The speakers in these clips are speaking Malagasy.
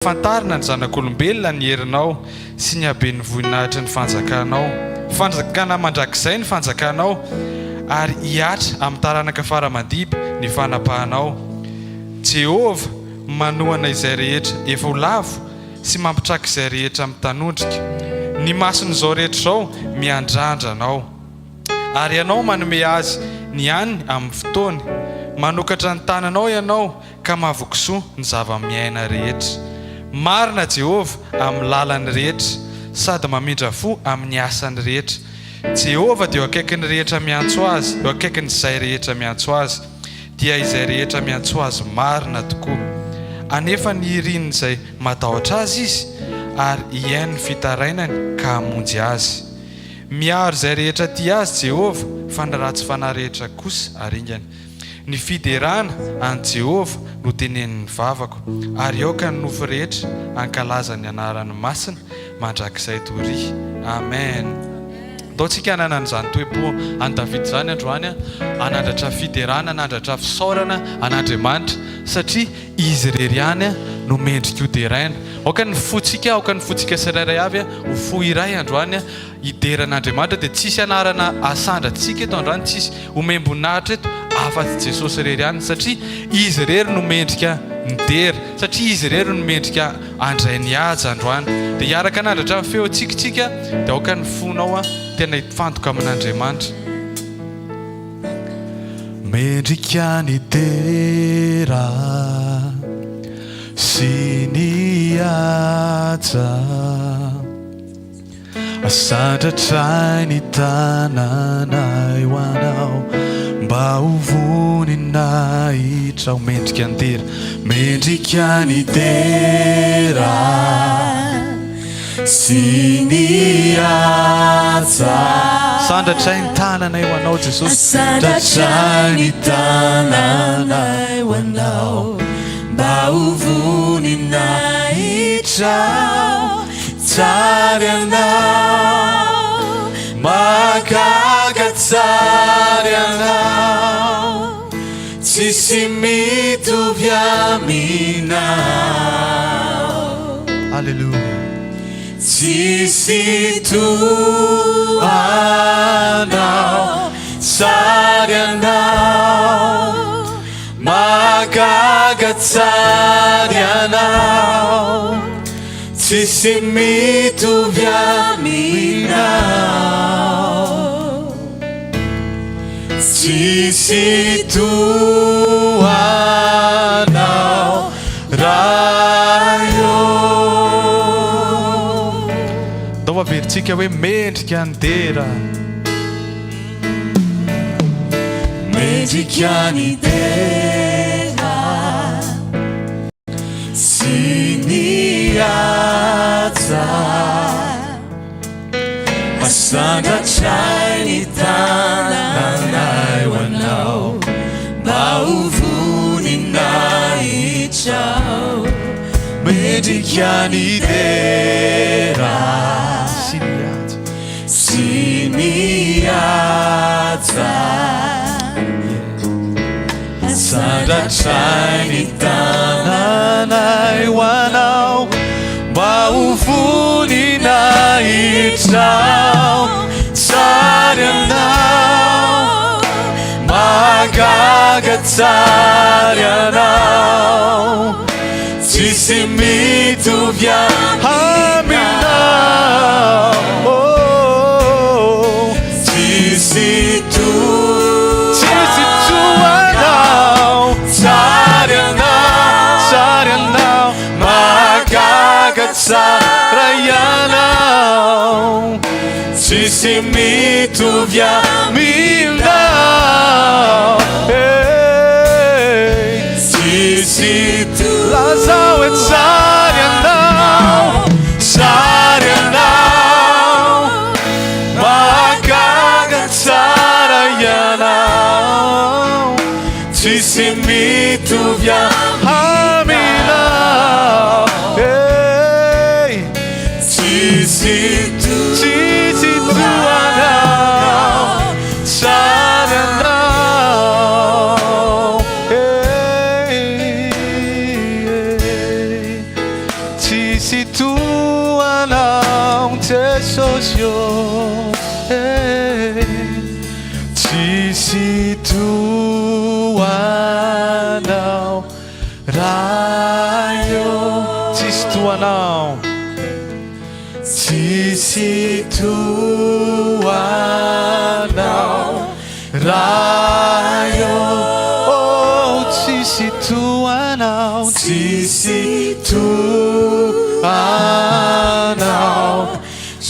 Fantarina ny zanak'olombelona ny herinao sy ny haben'ny voninahitra ny fanjakanao. Fanjakana mandrakizay ny fanjakanao ary hiatra amin'ny taranaka fara-madiby ny fanapahanao. Jehova manohana izay rehetra efa ho lavo sy mampitraka izay rehetra amin'ny tanondrika. Ny mason'izao rehetra izao miandrandra anao ary ianao manome azy ny haniny amin'ny fotoany. Manokatra ny tananao ianao ka mahavokisoa ny zava-miaina rehetra. Marina Jehova amin'ny lalany rehetra sady mamindra fo amin'ny asany rehetra. Jehova dia eo akaikin'ny rehetra miantso azy, eo akaikin'izay rehetra miantso azy, dia izay rehetra miantso azy marina tokoa. Anefa ny irininy izay matahotra azy izy ary hiaino ny fitarainany ka hamonjy azy. Miaro izay rehetra tia azy Jehova fa ny ratsy fanahy rehetra kosa aringany. Ny fiderana an Jehova no tenenin'ny vavako ary aoka ny nofo rehetra ankalaza ny anarany masina mandrakizay tory. Amen. Ataontsika hanana an'izany toe-po an David izany androany, anandratra fiderana, anandratra fisaorana an'Andriamanitra satria izy irery ihany no mendrika hoderaina. Aoka ny fotsika, aoka ny fotsika tsirairay avy ho fo iray androany hideran'Andriamanitra dia tsisy anarana asandratsika eto androany, tsisy omemboninahitra eto afa-tsy Jesosy irery ihany satria izy irery no mendrika nidera, satria izy irery no mendrika andray ny haja androany. Dia hiaraka anandratra feo tsikitsika dia aoka ny fonao tena hifantoka amin'Andriamanitra. Mendrika nidera sy ny haja, asandratray ny tananay ho anao mba ho voninahitra. Mendrika nidera, mendrika nidera sy ny haja, asandratray ny tananay ho anao Jesosy, asandratray ny tananay ho anao mba ho voninahitra. Tsary anao, mahagaga tsary anao, tsisy mitovy aminao. Alleluia. Tsisy toanao, tsary anao, mahagaga tsary anao, tsisy mitovy aminao. Tsisy toanao raio. Dao averitsika hoe mendrika nidera, mendrika nidera sy ny haja, asandratray ny tananay ho anao mba ho voninahitra. Mendrika nidera sy ny haja, asandratray ny tananay ho anao mba ho voninahitra. Tsary anao, mahagaga tsary anao, tsisy mitovy aminao. Tsisy toanao, tsary anao, mahagaga tsary anao, tsisy mitovy aminao. Tsisy lazao e tsary anao, tsary anao, mahagaga tsary anao, tsisy mitovy aminao. Tsisy toanao, tsary anao, tsisy toanao Jesosy io tsisy toanao raha io tsisy toanao tsisy toanao raha io tsisy toanao tsisy toanao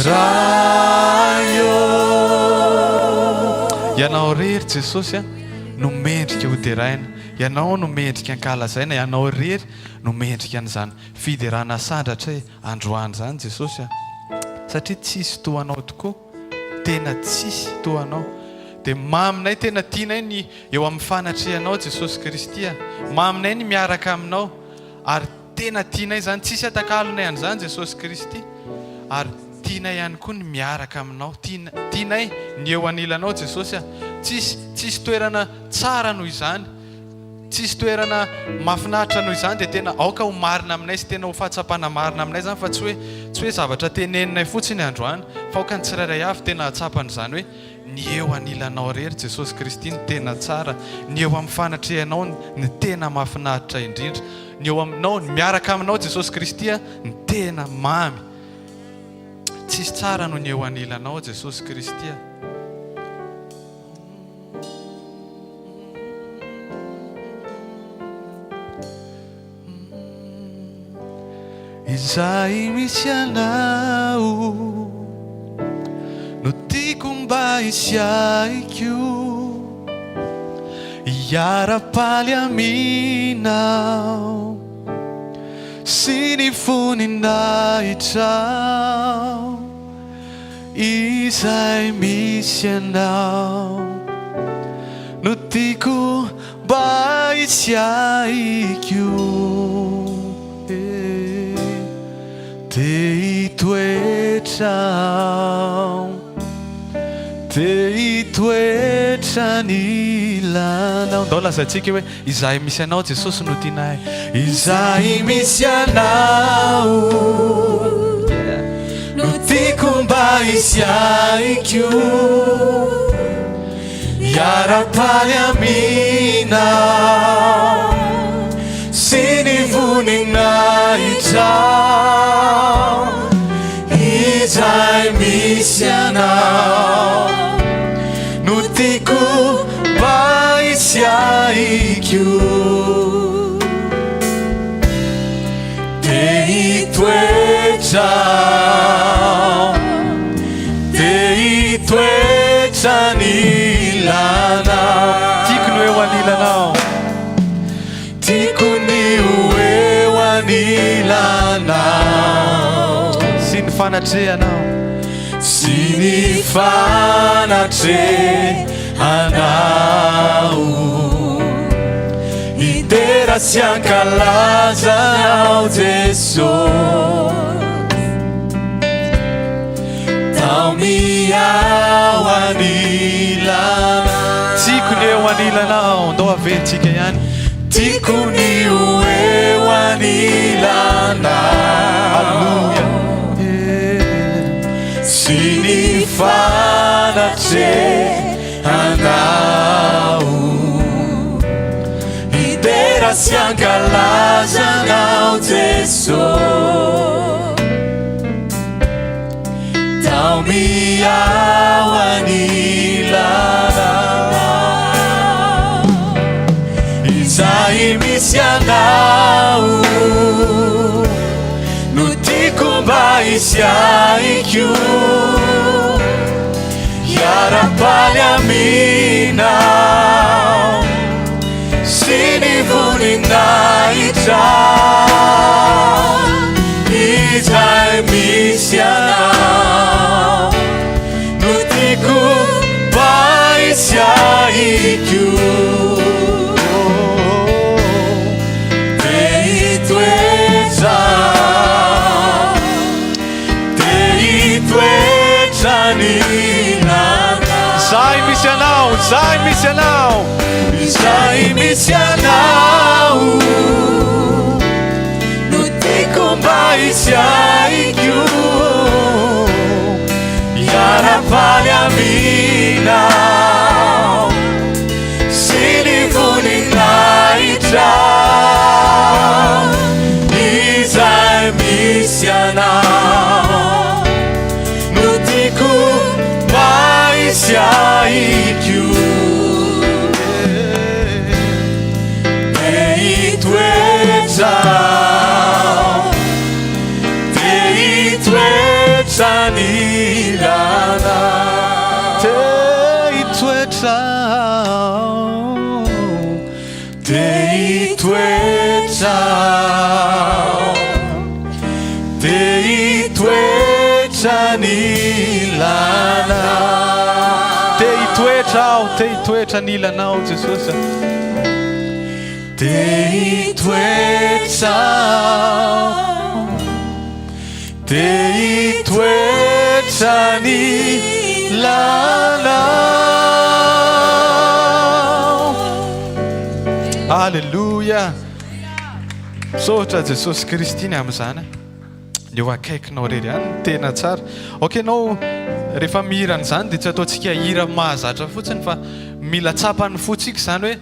raha io ianao rery Jesosy a no mendrika hoderaina ianao no mendrika ankalazaina ianao rery no mendrika an'izany fiderana sandratra hoe androany zany Jesosy a satria tsisy toanao tokoa tena tsisy toanao dia maminay tena tianay ny eo amin'ny fanatrehanao Jesosy Kristy a maminay ny miaraka aminao ary tena tianay zany tsisy atakalonay an'izany Jesosy Kristy ary tianay ihany koa ny miaraka aminao tianay ny eo anilanao Jesosy a tsisy toerana tsara noho izany tsisy toerana mahafinaritra noho izany dia tena aoka ho marina aminay sy tena ho fahatsapana marina aminay zany fa tsy hoe zavatra teneninay fotsiny androany fa aoka ny tsirairay avy tena hatsapana izany hoe ny eo anilanao rery Jesosy Kristy ny tena tsara ny eo amin'ny fanatrehanao ny tena mahafinaritra indrindra ny eo aminao ny miaraka aminao Jesosy Kristy a ny tena mamy tsisy tsara no ny eo anilanao Jesosy Kristy a izay misy anao no tiako mba hisy aiko hiara-paly aminao sy ny voninahitra izay misy anao no tiako mba hisy aiko te hitoetra ny lanao ndao lazatsika hoe izahay misy anao Jesosy no tianay izahay misy anao no tiako mba hisy aiko hiara-paly aminao sy ny voninahitra izay misy anao no tiako mba hisy aiko te hitoetra ny lanao tiako no eo anilanao tiako ny eo anilanao sy ny fanatrehanao sy ny fanatrehanao idera sy ankalazanao Jesosy tao miao anilanao tiako ny eo anilanao ndao aventsika ihany tiako ny eo anilanao halleluja sy ny fanatrehanao idera sy ankalazanao Jesosy tao miao anilanao izay misy anao no tiako mba hisy aiko hiara-paly aminao sy ny voninahitra izay misy anao no tiako mba hisy aiko Zay misy anao, zay misy anao, zay misy anao no tiako mba maisy aiko iara-paly aminao sy ny voninahitra izay misy anao no tiako maisy aiko Sanilana te itoetra nilanao Jesosy te itoetra nilanao. Alleluia. Sotra Jesosy Kristy ny amin'izany ny eo akaikinao rery any tena tsara. Ok, anao rehefa mihirana izany dia tsy ataontsika hira mahazatra fotsiny fa mila tsapany fotsika izany hoe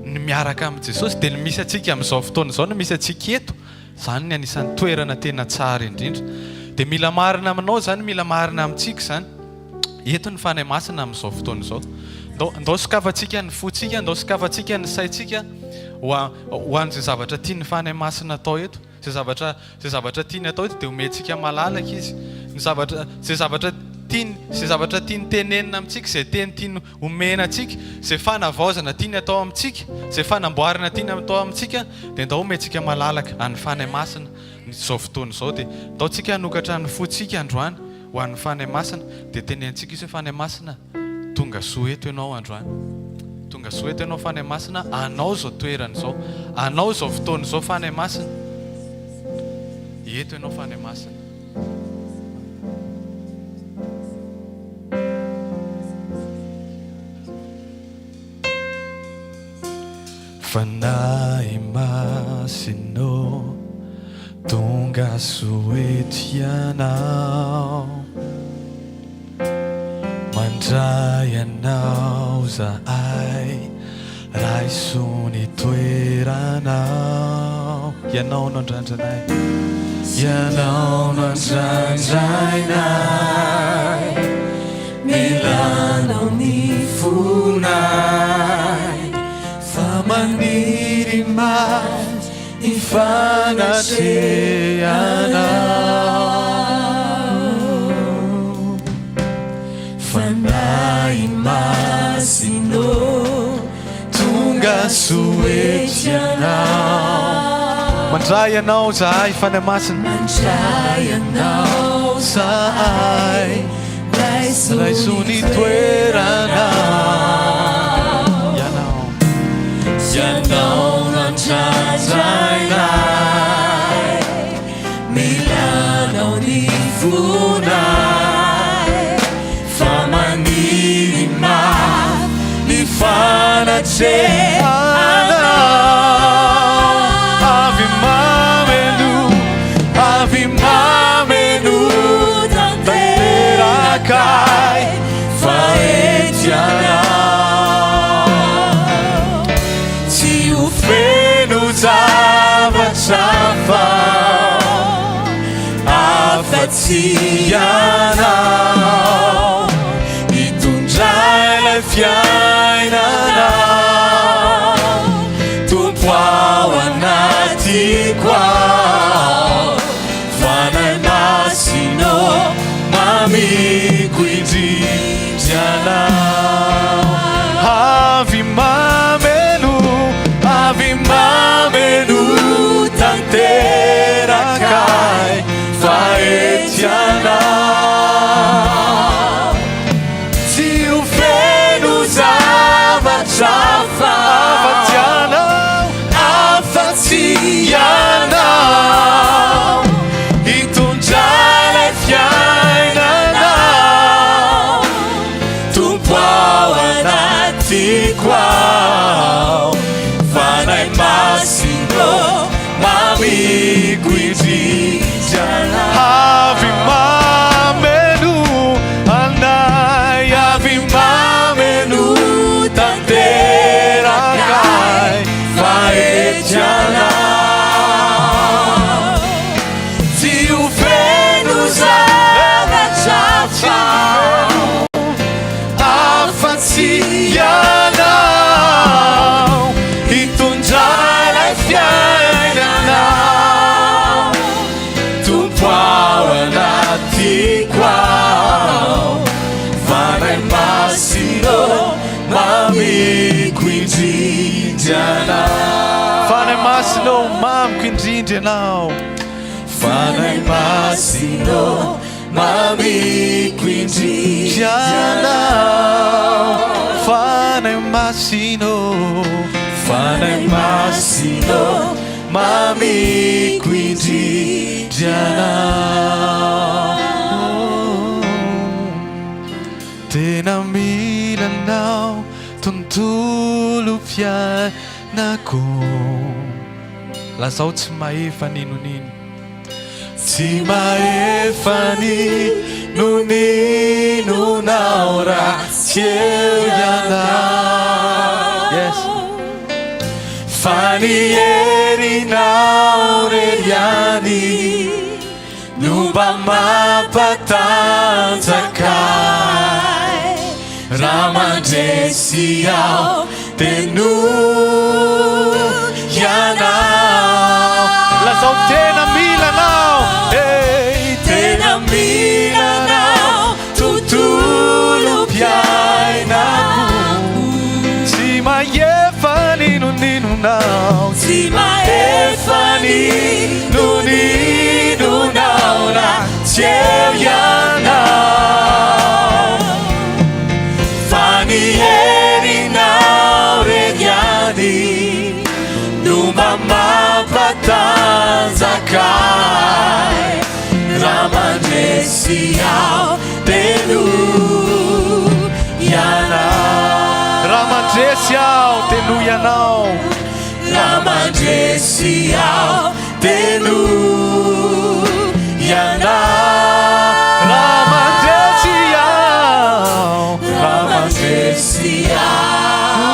ny miaraka amin'ny Jesosy dia ny misy atsika amin'izao fotoana izao no misy atsika eto. Zany ny anisan'ny toerana tena tsara indrindra dia mila marina aminao zany, mila marina amintsika zany eto ny fanahy masina amin'izao fotoana izao. Ndao sokafantsika ny fotsika, ndao sokafantsika ny saitsika ho an'izay zavatra tiany fanahy masina atao eto, zay zavatra tiany atao eto dia omentsika malalaka izy. Zay zavatra tiany tenenina amintsika, zay teny tiany omena antsika, zay fanavaozana tiany atao amintsika, zay fanamboarana tiany atao amintsika dia ndao omentsika malalaka an'ny fanahy masina izao fotoana izao. Dia ndaontsika hanokatra ny fotsika androany ho an'ny fanahy masina dia tenentsika izy hoe fanahy masina tonga soa eto ianao androany, tonga soa eto ianao fanahy masina, anao zao toerana izao, anao zao fotoana izao fanahy masina, eto ianao fanahy masina. Fanahy masina tonga soa eto ianao, mandray anao zahay raiso ny toeranao. Ianao no andrandranay, ianao no andrandrainay, milanao ny fonay, fa maniry mafy ny fanatrehanao. Fanahy masina tonga soa eto ianao, mandray anao zahay fanahy masina, mandray anao zahay raiso ny toeranao. Ianao no andrandrainay, milanao ny fonay, fa maniry mafy ny fanatrehanao. Ave mameno tanterakay fa eto ianao, tsy ho feno zavatra afa-tsy ianao, hitondray ilay fiainanao, tompo ao anatiko ao, fanahy masina mamiko indrindra anao. Ave mameno tanterakay fa eto ianao. masinao mamiko indrindra ianao Fanahy masinao mamiko indrindra ianao Fanahy masinao Fanahy masinao mamiko indrindra ianao Tena mila anao tontolo fiainako Lazao tsy mahefa ninonino Tsy mahefa ninonao raha tsy eo ianao Yes Fa ny herinao reriany no mba mampatanjakay raha mandresy aho teno ianao Lazao tena mila anao Tena mila anao tontolo fiainako Tsy mahefa ninonao Tsy mahefa ninonao raha tsy eo ianao Fa ny herinao reniany no mba mampatanjakay raha mandresy aho teno ianao Raha mandresy aho teno ianao Raha mandresy aho teno ianao Raha mandresy aho Raha mandresy aho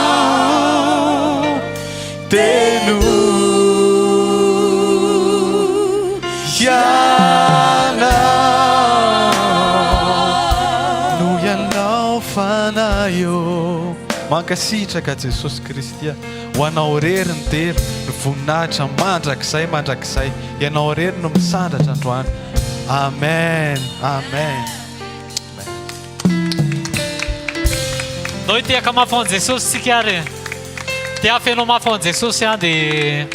teno ianao No ianao fanayo Mankasitraka Jesosy Kristy ho anao rery ny tery ny voninahitra mandrakizay ianao rery no misandratra androany Amen Amen Noi tiaka mafon'ny Jesosy sika ary tia fenao mafon'ny Jesosy dia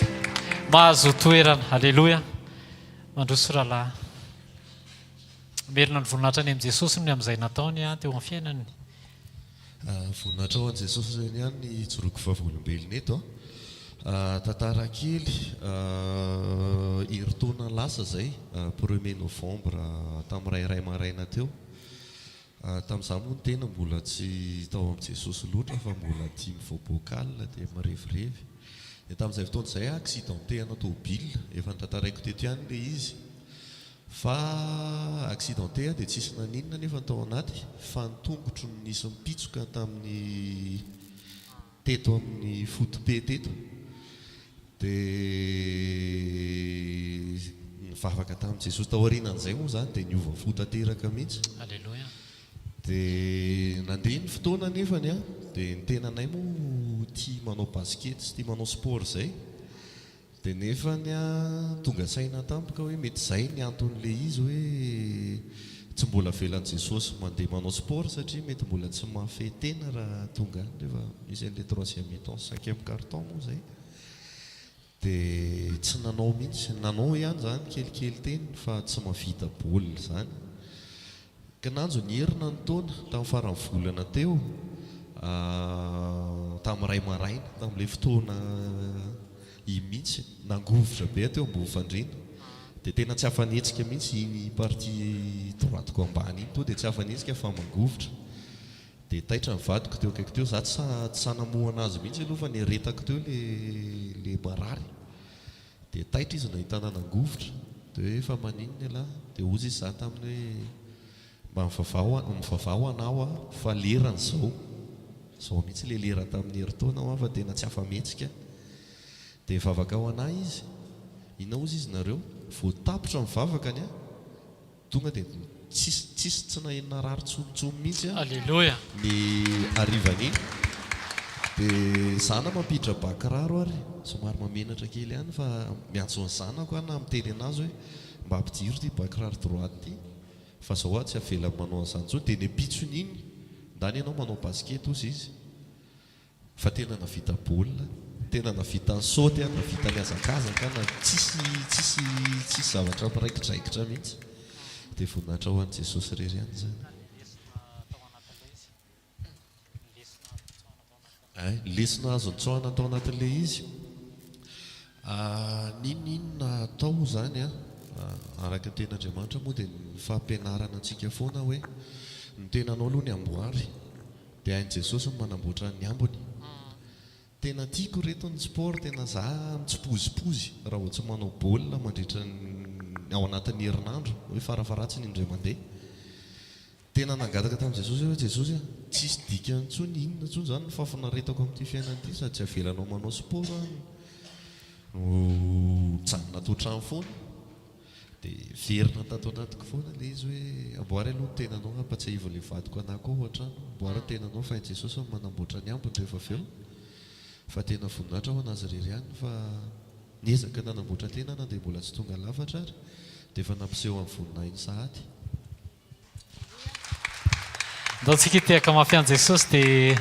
mahazo toerana Alleluia mandroso rahalahy merina ny voninahitra any amin'i Jesosy ny amin'izay nataony teo amin'ny fiainany voninahitra ao an' Jesosy zany ihany ny joroky vavolombelona eto tantara kely heritaona lasa zay 1er novembre tamin'ny ray maraina teo tamin'izaho moa ny tena mbola tsy tao amin'i Jesosy loatra fa mbola tia hvkl dia marevirevy dia tamin'izay fotoana izay accidenté-ana tômôbila efa nitantaraiko teto ihany le izy fa accidenté dia tsisy naninona nefa tao anaty fa ny tongotro no nisy mipitsoka tamin'ny teto amin'ny fotope teto dia nivavaka tamin'i Jesosy taorianan'izay moa zany dia niova fotanteraka mihitsy Alleluia dia nandeha ny fotoana nefany dia ny tenanay moa tia manao basket sy tia manao sport zay dia nefany tonga saina tampoka hoe mety zay ny anton'le izy hoe tsy mbola velan'i Jesosy mandeha manao sport satria mety mbola tsy mahafehy tena raha tonga any rehefa misy an'le 3e mi-temps 5e carton moa zay dia tsy nanao mihitsy nanao ihany zany kelikely teny fa tsy mahavita baolina zany ka nanjo ny herina ny taona tamin'ny farany volana teo tamin'ny ray maraina tamin'ilay fotoana mihitsy nangovotra be teo ambony fandriana dia tena tsy hafanetsika mihitsy iny parti droiteko ambany iny to dia tsy hafanetsika fa mangovotra dia taitra nivadiko teo akaiky teo za tsy sanamohana azy mihitsy aloha fa nieretako teo le marary dia taitra izy nahitana nangovotra dia hoe efa maninony alahy dia ozy izy za taminy hoe mba mivavao anao fa lerany zao mihitsy le lera tamin'ny heritaona fa tena tsy afametsika dia vavaka ao anahy izy inona ozy izy nareo voatapotra mivavaka ny tonga dia tsisy tsy nahenina rary tsomotsomo mihitsy Alleluia ny arivan'iny dia zana mampiditra bakiraro ary somary mamenatra kely ihany fa miantso ny zanako na miteny anazy hoe mba ampidiro ty bakiraro droite ty fa zao tsy avela manao an'izany zao dia ny apitsony iny ndany ianao manao basket ozy izy fa tena navita baolina tena navita ny saoty navita ny azakazaka na tsisy zavatra miraikidraikitra mihitsy dia voninahitra ho an'i Jesosy rery ihany zany. Lesona azo antsoana atao anatin'ilay izy ninona atao zany araka ny ten'Andriamanitra moa dia ny fampianarana antsika foana hoe ny tenanao aloha ny amboary dia hain'i Jesosy ny manamboatra ny ambony. Tena tiako reto ny sport, tena za mitsipozipozy raha ohatsy manao baolina mandritra ao anatin'ny herinandro hoe farafaratsiny indray mandeha. Tena nangataka tamin'i Jesosy hoe Jesosy tsisy dika intsony inona intsony zany ny fafinaretako amin'ity fiainana ity sady tsy avelanao manao sport janona atao trano foana. Dia verina tato anatiko foana ilay izy hoe amboary aloha ny tenanao ampatsiahivo ilay vadiko anako ao an-trano, amboary ny tenanao fa hain'i Jesosy ny manamboatra ny ambony rehefa aveo. Fa tena voninahitra ho anazy rery ihany fa niezaka nanamboatra tenana dia mbola tsy tonga lafatra ary dia efa nampiseho amin'ny voninahitra iny sahady. Ndao tsika tehaka mafy an' Jesosy dia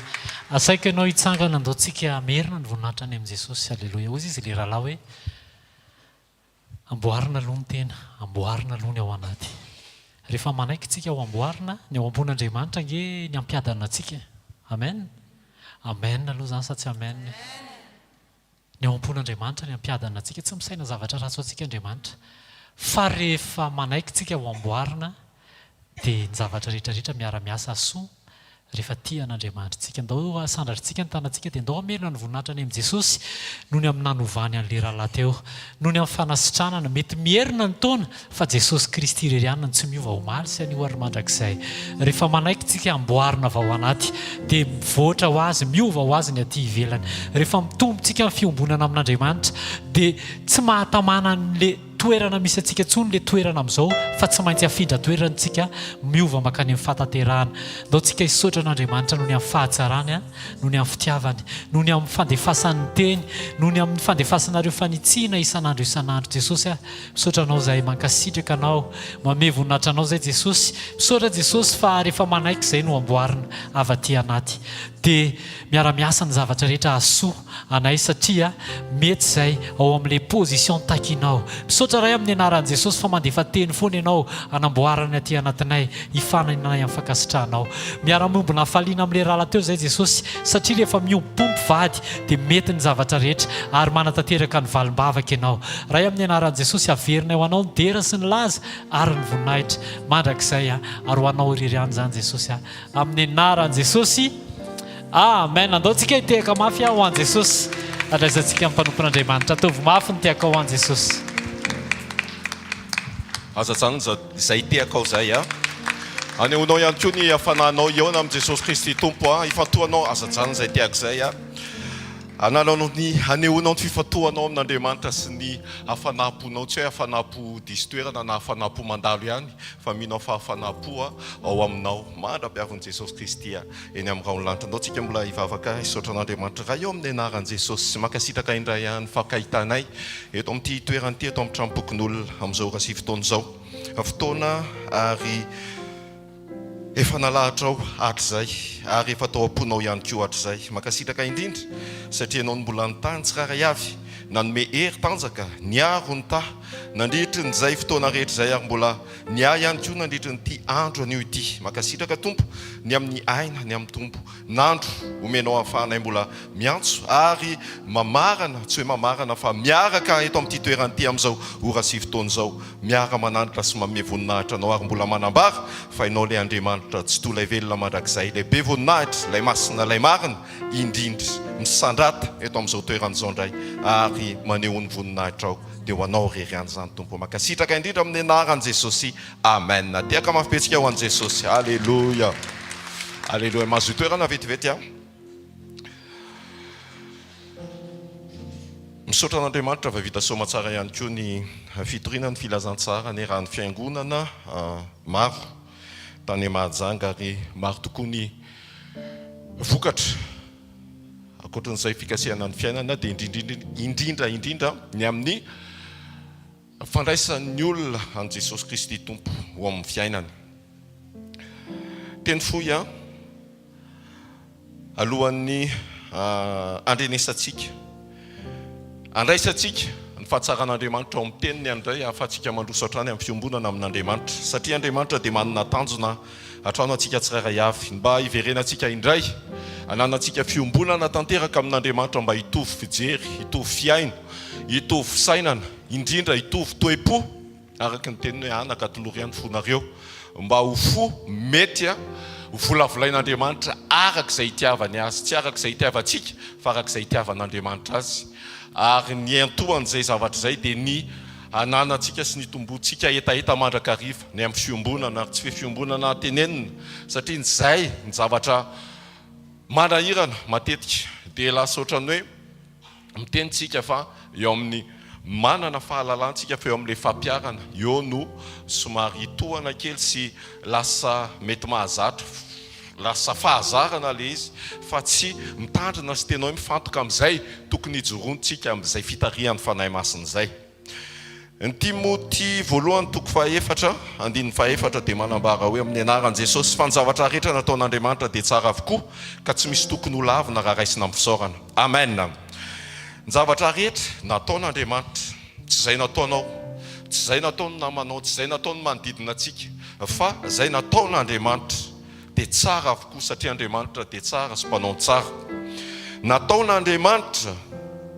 asaiko ianao hitsangana ndao tsika merina ny voninahitra any amin'i Jesosy. Alleloia. Ozy izy le rahalahy hoe amboarina aloha ny tena, amboarina aloha ny ao anaty. Rehefa manaiky tsika ao amboarina ny ao ambon'Andriamanitra nge ny ampiadana atsika. Amen. Amen aloha zany sa tsy amen. Ny ao am-pon'Andriamanitra ny ampiadana atsika, tsy misaina zavatra ratsy ho antsika Andriamanitra. Fa rehefa manaiky tsika ao amboarina dia ny zavatra rehetrarehetra miara-miasa soa rehefa tia an'Andriamanitra tsika. Ndao asandratritsika ny tanantsika dia ndao amerina ny voninahitra any amin'i Jesosy noho ny amin'ny nanovany an'ilay rahalahy teo, noho ny amin'ny fanasitranana. Mety mierina ny taona fa Jesosy Kristy irery ihany ny tsy miova ho maly sy anio ary mandrakizay. Rehefa manaiky tsika amboarina vao anaty dia mivoatra ho azy, miova ho azy ny aty ivelany. Rehefa mitombotsika amin'ny fiombonana amin'Andriamanitra dia tsy mahatamana an'ilay toerana misy atsika tsony le toerana amin'izao fa tsy maintsy afindra toerana tsika miova makany amin'ny fataterahana. Ndao tsika hisaotra an'Andriamanitra noho ny amin'ny fahatsarany, noho ny amin'ny fitiavany, noho ny amin'ny fandefasany teny, noho ny amin'ny fandefasana fanitsina isan'andro isan'andro. Jesosy misaotra anao izay mankasitraka anao, mame voninahitra anao izay Jesosy. Misaotra Jesosy fa rehefa manaiky izay no amboarina avy aty anaty dia miara-miasa ny zavatra rehetra asoa anay satria mety izay ao amin'ilay position takinao. Misaotra ray amin'ny anaran'i Jesosy fa mandefa teny foana ianao anamboarana aty anatinay hifananay amin'ny fankasitrahanao. Miara-mombona hafaliana amin'ilay rahalahy teo izay Jesosy satria rehefa miompompo vady dia mety ny zavatra rehetra ary manatanteraka ny valim-bavaka ianao. Ray amin'ny anaran'i Jesosy averina ho anao ny dera sy ny laza ary ny voninahitra mandrakizay ary ho anao irery ihany zany Jesosy amin'ny anaran'i Jesosy. Amen. Andao tsika hitehaka mafy ho an'i Jesosy. Adraisantsika amin'ny mpanompon'Andriamanitra. Atovy mafy ny tehaka ho an'i Jesosy. Aza zany izay tehaka ao izay anehoanao ihany koa ny hafananao eo amin'i Jesosy Kristy Tompo ifantohanao aza zany izay tehaka izay analanao ny anehoanao ny fifantohanao amin'Andriamanitra sy ny hafanamponao, tsy hoe hafanampo diso toerana na hafanampo mandalo ihany fa minao fa hafanampo ao aminao mandra-piavin'i Jesosy Kristy eny amin'ny raon'lanitra. Andao tsika mbola hivavaka hisaotra an'Andriamanitra raha eo amin'ny anaran'i Jesosy sy makasitraka indray ihany fankahitanay eto amin'ity toerana ity eto amin'ny tranom-bokin'olona amin'izao ora sy fotoana izao. Fotoana ary efa nalahatra ao hatr'izay ary efa tao am-ponao ihany koa hatr'izay. Makasitraka indrindra satria ianao ny mbola nitany tsiraray avy nanome hery tanjaka niaro ny ta nandritry nyzay fotoana rehetra izay ary mbola nia ihany koa nandritry nyty andro anio ity. Makasitraka Tompo ny amin'ny aina ny amin'ny tompo nandro omenao hafanay mbola miantso ary mamarana, tsy hoe mamarana fa miaraka eto amin'ity toerana ity amin'izao ora sy fotoana izao miara manandritra sy manome voninahitra anao ary mbola manambara fa ianao ilay Andriamanitra tsy toa ilay velona mandrakizay, ilay be voninahitra, ilay masina, ilay marina indrindra misandrata eto amin'izao toerana izao indray ary maneho ny voninahitra ao dia ho anao rery ihany zany Tompo. Makasitraka indrindra amin'ny anaran'i Jesosy. Amen. Tehaka mafipetsika ho an'i Jesosy. Alleluia. Alleluia. Mahazo toerana vetivety misaotra an'Andriamanitra va vita soma tsara ihany koa ny fitoriana ny filazantsara ny raha ny fiangonana maro tany Mahajanga ary maro tokoa ny vokatra akoatran'izay fikasihana ny fiainana dia indrindra ny amin'ny fandraisan'ny olona an' Jesosy Kristy Tompo ho amin'ny fiainana. Teny fohy alohan'ny andrenesantsika andraisantsika ny fahatsaran'Andriamanitra ao amin'ny teniny andray ahafahantsika mandroso hatrany amin'ny fiombonana amin'Andriamanitra satria Andriamanitra dia manana tanjona hatrano antsika tsirairay avy mba hiverenantsika indray ananantsika fiombonana tanteraka amin'Andriamanitra mba hitovy fijery, hitovy fiaino, hitovy fisainana, indrindra hitovy toe-po araka ny teniny hoe anaka tolorian'ny fonareo mba ho fo mety ho volavolain'Andriamanitra arak'izay itiavany azy, tsy arak'izay itiavantsika fa arak'izay itiavan'Andriamanitra azy. Ary ny antohan'izay zavatra izay dia ny ananantsika sy ny tombontsika etaeta mandrakariva ny amin'ny fiombonana ary tsy hoe fiombonana tenenina satria nizay ny zavatra manahirana matetika dia lasa ohatrany hoe mitenitsika fa eo amin'ny manana fahalalantsika fa eo amin'ilay fampiarana eo no somary tohana kely sy lasa mety mahazatra lasa fahazarana le izy fa tsy mitandrina sy tena hoe mifantoka amin'izay tokony hijorontsika amin'izay fitarihan'ny fanahy masina izay. Ny Timoty voalohany toko fahaefatra andininy fahaefatra dia manambara hoe amin'ny anaran'i Jesosy fa ny zavatra rehetra nataon'Andriamanitra dia tsara avokoa ka tsy misy tokony ho lavina raha raisina amin'ny fisaorana. Amen. Ny zavatra rehetra nataon'Andriamanitra tsy izay nataonao, tsy izay nataony namanao, tsy izay nataony manodidina antsika fa izay nataon'Andriamanitra dia tsara avokoa satria Andriamanitra dia tsara sy mpanao tsara. Nataon'Andriamanitra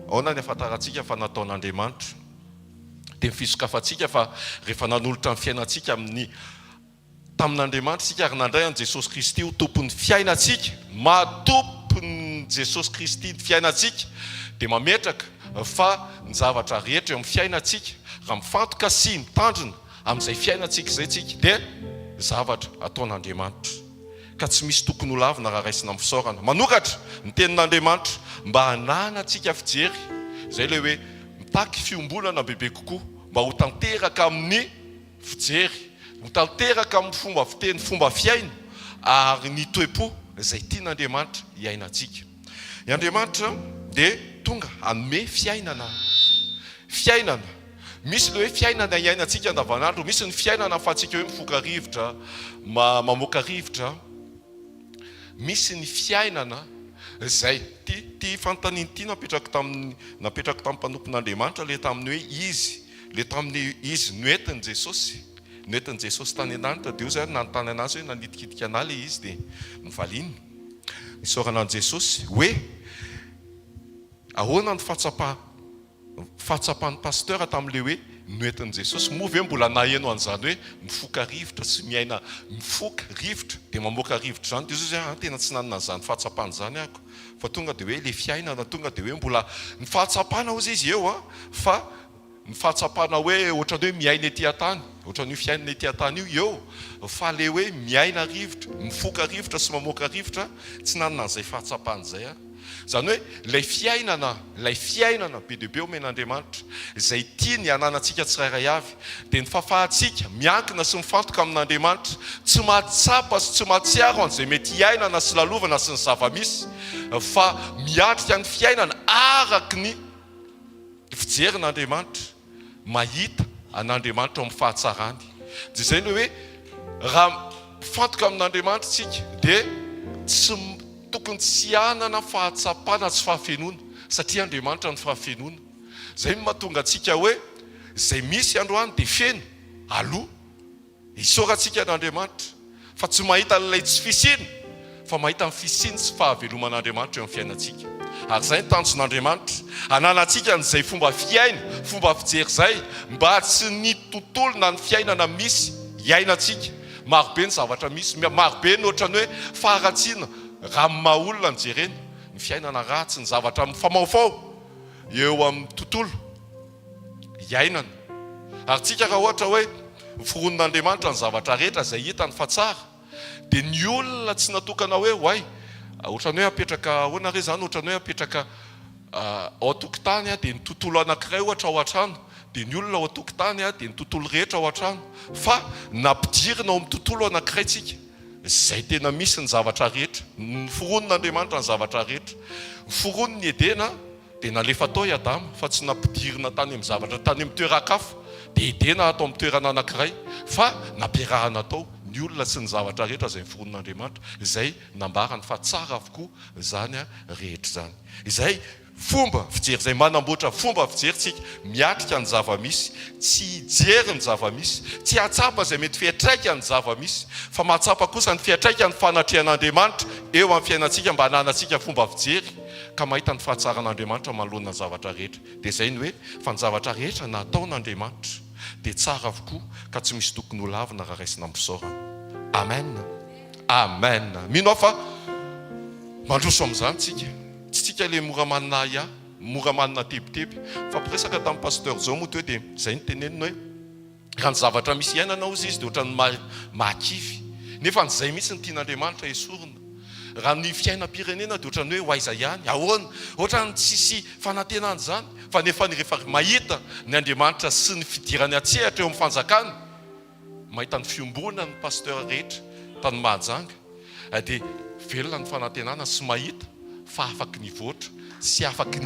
ahoana ny ahafantarantsika fa nataon'Andriamanitra dia mifisokafantsika fa rehefa nanolotra ny fiainantsika amin'ny tamin'Andriamanitra sika ary nandray an' Jesosy Kristy ho tompon'ny fiainantsika, matompony Jesosy Kristy ny fiainantsika dia mametraka fa ny zavatra rehetra eo amin'ny fiainantsika raha mifantoka sy mitandrina amin'izay fiainantsika izay tsika dia zavatra ataon'Andriamanitra ka tsy misy tokony ho lavina raha raisina amin'ny fisaorana. Manokatra ny tenin'Andriamanitra mba hananantsika fijery izay ilay hoe mitaky fiombonana bebe kokoa mba ho tanteraka amin'ny fijery, ho tanteraka amin'ny fomba fiteny, fomba fiaino ary ny toe-po izay tian'Andriamanitra hiainantsika. I Andriamanitra dia tonga hanome fiainana. Misy ilay hoe fiainana hiainantsika andavanandro, misy ny fiainana ahafahantsika hoe mifoka rivotra, mamoaka rivotra. Misy ny fiainana izay ty fanontaniana ity napetraka tamin'ny mpanompon'Andriamanitra le tamin'ny hoe le tamin'ny izy noentin'i Jesosy tany an-danitra dia io zany nanontany anazy hoe nanitikitika anahy le izy dia nivaliny nisaoranan'i Jesosy hoe ahoana ny fahatsapan'ny pasteur tamin'le hoe noentin'i Jesosy moa ve mbola naheno an'izany hoe mifoka rivotra sy miaina mifoka rivotra dia mamoaka rivotra zany dia izy tena tsy nanana an'izany fahatsapana izany ako fa tonga dia hoe le fiainana tonga dia hoe mbola ny fahatsapana ozy izy eo fa ny fahatsapana hoe ohatrany hoe miaina etỳ an-tany, ohatrany hoe fiainana etỳ an-tany io eo fa le hoe miaina rivotra, mifoka rivotra sy mamoaka rivotra tsy nanana an'izay fahatsapana izay zany hoe lay fiainana be dia be omen'Andriamanitra izay tiany hananantsika tsirairay avy dia ny fahafahantsika miankina sy mifantoka amin'Andriamanitra tsy mahatsapa sy tsy mahatsiaro an'izay mety hiainana sy lalovana sy ny zava-misy fa miatrika ny fiainana araka ny fijerin'Andriamanitra mahita an'Andriamanitra ao amin'ny fahatsarany. Dia izay ny hoe raha mifantoka amin'Andriamanitra tsika dia tsy tokony tsy hanana fahatsapana sy fahafenoana satria Andriamanitra ny fahafenoana. Izay mahatonga antsika hoe izay misy androany dia feno aloha hisorantsika an'Andriamanitra fa tsy mahita n'ilay tsy fisiny fa mahita ny fisiny sy fahaveloman'Andriamanitra eo amin'ny fiainantsika. Ary izay ny tanjon'Andriamanitra hananantsika n'izay fomba fiaina, fomba fijery izay mba tsy ny tontolo na ny fiainana misy hiainantsika. Marobe ny zavatra misy, marobe ny ohatrany hoe faharatsiana raha maha olona ny jerena ny fiainana ratsy ny zavatra mifamaofao eo amin'ny tontolo hiainana. Ary tsika raha ohatra hoe foronon'Andriamanitra ny zavatra rehetra izay hitany fa tsara dia ny olona tsy natokana hoe hoay ohatrany hoe apetraka ahoana re zany ohatrany hoe apetraka ao an-tokotany dia ny tontolo anankiray ohatra ao an-trano dia ny olona ao an-tokotany dia ny tontolo rehetra ao an-trano fa nampidirina ao amin'ny tontolo anankiray tsika. Izay tena misy ny zavatra rehetra, ny foronon'Andriamanitra ny zavatra rehetra. Ny foronony Edena dia nalefa tao i Adama fa tsy nampidirina tany amin'ny zavatra tany amin'ny toeran-kafa dia Edena atao amin'ny toerana anankiray fa nampiarahana tao ny olona sy ny zavatra rehetra izay ny foronon'Andriamanitra izay nambarany fa tsara avokoa izany rehetra izany. Izay fomba fijery izay manamboatra fomba fijeryntsika miatrika ny zava-misy, tsy hijery ny zava-misy, tsy hatsapa izay mety fiatraika ny zava-misy, fa mahatsapa kosa ny fiatraika ny fanatrehan'Andriamanitra eo amin'ny fiainantsika mba hananantsika fomba fijery ka mahita ny fahatsaran'Andriamanitra manoloana ny zavatra rehetra. Dia izay ny hoe fa ny zavatra rehetra nataon'Andriamanitra dia tsara avokoa ka tsy misy tokony ho lavina raha raisina ampisaorana. Amen. Amen. Mino aho fa mandroso amin'izany tsika. Tsy tsika le mora manina ia, mora manina tebiteby, fa presaka tamin'ny pasteur Zoma teo dia izay ny tenenina hoe raha ny zavatra misy iainana ozy izy dia ohatran'ny mahakivy. Nefa n'izay mihitsy ny tian'Andriamanitra esorina. Raha ny fiainam-pirenena dia ohatran'ny hoe hoaiza ihany, ahoana, ohatran'ny tsisy fanantenana izany, fa nefa ny rehefa mahita ny Andriamanitra sy ny fidirany atsehatra eo amin'ny fanjakana, mahita ny fiombona ny pasteur rehetra tany Mahajanga, dia velona ny fanantenana sy mahita fa afaka ny voatra sy afaka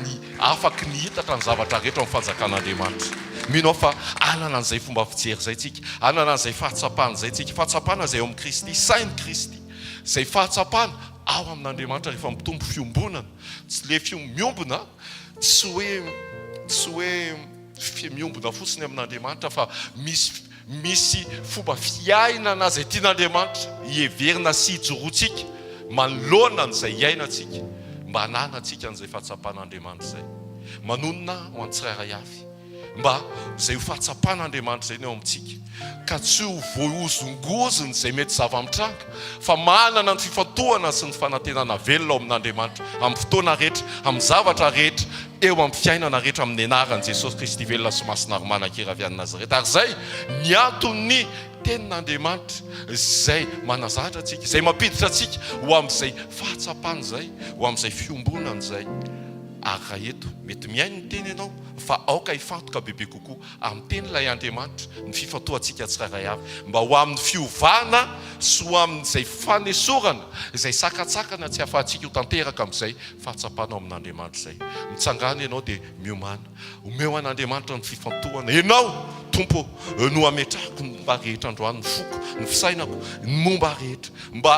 ny hitatra ny zavatra rehetra amin'ny fanjakan'Andriamanitra. Mino fa anana an'izay fomba fijery izay tsika, anana an'izay fahatsapana izay tsika, fahatsapana izay eo amin'ny Kristy, sain'ny Kristy, izay fahatsapana ao amin'Andriamanitra rehefa mitombo fiombonana, tsy le miombona, tsy hoe miombona fotsiny amin'Andriamanitra, fa misy fomba fiainana izay tian'Andriamanitra hieverina sy hijoroantsika manoloana n'izay iainantsika mba hananantsika n'izay fahatsapan'Andriamanitra izay. Manonona ho an'ny tsirairay avy mba izay ho fahatsapan'Andriamanitra izay ny eo amintsika, ka tsy ho voahozongozony izay mety zava-mitranga, fa manana ny fifantohana sy ny fanantenana velona ao amin'Andriamanitra amin'ny fotoana rehetra, amin'ny zavatra rehetra, eo amin'ny fiainana rehetra amin'ny anaran'i Jesosy Kristy velona sy masina ary manan-kera avy any Nazareta. Ary izay ny antony tenin'Andriamanitra izay manazatra antsika, izay mampiditra antsika ho amin'izay fahatsapana izay, ho amin'izay fiombonana izay. Ary raha eto mety miaino ny teny ianao, fa aoka hifantoka bebe kokoa amin'ny teny ilay Andriamanitra, ny fifantohantsika tsirairay avy, mba ho amin'ny fiovana sy ho amin'izay fanesorana izay sakatsakana tsy hahafahantsika ho tanteraka amin'izay fahatsapana ao amin'Andriamanitra izay. Mitsangana ianao dia miomana, omeo an'Andriamanitra ny fifantohana. Ianao Tompo no ametrahako ny momba rehetra androany, ny foko, ny fisainako, ny momba rehetra, mba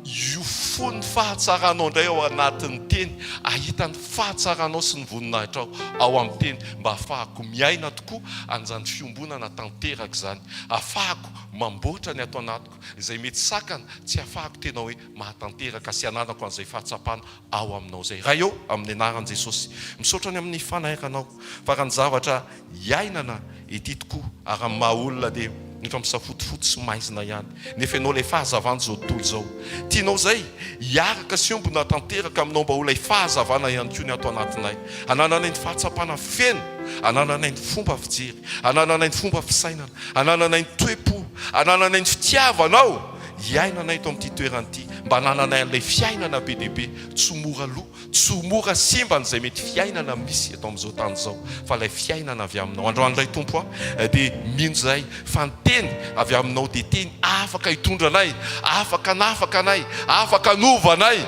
io fony fahatsaranao indray ao anatin'ny teny, ahita ny fahatsaranao sy ny voninahitra ao amin'ny teny, mba ahafahako miaina tokoa an'izany fiombonana tanteraka izany, ahafahako mamboatra ny ato anatiko izay mety sakana, tsy ahafahako tena hoe mahatanteraka sy hananako an'izay fahatsapana ao aminao izay. Raha eo amin'ny anaran'i Jesosy misaotrany amin'ny fanairanao, fa raha ny zavatra iainana ety tokoa ary amin'ny maha olona dia nefa misafotofoto sy maizina ihany, nefa ianao ilay fahazavana izao tontolo izao, tianao izay hiaraka sy ombona tanteraka aminao mba ho ilay fahazavana ihany koa ny ato anatinay, hanananay ny fahatsapana feno, hanananay ny fomba fijery, hanananay ny fomba fisainana, hanananay ny toe-po, hanananay ny fitiavanao hiainanay to amin'ity toeranyity, mba hanananay an'ilay fiainana be dehibe, tsy mora loha, tsy mora simba n'izay mety fiainana misy eto amin'izao tany izao, fa ilay fiainana avy aminao. Androan'ilay Tompo dia mino izay fa ny teny avy aminao dia teny afaka hitondra anay, afaka anafaka anay, afaka anova anay,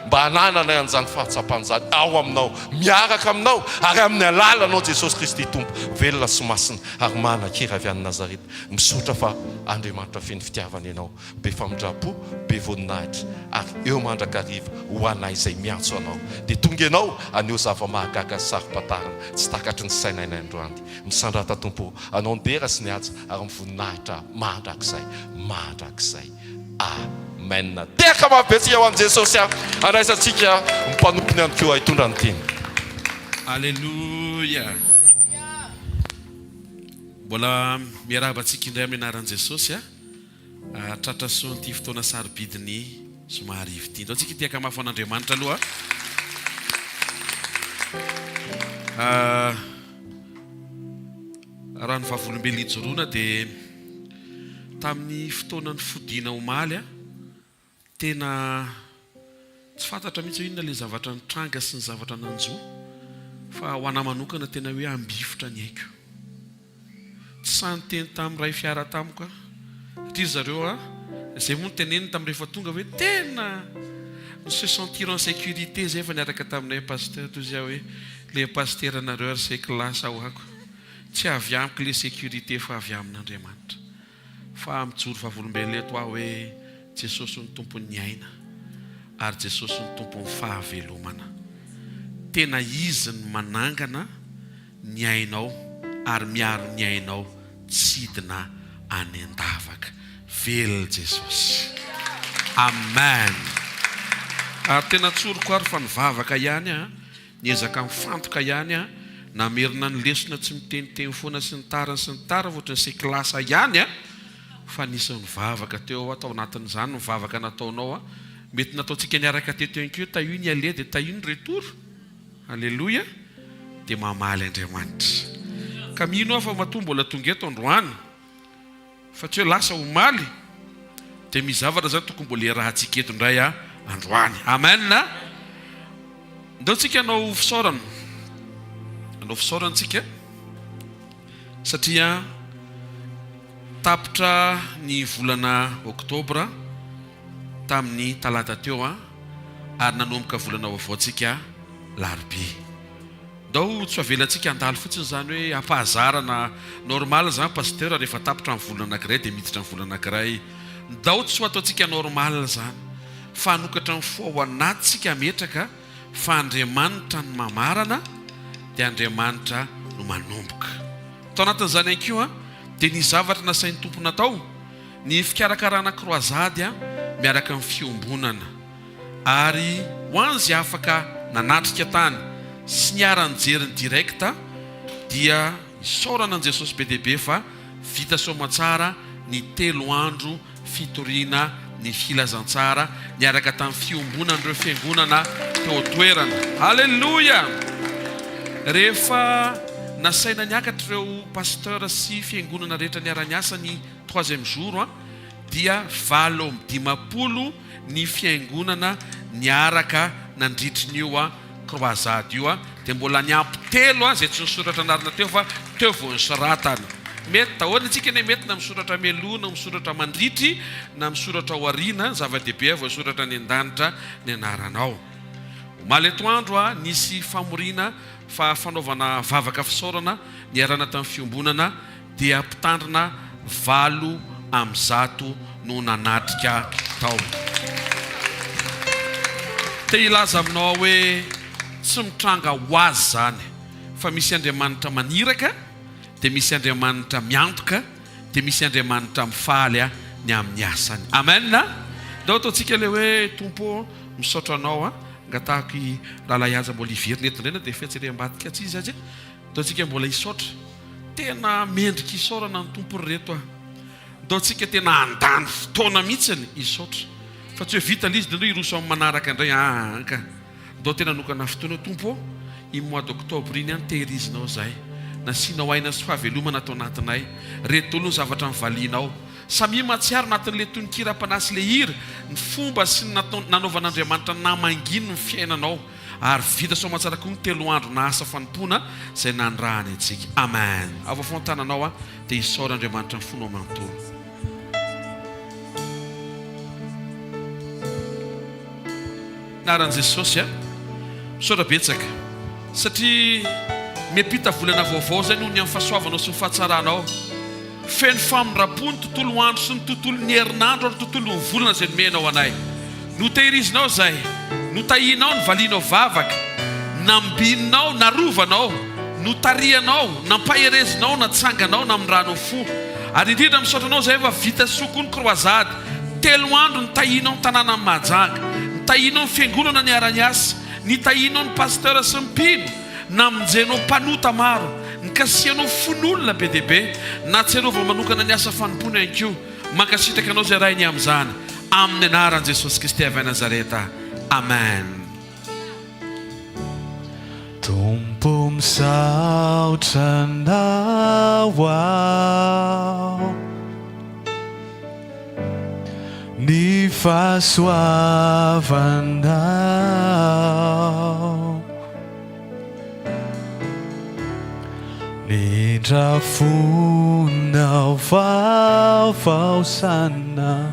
mba hanananay an'izany fahatsapana izany ao aminao, miaraka aminao ary amin'ny alalanao Jesosy Kristy Tompo velona sy masina ary manan-kera avy any Nazareta. Misotra fa Andriamanitra feno fitiavana ianao, be famindrapo, be voninahitra, ary eo mandrakariva ho anay izay miantso anao, dia tonga ianao aneo zava-mahagaga sy sarim-patarana tsy takatry ny sainanay androany. Misandrata Tompo, anao ny dera sy ny aja ary mivoninahitra mandrakizay. Amen. Teka mavetsika ho an'i Jesosy andraisantsika mipanompony ihany koa hitondra ny teny. Alleluia. Mbola miarabantsika indray amin'ny anaran'i Jesosy tratra soa ny fotoana sarobidiny somary ivy ity. Antsika tiaka mafy an'Andriamanitra aloha. Raha ny vavolombelona ijoroana dia tamin'ny fotoana ny fodiana omaly tena tsy fantatra mihitsy inona ilay zavatra nitranga sy ny zavatra nanjo, fa ho ana manokana tena hoe ambifotra ny aiko. Tsy sany teny tamin'ny ray fiara tamiko satria zareo izay moa teneny tamin'ny rehefa tonga hoe tena se sentir en sécurité zay efa niaraka taminay pasteur toy izay hoe le pasteur anareo ary say klasy ao ako, tsy avy amiko le sécurité fa avy amin'Andriamanitra. Fa mijoro vavolombelona eto aho hoe Jesosy ny tompony aina ary Jesosy ny tompony fahavelomana. tena izy ny manangana ny ainao ary miaro ny ainao tsidina any an-davaka. Velona Jesosy. Amen. Ary tena tsoroko ary fa nivavaka ihany niezaka mifantoka ihany namerina ny lesona tsy miteniteny foana sy ny tariny sy ny tara ohatrany se klasa ihany fa nisy nivavaka teo atao anatin'izany nivavaka nataonao mety nataontsika niaraka teto ihany koa taio ny ale dia taio ny retour. Alleluia. Dia mamaly Andriamanitra. Ka mino aho fa matoa mbola tonga eto androany fa tsy hoe lasa omaly dia mizavatra zany tokony mbola iarahantsika eto indray androany. Amen. Ndao tsika anao fisaorana. Anao fisaorana tsika satria tapitra ny volana Oktobra tamin'ny talata teo ary nanomboka volana vaovaotsika larobia. Ndao tsy avelantsika andalo fotsiny zany hoe ampahazarana normal zany pasteur rehefa tapitra amin'ny volana anankiray dia miditra amin'ny volana anankiray. Ndao tsy ho ataontsika normal zany fa hanokatra ny fo ao anatintsika metraka fa Andriamanitra ny mamarana dia Andriamanitra no manomboka. Tao anatin'izany ihany koa dia ny zavatra nasain'ny tompo natao ny fikarakarana kroazady miaraka amin'ny fiombonana ary ho an'izay afaka nanatrika tany sy niara-nijeriny direkta dia isaorana an' Jesosy be dehibe fa vita soamantsara ny 3 andro fitoriana ny filazantsara niaraka tamin'ny fiombonan'ireo fiangonana teo toerana. Halleluja. Rehefa nasaina niakatra ireo pasteur sy fiangonana rehetra niara-niasa ny 3e jour dia 720 ny fiangonana niaraka nandritry n'io kroazady io dia mbola niampy 3 zay tsy nisoratra anarina teo fa teo vao nisoratana. Mety tahoana antsika ne mety na misoratra melona, misoratra mandritry na misoratra ao ariana zava-dehibe vao misoratra ny an-danitra ny anaranao. Omaly atoandro nisy famorina fa fanaovana vavaka fisaorana niarana tamin'ny fiombonana dia mpitandrina 800 no nanatrika tao. Te ilaza aminao hoe tsy mitranga ho azy zany fa misy Andriamanitra maniraka dia misy Andriamanitra miantoka dia misy Andriamanitra mifaly ny amin'ny asany. Amen. Dao ataontsika le hoe tompo misaotra anao ngatahako lalayaza mbola iverina eto indray dia fiatseriam-batika tsy izy azy. Daontsika mbola isotra tena mendrika isaorana ny tompo reto daontsika tena andany fotoana mihitsiny isotra fa tsy hoe vita lizy dia no iroso amin'ny manaraka indray ka dao tena nokana fotoana tompo i mois d'octobre iny tehirizinao zahay nasianao aina sy fahavelomana atao anatinay retolo ny zavatra mivalianao samy matsiaro anatin'le tononkira-panasy le hira ny fomba sy ny nanaovan'Andriamanitra namanginy ny fiainanao ary vita soamantsara koa ny 3 andro na asa fanompona izay nandrahany antsika. Amen. Avo fontananao dia isaoran'Andriamanitra ny fonao manontolo. Naran'i Jesosy misaotra betsaka satria miampita volana vaovao zay noho ny amin'ny fahasoavanao sy ny fahatsaranao feno famindrapo ny tontolo andro sy ny tontolo ny herinandro ary tontolo ny volana izay nomenao anay no tehirizinao zay no tahinao ny valianao vavaka nambininao narovanao no tarianao nampaherezinao natsanganao namindranao fo ary indrindra misaotranao zay efa vita soko ny kroazady 3 andro ny tahinao ny tanàna amin'ny mahajanga ny tahinao ny fiangonana ny ara-niasa ny tahinao ny pasteur sy mpino namonjenao mpanota maro ny kasianao fon'olona be dehibe na tsy anao vao manokana ny asa fanompona ihany koa mankasitraka anao zay rainy amin'izany amin'ny anaran'i Jesosy Kristy avy Nazareta. Amen. Tompo misaotra anao aho ny fahasoavanao nindrafonao vaovao sana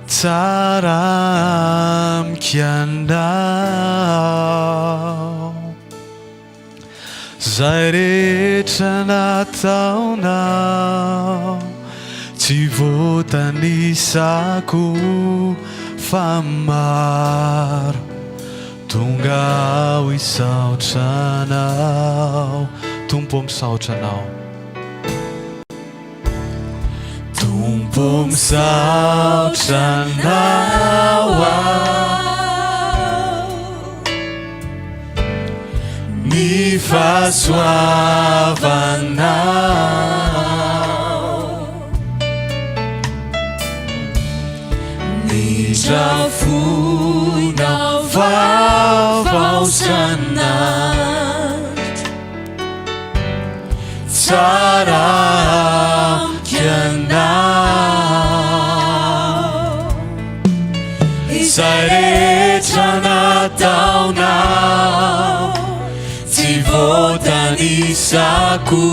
tsara amiko anao zay rehetra nataonao tsy voatanisako fa maro tonga aho isaotranao tompo misaotranao tompo misaotranao ny fahasoavanao ny drafonao vaovao sanandro tsara amkianao izay rehetra nataonao tsy voatanisako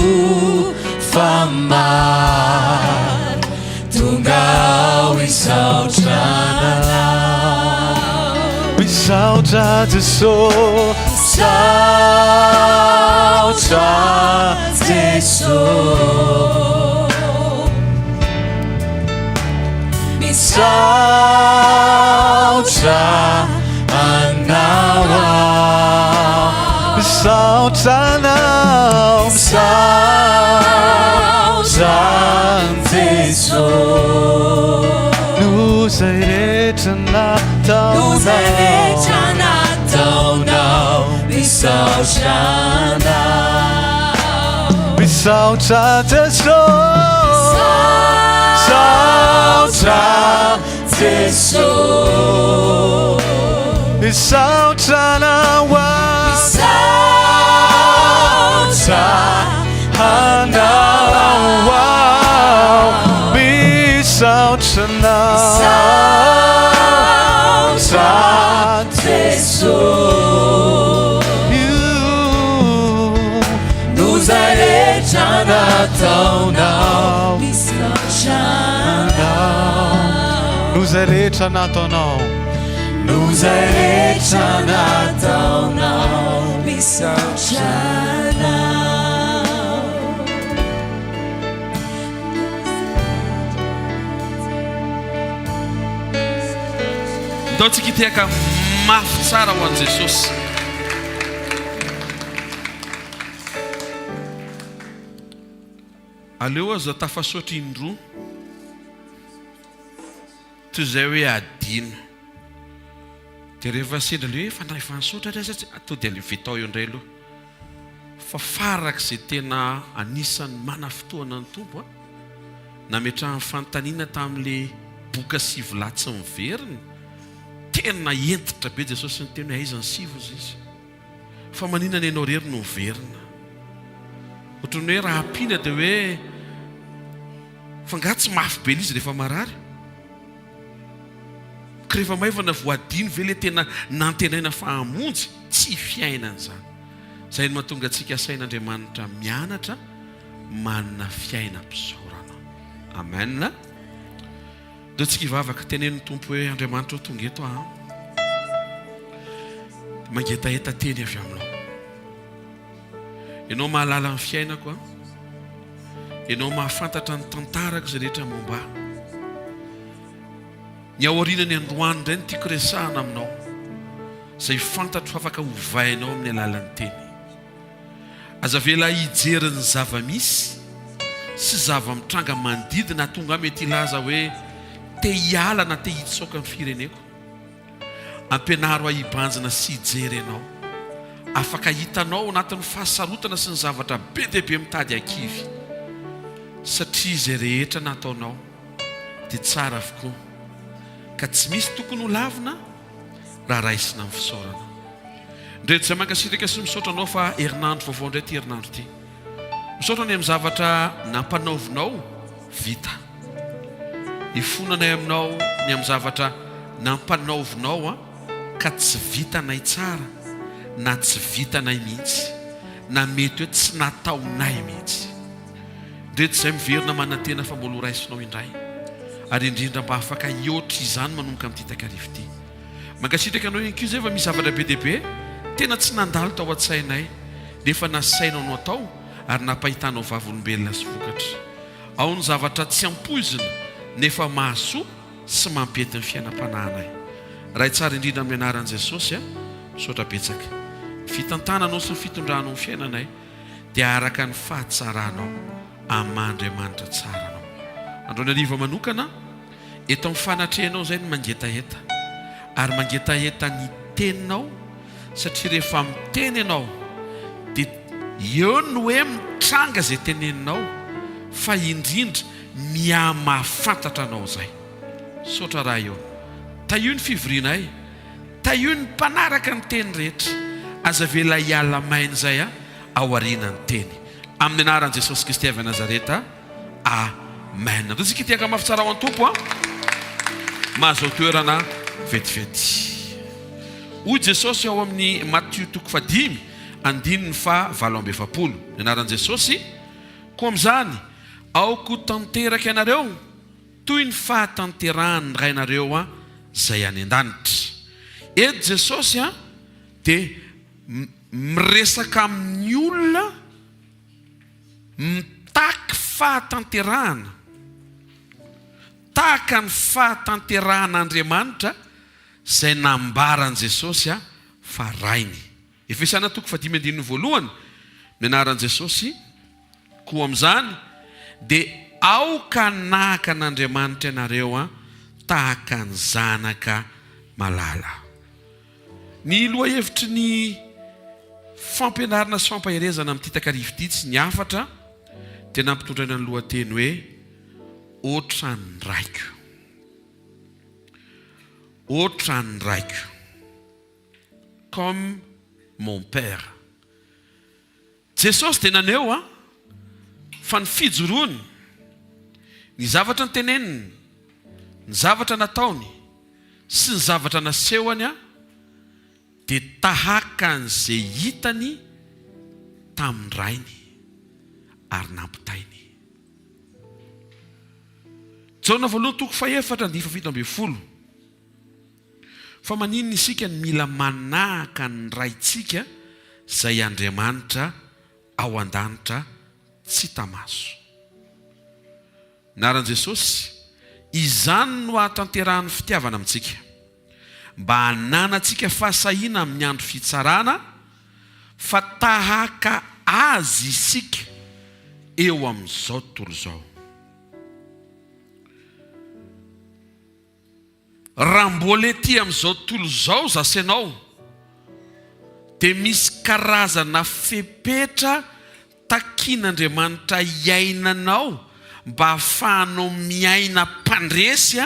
fa maro tonga aho isaotranao misaotra Jesosy misaotra Jesosy misaotra anao misaotranao misaotra Jesosy nozay rehetra nataonao misaotranao misaotra Jesosy misaotra Jesosy misaotranao misaotra anao misaotranao Jesosy nozay rehetra nataonao misaotranao nozay rehetra nataonao nozay rehetra nataonao misaotranao ndao tsika itiaka mafy tsara ho an'i Jesosy aleo aza tafasotra indroa toy izay hoe adino dia rehefa sendra le hoe fandray fansotra dra satria atody ale vitao eo indray aloha fa farak'izay tena anisan'ny mana fotoana ny tompo nametrahany fanontaniana tamin'le boka sivolatsy miveriny tena entitra be Jesosy ny teny aizany sivo izy fa maninana ianao rery no miverina ohatrany hoe raha ampiana dia hoe fangatsy mafy be izy rehefa marary ka rehefa maivana voadino ve le tena nantenaina fahamonjy tsy fiainana zany izay no mahatonga antsika sain'Andriamanitra mianatra manana fiaina mpisaorana amen do tsika ivavaka tenen'ny tompo hoe Andriamanitra tonga eto mangetaeta teny avy aminao ianao mahalala ny fiainako ianao mahafantatra ny tantarako izay rehetra momba ny aorianany androany indray ny tiako resahana aminao izay fantatro fa afaka hovainao amin'ny alalan'ny teny aza vela hijeriny zava-misy sy zava-mitranga manodidina tonga mety ilaza hoe te hiala na te hitsoka ny fireneko ampianaro ahibanjina sy hijery ianao afaka hitanao anatin'ny fahasarotana sy ny zavatra be dia be mitady akivy satria izay rehetra nataonao dia tsara avokoa ka tsy misy tokony ho lavina raha raisina amin'ny fisaorana ndreto izay mankasitraka sy misaotra anao fa herinandro vaovao indray ty herinandro ty misaotra ny amin'ny zavatra nampanaovinao vita hifonanay aminao ny amin'ny zavatra nampanaovinao ka tsy vitanay tsara na tsy vitanay mihitsy na mety hoe tsy nataonay mihitsy ndreto izay miverina manantena fa mbola ho raisinao indray ary indrindra mba afaka hiotr izany manomboka amin'ity takarivo ity mankasitraka anao inkio zay fa misy zavatra be dia be tena tsy nandalo tao an-tsainay dia efa nasainao no atao ary nampahitanao vavolombelona sy vokatra ao ny zavatra tsy ampoizina nefa mahasoa sy mampety ny fiainam-panahinay raha tsara indrindra amin'ny anaran'i Jesosy misaotra betsaka. Fitantananao sy ny fitondranao ny fiainanay dia araka ny fahatsaranao amin'Andriamanitra tsara anao. Androany hariva manokana eto amin'ny fanatrehanao izay no mangetaheta ary mangetaheta ny teninao satria rehefa miteny ianao dia eo no hoe mitranga izay teneninao fa indrindra mihamafantatra anao izay. Saotra raha eo. Taio ny fivorianay, taio ny mpanaraka ny teny rehetra, aza vela hiala maina izay ao aorianany teny. Amin'ny anaran'i Jesosy Kristy avy Nazareta, amen. Tsika tiaka mafy tsara ho an'ny tompo mahazo toerana vetivety. Hoy Jesosy ao amin'ny Matthieu 5:5-7. Ny anaran'i Jesosy, koa amin'izany aoko tanteraka ianareo toy ny fahatanterahany ray nareo izay any an-danitra. Eto Jesosy dia miresaka amin'ny olona mitaky fahatanterahana tahaka ny fahatanteran'Andriamanitra izay nambaran'i Jesosy fa rainy. Efesana 5:1. Ny anaran'i Jesosy, koa amin'izany dia aoka nahaka an'Andriamanitra ianareo tahaka ny zanaka malala. Ny loha hevitry ny fampianarana sy fampaherezana amin'ity takarivo ity tsy ny afatra dia nampitondraina ny lohateny hoe Ohatran'ny Raiko. Ohatran'ny Raiko. Comme mon père. Jesosy dia naneo fa ny fijoroany, ny zavatra ny teneniny, ny zavatra nataony sy ny zavatra nasehony dia tahaka an'izay hitany tamin'ny rainy ary nampitainy. Jona 1:7-7. Fa maninona isika ny mila manahaka ny raintsika izay Andriamanitra ao an-danitra tsy tamaso. Naran'i Jesosy, izany no hahatanterahany fitiavana amintsika, mba hananantsika fahasahiana amin'ny andro fitsarana, fa tahaka azy isika eo amin'izao tontolo izao. Raha mbola ety amin'izao tontolo izao zasy ianao dia misy karazana fepetra takian'Andriamanitra iainanao mba hahafahanao miaina mpandresy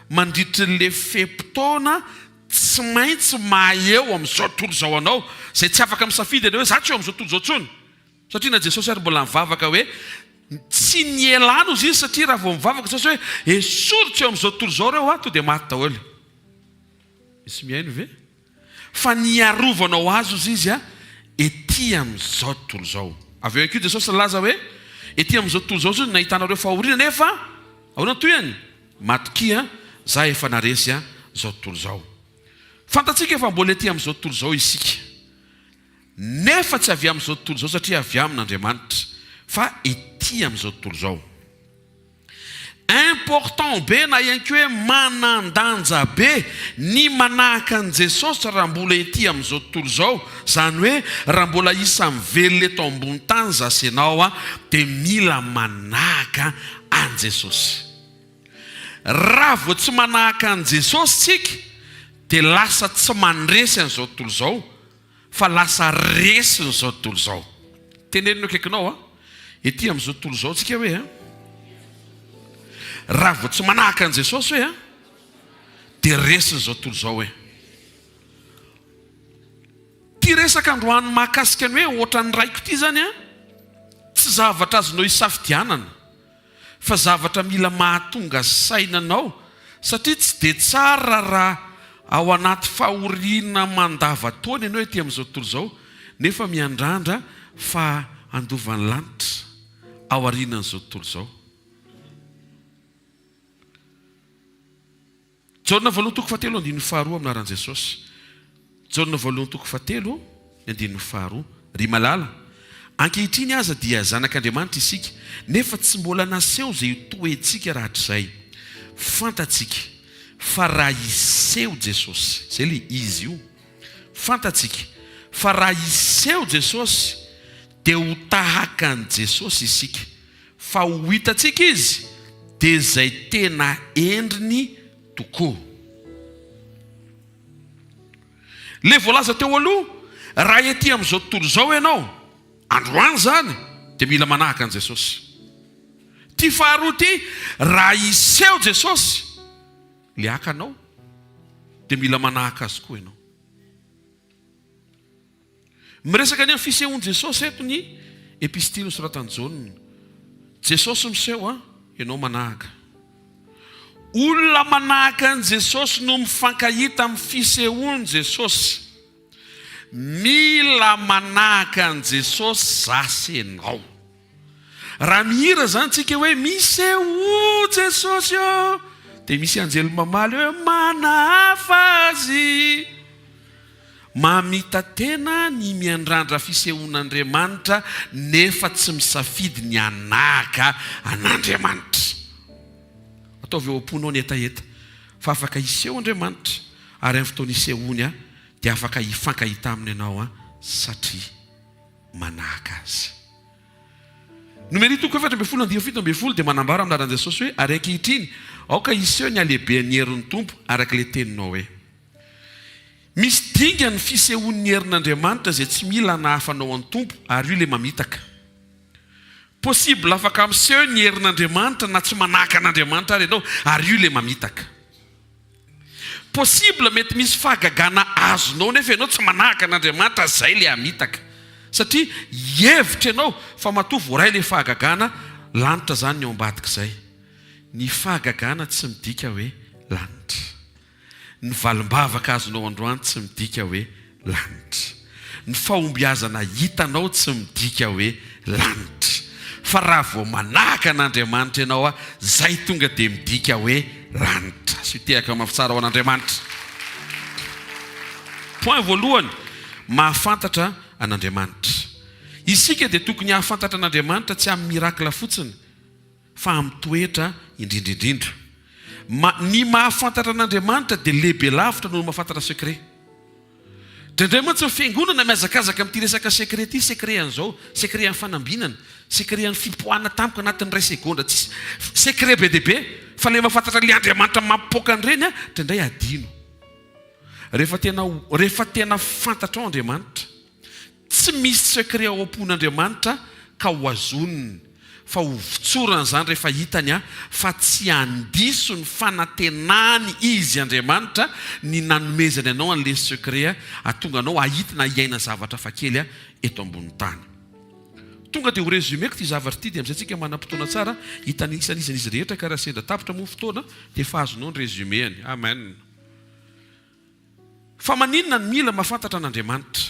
mandritra le fepotona tsy maintsy mahaeo amin'izao tontolo izao anao, izay tsy afaka misafidy hoe za tsy eo amin'izao tontolo izao tsony. Satria na Jesosy ary mbola mivavaka hoe tsy nielano izy izy, satria raha vao mivavaka Jesosy hoe esory tsy eo amin'izao tontolo izao reo to dia maty daholo. Misy miaino ve? Fa niarovanao azy izy ety amin'izao tontolo izao. Avy eo koa Jesosy laza hoe ety amin'izao tontolo izao zao nahitanareo fahoriana nefa ahoana toyany matokia za efa naresy izao tontolo izao. Fantatsika efa mbola ety amin'izao tontolo izao isika, nefa tsy avy amin'izao tontolo izao satria avy amin'Andriamanitra, fa ety amin'izao tontolo izao. Important be na ihany koa hoe manandanja be ny manahaka an' Jesosy raha mbola ety amin'izao tontolo izao. Zany hoe raha mbola isa mivelona eto ambony tany zasy ianao dia mila manahaka an' Jesosy. Raha vao tsy manahaka an' Jesosy tsika dia lasa tsy mandresy an'izao tontolo izao, fa lasa resy n'izao tontolo izao. Tenenino akaikinao ety amin'izao tontolo izao tsika hoe raha vao tsy manahaka an' Jesosy hoe dia resy n'izao tontolo izao hoe. Ty resaka androany mahakasika ny hoe Ohatran'ny Raiko ity zany tsy zavatra azonao hisafidianana, fa zavatra mila mahatonga sainanao, satria tsy dia tsara raha ao anaty fahoriana mandavataona ianao ety amin'izao tontolo izao nefa miandrandra fa andovan'ny lanitra ao aorianan'izao tontolo izao. Jona 2:7-5 aminaran'i Jesosy. Jona 2:7-5. Ry malala, ankehitriny aza dia zanak'Andriamanitra isika, nefa tsy mbola naseho izay toentsika rahatr'izay. Fantatsika fa raha iseho Jesosy. Zay le izy io. Fantatsika fa raha iseho Jesosy dia ho tahaka an' Jesosy isika. Fa ho hitatsika izy dia izay tena endriny tokoa. Le voalaza teo aloha, raha ety amin'izao tontolo izao ianao, androany zany dia mila manahaka an' Jesosy. Ty faharoa ty, raha iseho Jesosy, le aka anao dia mila manahaka azy koa ianao. Miresaka ny amin'ny fisehoan'i Jesosy eto ny epistily nosoratany Jaune. Jesosy miseho ianao manahaka. Olona manahaka an' Jesosy no mifankahita amin'ny fisehoan'i Jesosy. Mila manahaka an' Jesosy zasy ianao. Raha mihira zany tsika hoe miseho Jesosy eo, dia misy anjely mamaly hoe manahafa azy. Mamita tena ny miandrandra fisehoan'Andriamanitra nefa tsy misafidy ny anahaka an'Andriamanitra. Ataovy eo am-ponao ny etaeta fa afaka iseho Andriamanitra ary amin'ny fotoana isehoany dia afaka hifankahita aminy ianao satria manahaka azy. Numerito 4:17 dia manambara amin'ny anaran'i Jesosy hoe ary ankehitriny aoka iseho ny alehibe ny herin'ny Tompo araka ilay teninao hoe. Misy dinga ny fisehoan'ny herin'Andriamanitra izay tsy mila nahafanao an'ny Tompo ary io ilay mamitaka. Possible afaka miseho ny herin'Andriamanitra na tsy manahaka an'Andriamanitra ary ianao ary io ilay mamitaka. Possible mety misy fahagagana azonao nefa ianao tsy manahaka an'Andriamanitra izay ilay hamitaka. Satria hevitra ianao fa matoa voaray ilay fahagagana, lanitra zany ny ao ambadika izay. Ny fahagagana tsy midika hoe lanitra. Ny valim-bavaka azonao androany tsy midika hoe lanitra. Ny fahombiazana hitanao tsy midika hoe lanitra. Fa raha vao manahaka an'Andriamanitra ianao zay tonga dia midika hoe lanitra. Sy tehaka mafitsara ao an'Andriamanitra. Point voalohany, mahafantatra an'Andriamanitra. Isika dia tokony hahafantatra an'Andriamanitra tsy amin'ny mirakla fotsiny fa amin'ny toetra indrindraindrindra. Ny mahafantatra an'Andriamanitra dia lehibe lavitra noho mahafantatra sekret. Drindray mantsy fiangonana miazakazaka amin'ity resaka sekret ity, sekret an'izao, sekret amin'ny fanambinana, sekret amin'ny fipoahana tampoka anatin'ny ray segondra, tsy sekret be dehibe, fa ilay mahafantatra ilay Andriamanitra mampipoaka an'ireny drindray adino. Rehefa tena fantatrao Andriamanitra, tsy misy sekret ao am-pon'Andriamanitra ka ho azoniny, fa ho vitsorana zany rehefa hitany fa tsy andiso ny fanantenany izy Andriamanitra ny nanomezany anao an'ilay sekret atonga anao ahitana iaina zavatra fakely eto ambony tany. Tonga dia ho resumeko ty zavatra ity dia amin'izay tsika manam-potoana tsara hitanisan'izy rehetra ka raha sendra tapitra moa fotoana dia efa azonao ny resumeany. Amen. Fa maninona ny mila mahafantatra an'Andriamanitra?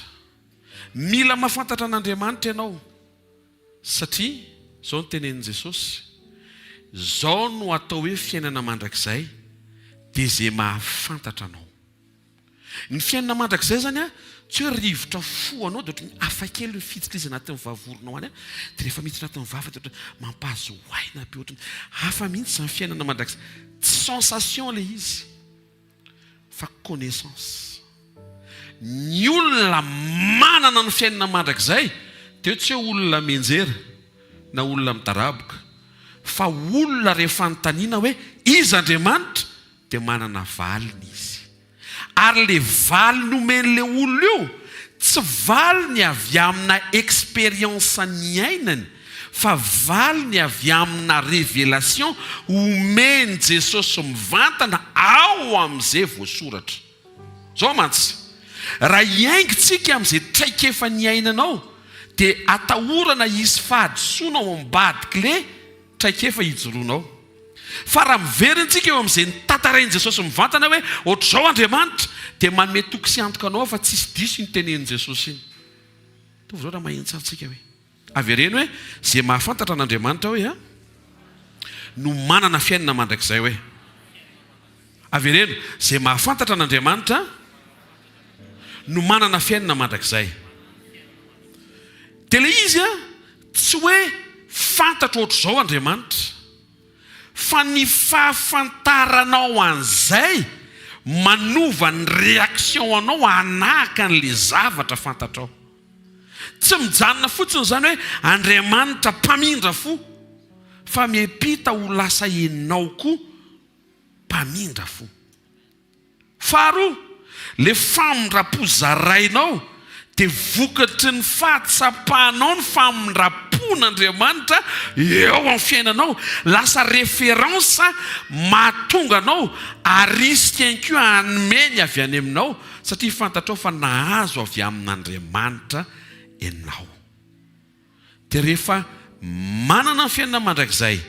Mila mahafantatra an'Andriamanitra ianao satria zao ny tenenin' Jesosy, zao no atao hoe fiainana mandrakizay dia izay mahafantatra anao. Ny fiainana mandrakizay zany tsy hoe rivotra fo anao dia ohatran'ny hafakely fitsika izy anatin'ny vavoronao any dia rehefa miditra anatin'ny vava dia ohatran'ny mampahazo aina be ohatran'ny hafa mihitsy zany fiainana mandrakizay. Tsy sensation ilay izy fa connaissance. Ny olona manana ny fiainana mandrakizay dia tsy hoe olona menjera na olona mitaraboka, fa olona rehefa notaniana hoe izy Andriamanitra dia manana valiny izy. Ary le valiny omen'ilay olona io tsy valiny avy amina expérience ny ainany, fa valiny avy amina révélation omeny Jesosy mivantana ao amin'izay voasoratra. Zao mantsy, raha hiaingontsika amin'izay traikefa ny ainanao dia atahorana isy fahadisoana ao ambadiky le traikefa hijoroanao. Fa raha miverintsika eo amin'izay nitantarainy Jesosy mivantana hoe ohatr'izao Andriamanitra dia manome toky sy antoka anao fa tsisy diso ny tenenin' Jesosy iny. Tovy izao raha maheno tsarantsika hoe avereny hoe izay mahafantatra an'Andriamanitra hoe no manana fiainana mandrakizay hoe. Avereno izay mahafantatra an'Andriamanitra no manana fiainana mandrakizay. Dia ilay izy tsy hoe fantatra ohatr'izao Andriamanitra, fa ny fahafantaranao an'izay manova ny réaction anao anahaka n'le zavatra fantatrao. Tsy mijanona fotsiny zany hoe Andriamanitra mpamindra fo, fa miampita ho lasa enao koa mpamindra fo. Faharoa, le famindrapo zarainao dia vokatry ny fahatsapahanao ny famindrapon'Andriamanitra eo amin'ny fiainanao, lasa référence mahatonga anao arisika ihany koa hanome ny avy any aminao, satria fantatrao fa nahazo avy amin'Andriamanitra ianao. Dia rehefa manana ny fiainana mandrakizay,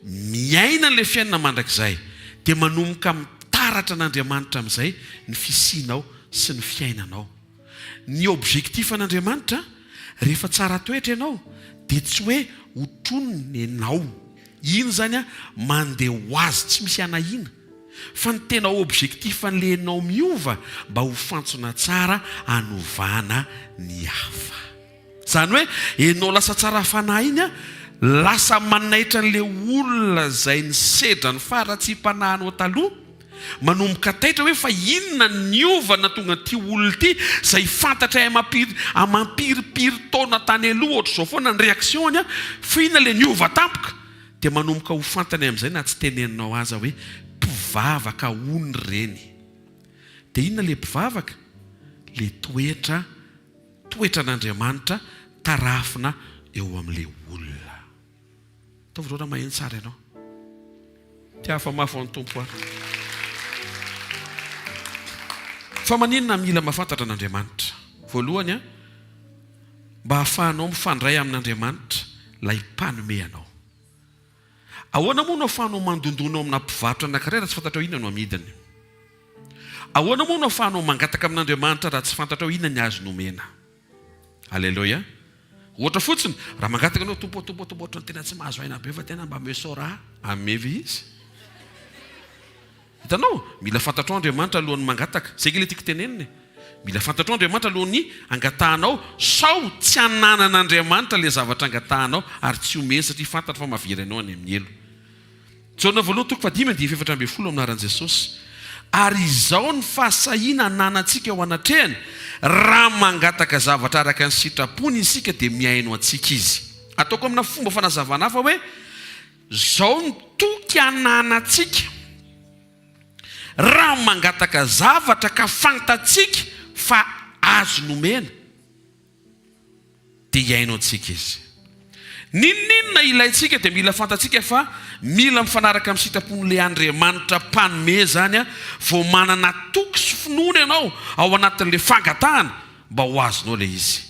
miaina n'ilay fiainana mandrakizay, dia manomboka mitaratra an'Andriamanitra amin'izay ny fisianao sy ny fiainanao. Ny objectif an'Andriamanitra rehefa tsara toetra ianao dia tsy hoe ho troniny ianao, iny zany mandeha ho azy, tsy misy anahina, fa ny tena objectif an'le ianao miova mba ho fantsona tsara hanovana ny hafa. Zany hoe ianao lasa tsara fanahy iny lasa manaitra n'le olona zay ny sedra ny faratsy-panahiny taloha, manomboka taitra hoe fa inona niovana tonga ty olona ty zay fantatra amampiripiry taona tany aloha ohatr'izao foana ny réactionny fa inona le niova tampoka, dia manomboka ho fantany amin'izay na tsy teneninao aza hoe mpivavaka ony reny. Dia inona le mpivavaka? Le toetra n'Andriamanitra tarafina eo amin'le olona. Taovy maheno tsara ianao. Tia famafy ny tompo ary. Fa maninona mila mahafantatra an'Andriamanitra? Voalohany mba hahafahanao mifandray amin'Andriamanitra lay mpanome anao. Ahoana moa no ahafahanao mandondonao amina mpivarotra anankiray raha tsy fantatrao inona no amidiny? Ahoana moa no ahafahanao mangataka amin'Andriamanitra raha tsy fantatrao inona ny azo nomena? Alleluia. Ohatra fotsiny, raha mangataka anao tompo ohatrany tena tsy mahazo aina be fa tena mba mesora amevy izy. Hitanao, mila fantatrao Andriamanitra alohan'ny mangataka. Zay le tiako teneniny. Mila fantatrao Andriamanitra alohan'ny angatahanao, sao tsy hananan'Andriamanitra le zavatra angatahanao ary tsy omeny satria fantatra fa mahavery anao any amin'ny elo. Jaona voalohany toko 5:7-10 aminaran'i Jesosy. Ary izao ny fahasahiana ananantsika ao anatrehany, raha mangataka zavatra araka ny sitrapony isika dia miaino antsika izy. Ataoko amina fomba fanazavana hafa hoe zao ny toky ananantsika. Raha mangataka zavatra ka fantatsika fa azo nomena dia iaino antsika izy. Ninona ilaitsika dia mila fantatsika fa mila mifanaraka amin'ny sitrapon'le Andriamanitra mpanome zany vao manana toky sy finoana ianao ao anatin'le fangatahana mba ho azonao le izy.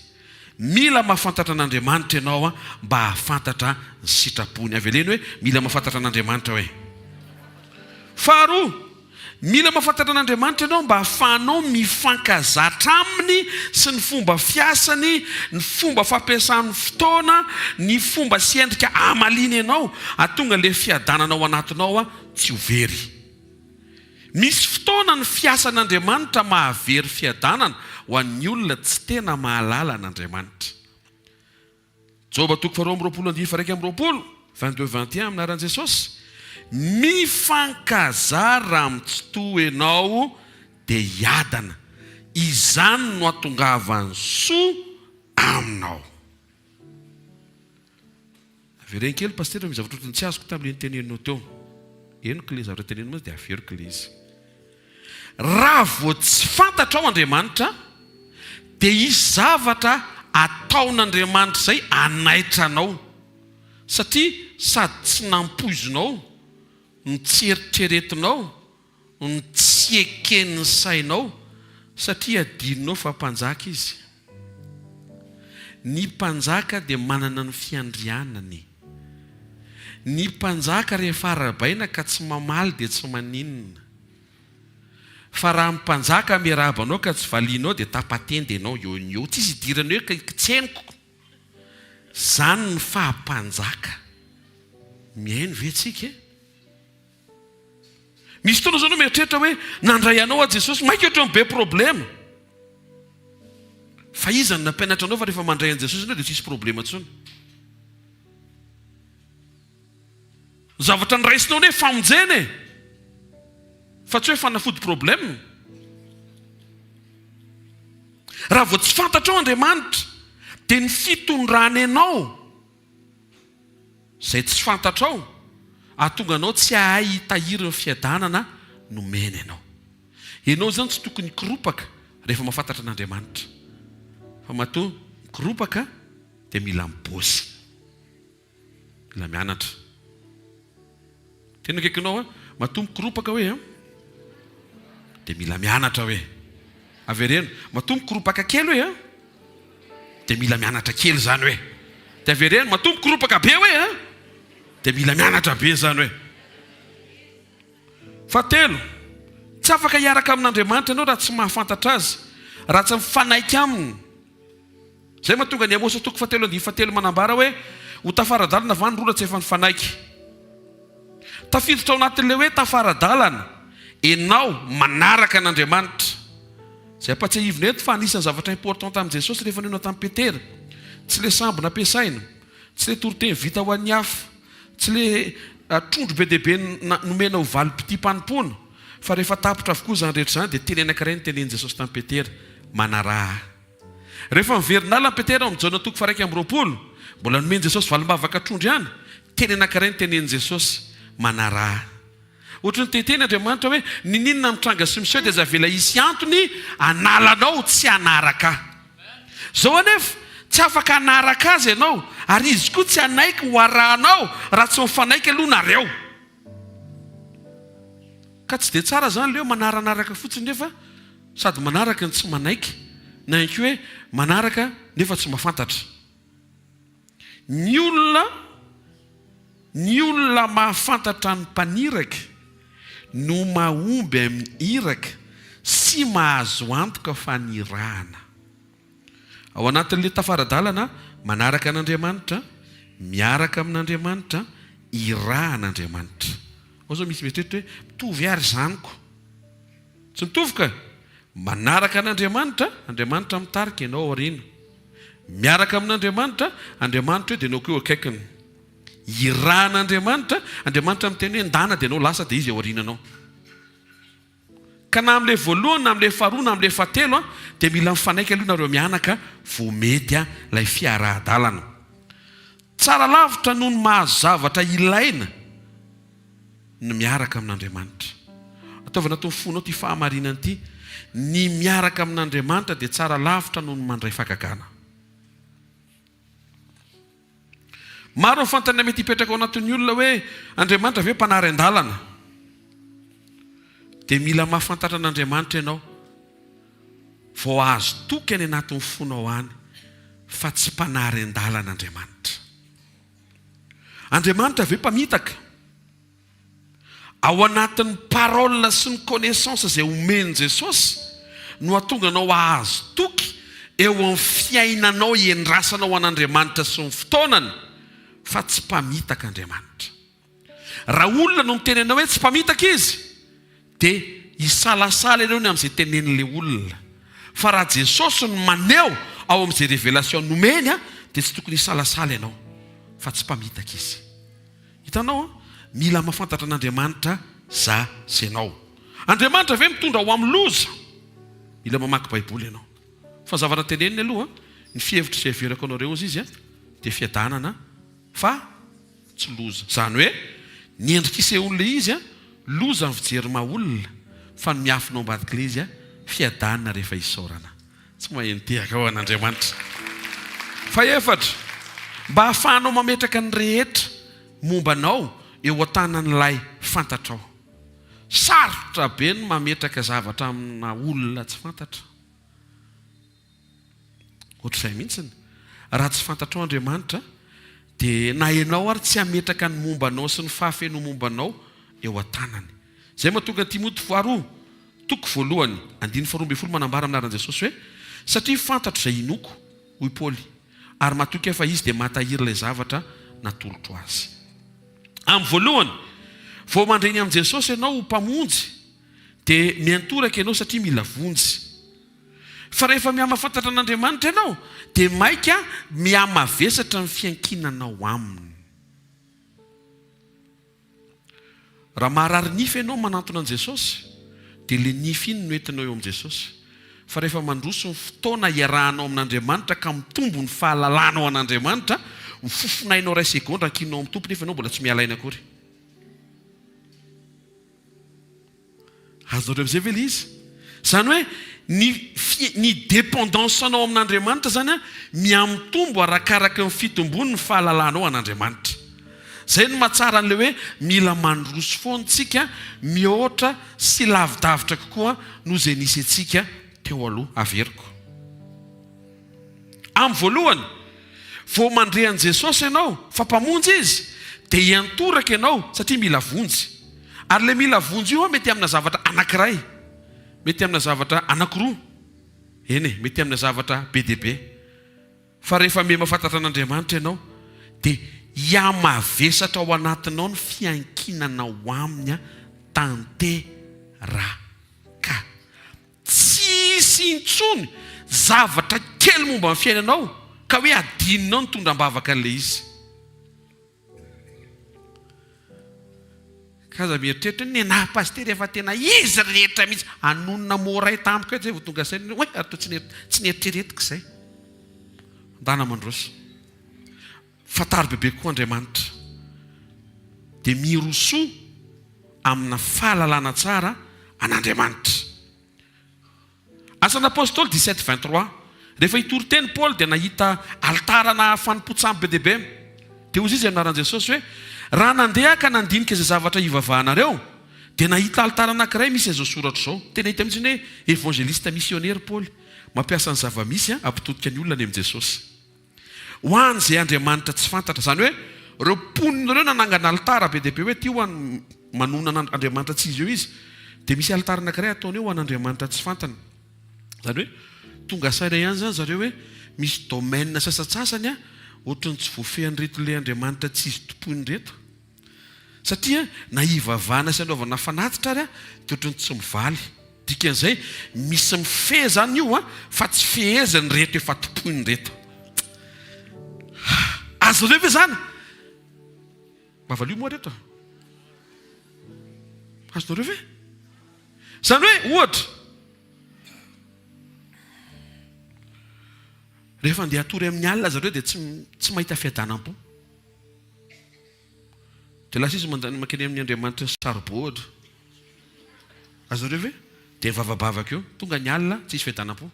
Mila mahafantatra an'Andriamanitra ianao mba hahafantatra ny sitrapony. Aveleny hoe mila mahafantatra an'Andriamanitra hoe. Faharoa, mila mahafantatra an'Andriamanitra ianao mba hahafahanao mifankazatra aminy sy ny fomba fiasany, ny fomba fampiasany fotoana, ny fomba sy endrika amaliny ianao ahatonga le fiadananao anatinao tsy ho very. Misy fotoana ny fiasan'Andriamanitra mahavery fiadanana ho an'ny olona tsy tena mahalala an'Andriamanitra. Joba 2:20 22-21 aminaran'i Jesosy. Mifankazara amin'ny tsy toa ianao dia hiadana, izany no atongavany soa aminao. Avereny kely pasteur misy zavatra ohatrany tsy azoko tamin'ile niteneninao teo. Henoko le zavatra teneninao dia averiko le izy. Raha vao tsy fantatrao Andriamanitra dia isy zavatra ataon'Andriamanitra izay anaitranao, satria sady tsy nampoizinao, ny tsy eritreretinao, ny tsy eken'ny sainao, satria adininao fa mpanjaka izy. Ny mpanjaka dia manana ny fiandrianany. Ny mpanjaka rehefa arabaina ka tsy mamaly dia tsy maninona. Fa raha mpanjaka miarabanao ka tsy valianao dia tapatendy ianao eo ny eo. Tsy izy idirany hoe kitseniko. Zany ny fahampanjaka. Miaino ve tsika? Misy fotoana zao mieritreritra hoe nandray anao a Jesosy, maika ohatra be problème. Fa iza ny nampianatra anao fa rehefa mandray an Jesosy anao dia tsisy problème intsony. Zavatra nyraisinao hoe famonjena fa tsy hoe fanafody problème. Raha vao tsy fantatrao Andriamanitra dia ny fitondrany anao izay tsy fantatrao ahatonga anao tsy ahay hitahiry ny fiadanana nomeny ianao. Ianao zany tsy tokony koropaka rehefa mahafantatra an'Andriamanitra. Fa matoa koropaka dia mila mibosy, mila mianatra. Tena kaikinao a matoa mikoropaka hoe dia mila mianatra hoe. Avereno matoa mikoropaka kely hoe dia mila mianatra kely zany hoe. Dia avereno matoa mikoropaka be hoe dia mila mianatra be zany hoe. Fahatelo, tsy afaka hiaraka amin'Andriamanitra ianao raha tsy mahafantatra azy, raha tsy mifanaiky aminy. Zay mahatonga ny Amosy 7:7 manambara hoe ho tafaradalana va ny rola tsy efa nifanaiky. Tafiditra ao anatin'ilay hoe tafaradalana ianao manaraka an'Andriamanitra. Zay ampatsiahivina eto fa anisan'ny zavatra important tamin'i Jesosy rehefa neno tamin'ny Petera. Tsy le sambo nampiasaina, tsy le toroteny vita ho an'ny hafa, tsy le trondro be deaibe nomena ho valim-pity mpanompoana, fa rehefa tapitra avokoa zany rehetra zany dia teny anankiray ny tenen'i Jesosy tamin'ny Petera, manaraha. Rehefa miverinala ny Petera amin'ny Jona 4:20 mbola nomeny Jesosy valimbavaka trondro ihany, teny anankiray ny tenen'i Jesosy, manaraha. Ohatrany teteny Andriamanitra hoe ninona mitranga sy miseho dia zavela isy antony analanao tsy anaraka. Zao anefa tsy afaka anaraka azy ianao, ary izy koa tsy anaiky ho arahanao raha tsy mifanaiky aloha nareo. Ka tsy dia tsara zany leo manaranaraka fotsiny nefa sady manaraka ny tsy manaiky, na ihany koa hoe manaraka nefa tsy mahafantatra. Ny olona mahafantatra ny mpaniraka no mahomby amin'ny iraka sy mahazo antoka fanirahana. Ao anatin'ilay tafaradalana manaraka an'Andriamanitra, miaraka amin'Andriamanitra, irahan'Andriamanitra. Ao zao misy mieritreritra hoe mitovy ary zaniko. Tsy mitovy ka. Manaraka an'Andriamanitra, Andriamanitra mitarika ianao aoriana. Miaraka amin'Andriamanitra, Andriamanitra dia ianao koa akaikiny. Irahan'Andriamanitra, Andriamanitra miteny hoe ndana dia ianao lasa dia izy aoriananao. Ka na amin'ilay voalohany, na amin'ilay faharoa, na amin'ilay fahatelo dia mila mifanaiky aloha nareo mianaka vao mety ilay fiarahadalana. Tsara lavitra noho ny mahazavatra ilaina ny miaraka amin'Andriamanitra. Ataovana atao fonao ty fahamarinana ity, ny miaraka amin'Andriamanitra dia tsara lavitra noho ny mandray fahagagana. Maro ny fanontaniana mety hipetraka ao anatin'ny olona hoe Andriamanitra ve mpanary an-dalana? Dia mila mahafantatra an'Andriamanitra ianao vao azo toky any anatin'ny fonao any fa tsy mpanary an-dalana Andriamanitra. Andriamanitra ve mpamitaka? Ao anatin'ny parole sy ny connaissance izay omeny Jesosy no ahatonga anao azo toky eo amin'ny fiainanao iendrasanao an'Andriamanitra sy ny fotoanany, fa tsy mpamitaka Andriamanitra. Raha olona no miteny anao hoe tsy mpamitaka izy, dia hisalasala ianao ny amin'izay tenen'ilay olona. Fa raha Jesosy no maneho ao amin'izay révélation nomeny dia tsy tokony hisalasala ianao, fa tsy mpamitaka izy. Hitanao mila mahafantatra an'Andriamanitra za sy ianao. Andriamanitra ve mitondra ho amin'ny loza? Mila mamaky Baiboly ianao. Fa zavatra teneniny aloha ny fihevitra izay everako anareo izy dia fiadanana fa tsy loza. Zany hoe ny endrik'isehoan'ilay izy loza ny fijery maha-olona, fa ny miafinao ambadik'ilay izy fiadanana rehefa isaorana. Tsy mahenitehaka ao an'Andriamanitra. Faefatra, mba hahafahanao mametraka ny rehetra mombanao eo an-tanan'ilay fantatrao. Sarotra be ny mametraka zavatra amina olona tsy fantatra. Ohatr'izay mihitsiny, raha tsy fantatrao Andriamanitra dia na ianao ary tsy hametraka ny mombanao sy ny fahafeno mombanao eo an-tanany. Zay mahatonga Timoty 2:1 manambara aminaran'i Jesosy hoe satria fantatro izay inoko hoy Paoly, ary matoky fa izy dia mahatahiry ilay zavatra natolotro azy. Amin'ny voalohany, vao mandreny amin'i Jesosy ianao ho mpamonjy dia miantoraka ianao satria mila vonjy. Fa rehefa mihamafantatra an'Andriamanitra ianao dia maika mihamavesatra ny fiankinanao aminy. Raha maharary nify ianao manantona an'i Jesosy dia le nifiny no entinao eo amin'i Jesosy. Fa rehefa mandroso ny fotoana iarahanao amin'Andriamanitra ka mitombo ny fahalalanao an'Andriamanitra, mifofinainao ray segondra kinao amin'ny tompo nefa ianao mbola tsy mialaina akory. Azonareo amin'izay ve le izy? Zany hoe ny dépendance anao amin'Andriamanitra zany a miamitombo arakaraka ny fitombony ny fahalalanao an'Andriamanitra. Zay no mahatsara an'le hoe mila mandroso foantsika mihoatra sy lavidavitra kokoa noho izay nisy antsika teo aloha averiko. Amin'ny voalohany, vao mandre an' Jesosy ianao, fa mpamonjy izy, dia hiantoraka ianao satria mila vonjy. Ary le mila vonjy io mety amina zavatra anankiray, mety amina zavatra anankiroa, eny mety amina zavatra be dia be. Fa rehefa me mahafantatra an'Andriamanitra ianao, dia hiamavesatra ao anatinao ny fiankinanao aminy tanteraka. Tsisy intsony zavatra kely momba ny fiainanao ka hoe adininao ny tondram-bavaka an'ilay izy. Kaza mieritreritra ny pasteur efa tena izy rehetra mihitsy anonona moray tampoka zay vao tonga saina hoe atao tsy nieritreretiko izay. Andana mandroso. Fatary bebe koa Andriamanitra. Dia mirosoa amina fahalalana tsara an'Andriamanitra. Asan'Apôstôly 17:23, rehefa hitory teny Paul dia nahita altarana fanompotsamy be dia be. Dia hozy izy anaran'i Jesosy hoe raha nandeha ka nandinika izay zavatra hivavahanareo, dia nahita altara anankiray misy izao soratra izao. Tena hita mihitsy hoe évangéliste missionnaire Paul mampiasa ny zavamisy ampitodika ny olona any amin'i Jesosy. Ho an'izay Andriamanitra tsy fantatra, zany hoe reo mponinareo nanangana altara be dia be hoe ty ho any manona Andriamanitra tsy izy eo izy, dia misy altara anankiray ataony eo ho an'Andriamanitra tsy fantana. Zany hoe tonga saina ihany zany zareo hoe misy domaine sasatsasany a ohatrany tsy voafehany reto le Andriamanitra tsy izy tompoiny reto. Satria na hivavahana sy anaovana fanatitra ary a dia ohatrany tsy mivaly. Dikan'izay misy mifehy zany io a fa tsy fehezany reto efa tompoiny reto. Azonareo ve zany? Mavalio moa reto. Azonareo ve? Zany hoe ohatra rehefa andeha hatory amin'ny alina zareo dia tsy mahita fiadanam-po. Dia lasa izy mankeny amin'ny Andriamanitra sarobohatra. Azonareo ve? Dia mivavabavaka eo, tonga ny alina tsy isy fiadanam-po.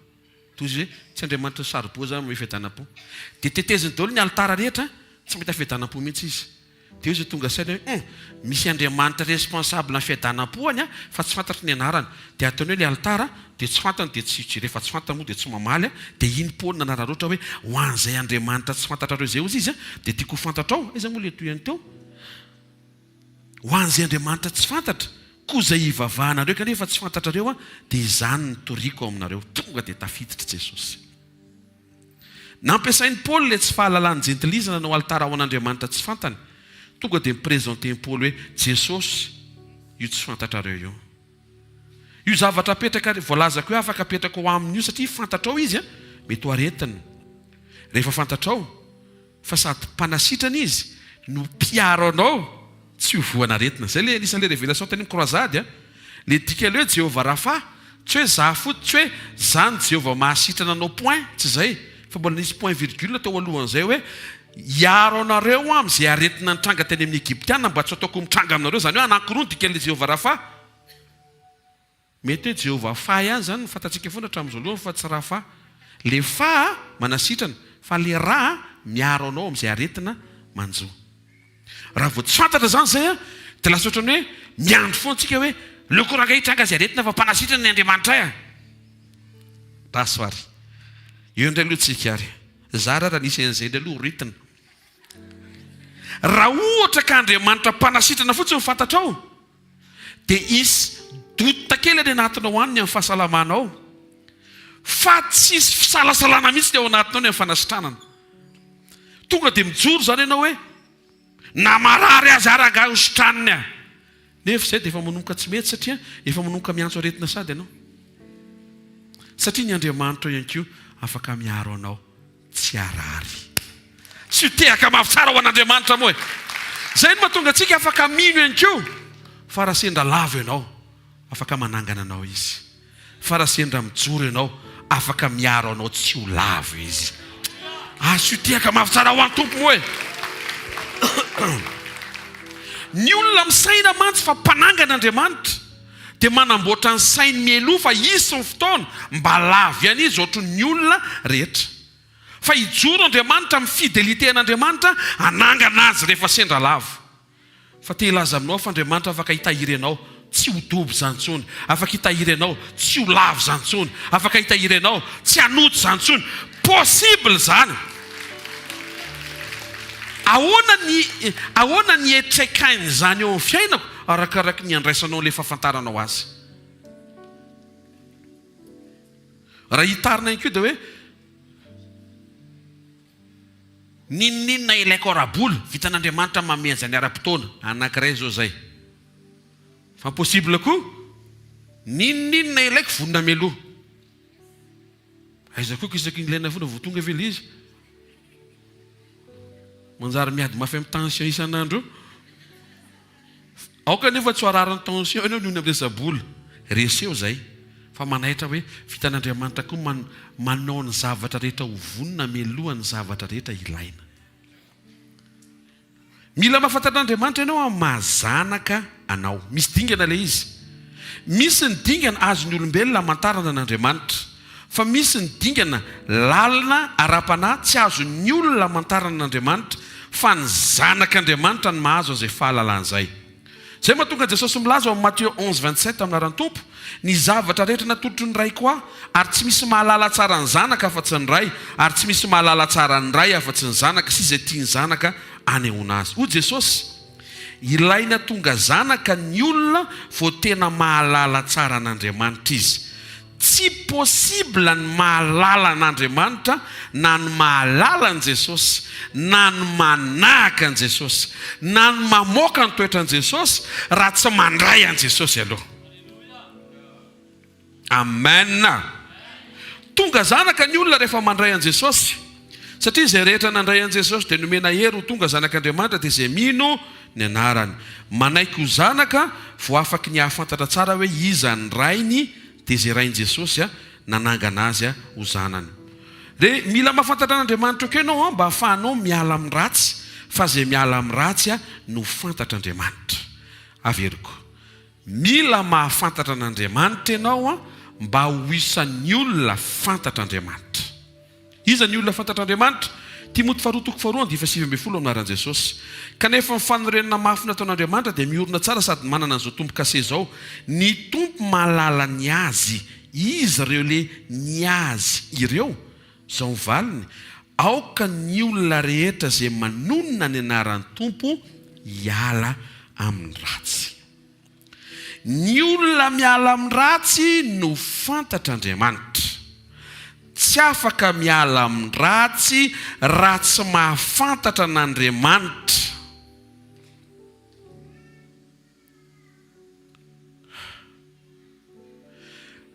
Toy izy hoe tsy Andriamanitra sarobohatra zany hoe fiadanam-po. Dia teteziny daholo ny altara rehetra, tsy mahita fiadanam-po mihitsy izy. Dia izy tonga saina hoe misy Andriamanitra responsable na fiadanam-poany a fa tsy fantatry ny anarany. Dia ataony hoe le altara dia tsy fantany dia tsy rehefa tsy fantany moa dia tsy mamaly, dia iny paolina anarana ohatra hoe ho an'izay Andriamanitra tsy fantatra reo izay ozy izy a dia tiako fantatra ao. Iza moa le toyany teo? Ho an'izay Andriamanitra tsy fantatra koa izay hivavahanareo kanefa tsy fantatrareo a, dia izany ny toriako aminareo. Tonga dia tafiditra Jesosy. Nampiasain'ny Paul le tsy fahalalany jentilizana no altara ao an'Andriamanitra tsy fantany. Tonga dia miprezenteny Paul hoe Jesosy io tsy fantatrareo io. Io zavatra apetraka voalazako hoe afaka apetraka ao amin'io satria fantatrao izy a mety ho aretina. Rehefa fantatrao fa sady mpanasitrana izy no mpiaro anao tsy ho voanaretina. Zay le anisan'le révélation teny amin'ny croisade a. Le dikany hoe Jéhovah Rafa, tsy hoe za foty, tsy hoe zany Jéhovah mahasitrana anao point, tsy zay. Fa mbola nisy point virgule teo alohan'izay hoe hiaro anareo amin'izay aretina nitranga teny amin'ny Egyptiana mba tsy ataoko mitranga aminareo. Zany hoe anankiroa ny dikany le Jéhovah Rafa. Mety hoe Jéhovah Fa ihany zany fantatsika foana hatramin'izao aloha fa tsy Rafa. Le Fa manasitrana, fa le Ra miaro anao amin'izay aretina manjo. Raha vao tsy fantatra zany zay a dia lasa ohatrany hoe miandro foantsika hoe leko ranga hitranga izay aretina fa mpanasitrana ny Andriamanitra a. Rasoary. Eo indray aloha tsika ary. Za raha nisy an'izay indray aloha ritina. Raha ohatra ka Andriamanitra mpanasitrana fotsiny fantatrao dia isy dota kely any anatinao any ny amin'ny fahasalamanao. Fa tsisy fisalasalana mihitsy ny ao anatinao ny amin'ny fanasitranana. Tonga dia mijoro zany ianao hoe na marary azy aranga hositraniny a. Nefa izay dia efa manomboka tsy mety satria efa manomboka miantso aretina sady ianao. Satria ny Andriamanitra ihany koa afaka miaro anao tsy arary. Tsy ho tehaka mafy tsara ho an'Andriamanitra moa e. Zay no mahatonga antsika afaka mino ihany koa fa raha sendra lava ianao afaka manangana anao izy. Fa raha sendra mijoro ianao afaka miaro anao tsy ho lavo izy. Azo tiaka mafitsara ho an'ny tompo moa e. Ny olona misaina mantsy fa mpanangana Andriamanitra dia manamboatra ny sainy mieloha fa isy ny fotoana mba lavo ihany izy ohatry ny olona rehetra. Fa hijoro Andriamanitra amin'ny fidelitean'Andriamanitra anangana azy rehefa sendra lavo. Fa te hilaza aminao fa Andriamanitra afaka hitahiry anao tsy ho dobo izany intsony, afaka hitahiry anao tsy ho lavo izany intsony, afaka hitahiry anao tsy hanoto izany intsony. Possible izany. Ahoana ny etrekany izany eo amin'ny fiainako arakaraka ny andraisanao ilay fahafantaranao azy. Raha hitarina ihany koa dia hoe ninninona ilaiko arabola vitan'Andriamanitra mamenja ny ara-potoana anankiray zao zay. Fa possible koa ninninona ilaiko vonina meloha. Aiza koa isaky ilaina foana vao tonga vele izy. Manjary miady mafy amin'ny tension isan'andro. Aoka nefa tsy ho araran'ny tension ianao noho ny amresabola. Reseo zay. Fa manaitra hoe vitan'Andriamanitra koa manao ny zavatra rehetra ho vonina meloha ny zavatra rehetra ilaina. Mila mahafantatr'Andriamanitra ianao amin'ny mahazanaka anao. Misy dingana ilay izy. Misy ny dingana azon'ny olombelona hamantarana an'Andriamanitra. Fa misy ny dingana lalina ara-panahy tsy azon'ny olona hamantarana an'Andriamanitra fa ny zanak'Andriamanitra ny mahazo izay fahalalan'izay. Zay mahatonga Jesosy milaza ao amin'ny Matteo 11:27 amin'ny anaran'ny Tompo, ny zavatra rehetra natolotry ny ray koa ary tsy misy mahalala tsara ny zanaka afa-tsy ny ray ary tsy misy mahalala tsara ny ray afa-tsy ny zanaka sy izay tia ny zanaka anehoana azy. Hoy Jesosy, ilaina tonga zanaka ny olona vao tena mahalala tsara an'Andriamanitra izy. Tsy possible ny mahalala an'Andriamanitra na ny mahalala an Jesosy na ny manahaka an Jesosy na ny mamoaka ny toetra an Jesosy raha tsy mandray an Jesosy aloha. Amen. Tonga zanaka ny olona rehefa mandray an Jesosy, satria izay rehetra nandray an Jesosy dia nomena hery ho tonga zanak'Andriamanitra dia izay mino ny anarany. Manaiky ho zanaka vao afaka ny hahafantatra tsara hoe iza ny rainy dia izay rain Jesosy nanangana azy ho zanany. Dia mila mahafantatra an'Andriamanitra koa ianao mba hahafahanao miala amin'ny ratsy, fa izay miala amin'ny ratsy no fantatra Andriamanitra. Averiko. Mila mahafantatra an'Andriamanitra ianao mba ho isan'ny olona fantatra Andriamanitra. Iza ny olona fantatra Andriamanitra? Timoty 2:7 anaran Jesosy. Kanefa ny fanorenana mafy nataon'Andriamanitra dia miorina tsara sady manana an'izao tompo kase zao. Ny tompo mahalala ny azy, izy ireo le ny azy ireo zao valiny. Aoka ny olona rehetra izay manonona ny anaran'ny tompo hiala amin'ny ratsy. Ny olona miala amin'ny ratsy no fantatra Andriamanitra. Tsy afaka miala amin'ny ratsy raha tsy mahafantatra an'Andriamanitra.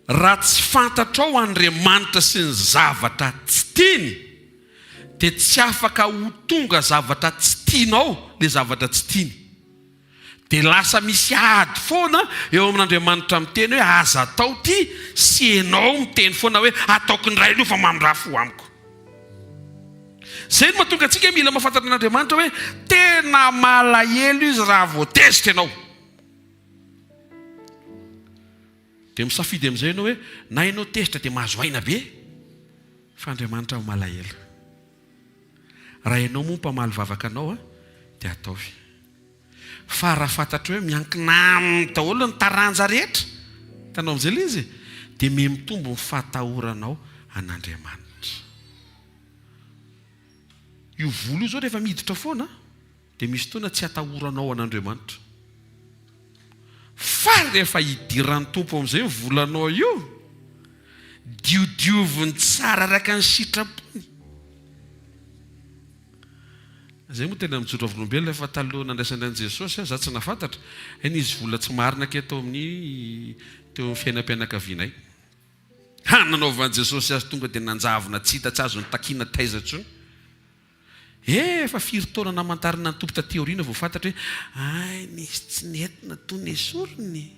Raha tsy fantatrao Andriamanitra sy ny zavatra tsy tiany dia tsy afaka ho tonga zavatra tsy tianao ilay zavatra tsy tiany. Dia lasa misy ady foana eo amin'Andriamanitra miteny hoe aza atao ty sy ianao miteny foana hoe ataoko ny ray aloha fa mandrafo amiko. Izay no mahatonga antsika mila mahafantatra an'Andriamanitra hoe tena malahelo izy raha vao tezitra ianao. Dia misafidy amin'izay ianao hoe na ianao tezitra dia mahazo aina be, fa Andriamanitra malahelo. Raha ianao moa mpamaly vavaka anao dia ataovy. Fa raha fantatra hoe miankina amin'ny daholo ny taranja rehetra, tanao amin'izay ilay izy, dia mitombo ny fahatahoranao an'Andriamanitra. Io volo io zao rehefa miditra foana dia misy fotoana tsy hatahoranao an'Andriamanitra. Fa rehefa hidiran'ny tompo amin'izay ny volanao io, diodioviny tsara araka ny sitrapony. Zay moa tena mijotro avolombelona efa taloha nandraisana an Jesosy za tsy nafantatra izy vola tsy marina ke tao amin'ny fiainam-pianakavianay. Nanaovan'i Jesosy azy tonga dia nanjavona tsy hita tsy azo ny takina taiza intsony. Efa firy taona namantarina ny tompo taty aoriana vao fantatra hoe nisy tsy nentina toy ny esoriny.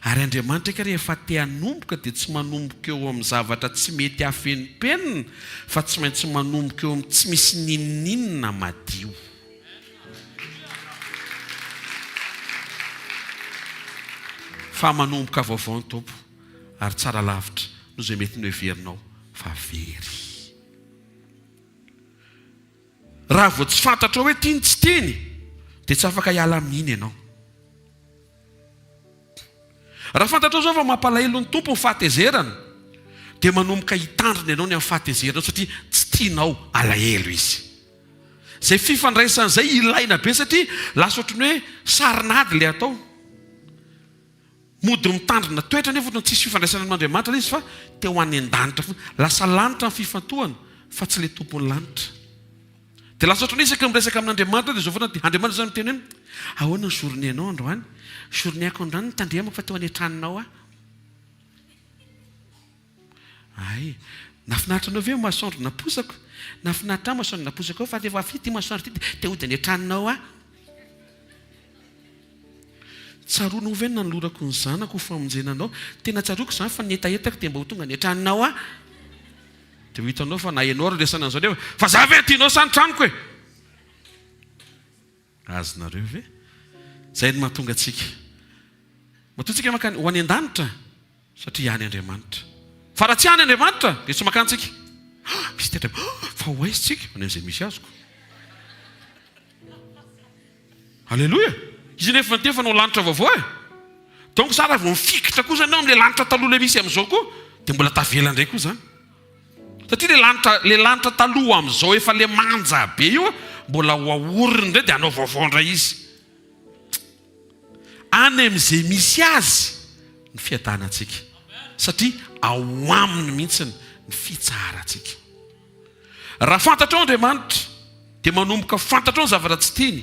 Ary Andriamanitra ka rehefa te hanomboka dia tsy manomboka eo amin'ny zavatra tsy mety hafenimpenina fa tsy maintsy manomboka eo amin'ny tsy misy ninninina madio. Fa manomboka vaovao ny tompo ary tsara lavitra no izay mety ny heverinao fa very. Raha vao tsy fantatra hoe tiany tsy tiany dia tsy afaka hiala amin'iny ianao. Raha fantatra zao fa mampalahelo ny tompo ny fahatezerana dia manomboka hitandrina ianao ny amin'ny fahatezerana satria tsy tianao alahelo izy. Izay fifandraisana izay ilaina be satria lasa ohatran'ny hoe sarinady ilay atao. Mody mitandrina toetra nefa ohatran'ny tsisy fifandraisana amin'Andriamanitra ilay izy fa te ho any an-danitra foana. Lasa lanitra ny fifantohana fa tsy ilay tompony lanitra. Dia lasa ohatran'ny isaka miresaka amin'Andriamanitra dia zao foana dia Andriamanitra zany miteny hoe ahoana ny journée anao androany? Journée ako androany nitandremako fa teo any an-tranonao a. Ay, nafinaritra anao ve masoandro naposako? Nafinaritra masoandro naposako fa efa afity masoandro ty te hody any an-tranonao a. Tsaroana ho ve nanolorako ny zanako ho famonjena anao? Tena tsaroako izany fa netaetako dia mba ho tonga any an-tranonao a. Dia ho hitanao fa na ianao ry resana an'izao nefa fa za ve tianao sa ny tranoko e? Azonareo ve? Zay no mahatonga antsika. Mahatonga antsika makany ho any an-danitra satria ihany Andriamanitra. Fa raha tsy ihany Andriamanitra dia tsy makany antsika. Misy tetra fa ho aiza tsika any amin'izay misy azoko. Halleloja. Izy nefa nitefanao lanitra vaovao e. Donc za raha vao mifikitra kosa ianao amin'ilay lanitra taloha ilay misy amin'izao koa dia mbola tavela indray koa izany. Satria ilay lanitra taloha amin'izao efa ilay manja be io mbola ho ahoriny indray dia hanao vaovao indray izy. Any amin'izay misy azy ny fiadanantsika. Satria ao aminy mihitsy ny fitsarantsika. Raha fantatrao Andriamanitra dia manomboka fantatrao ny zavatra tsy tiany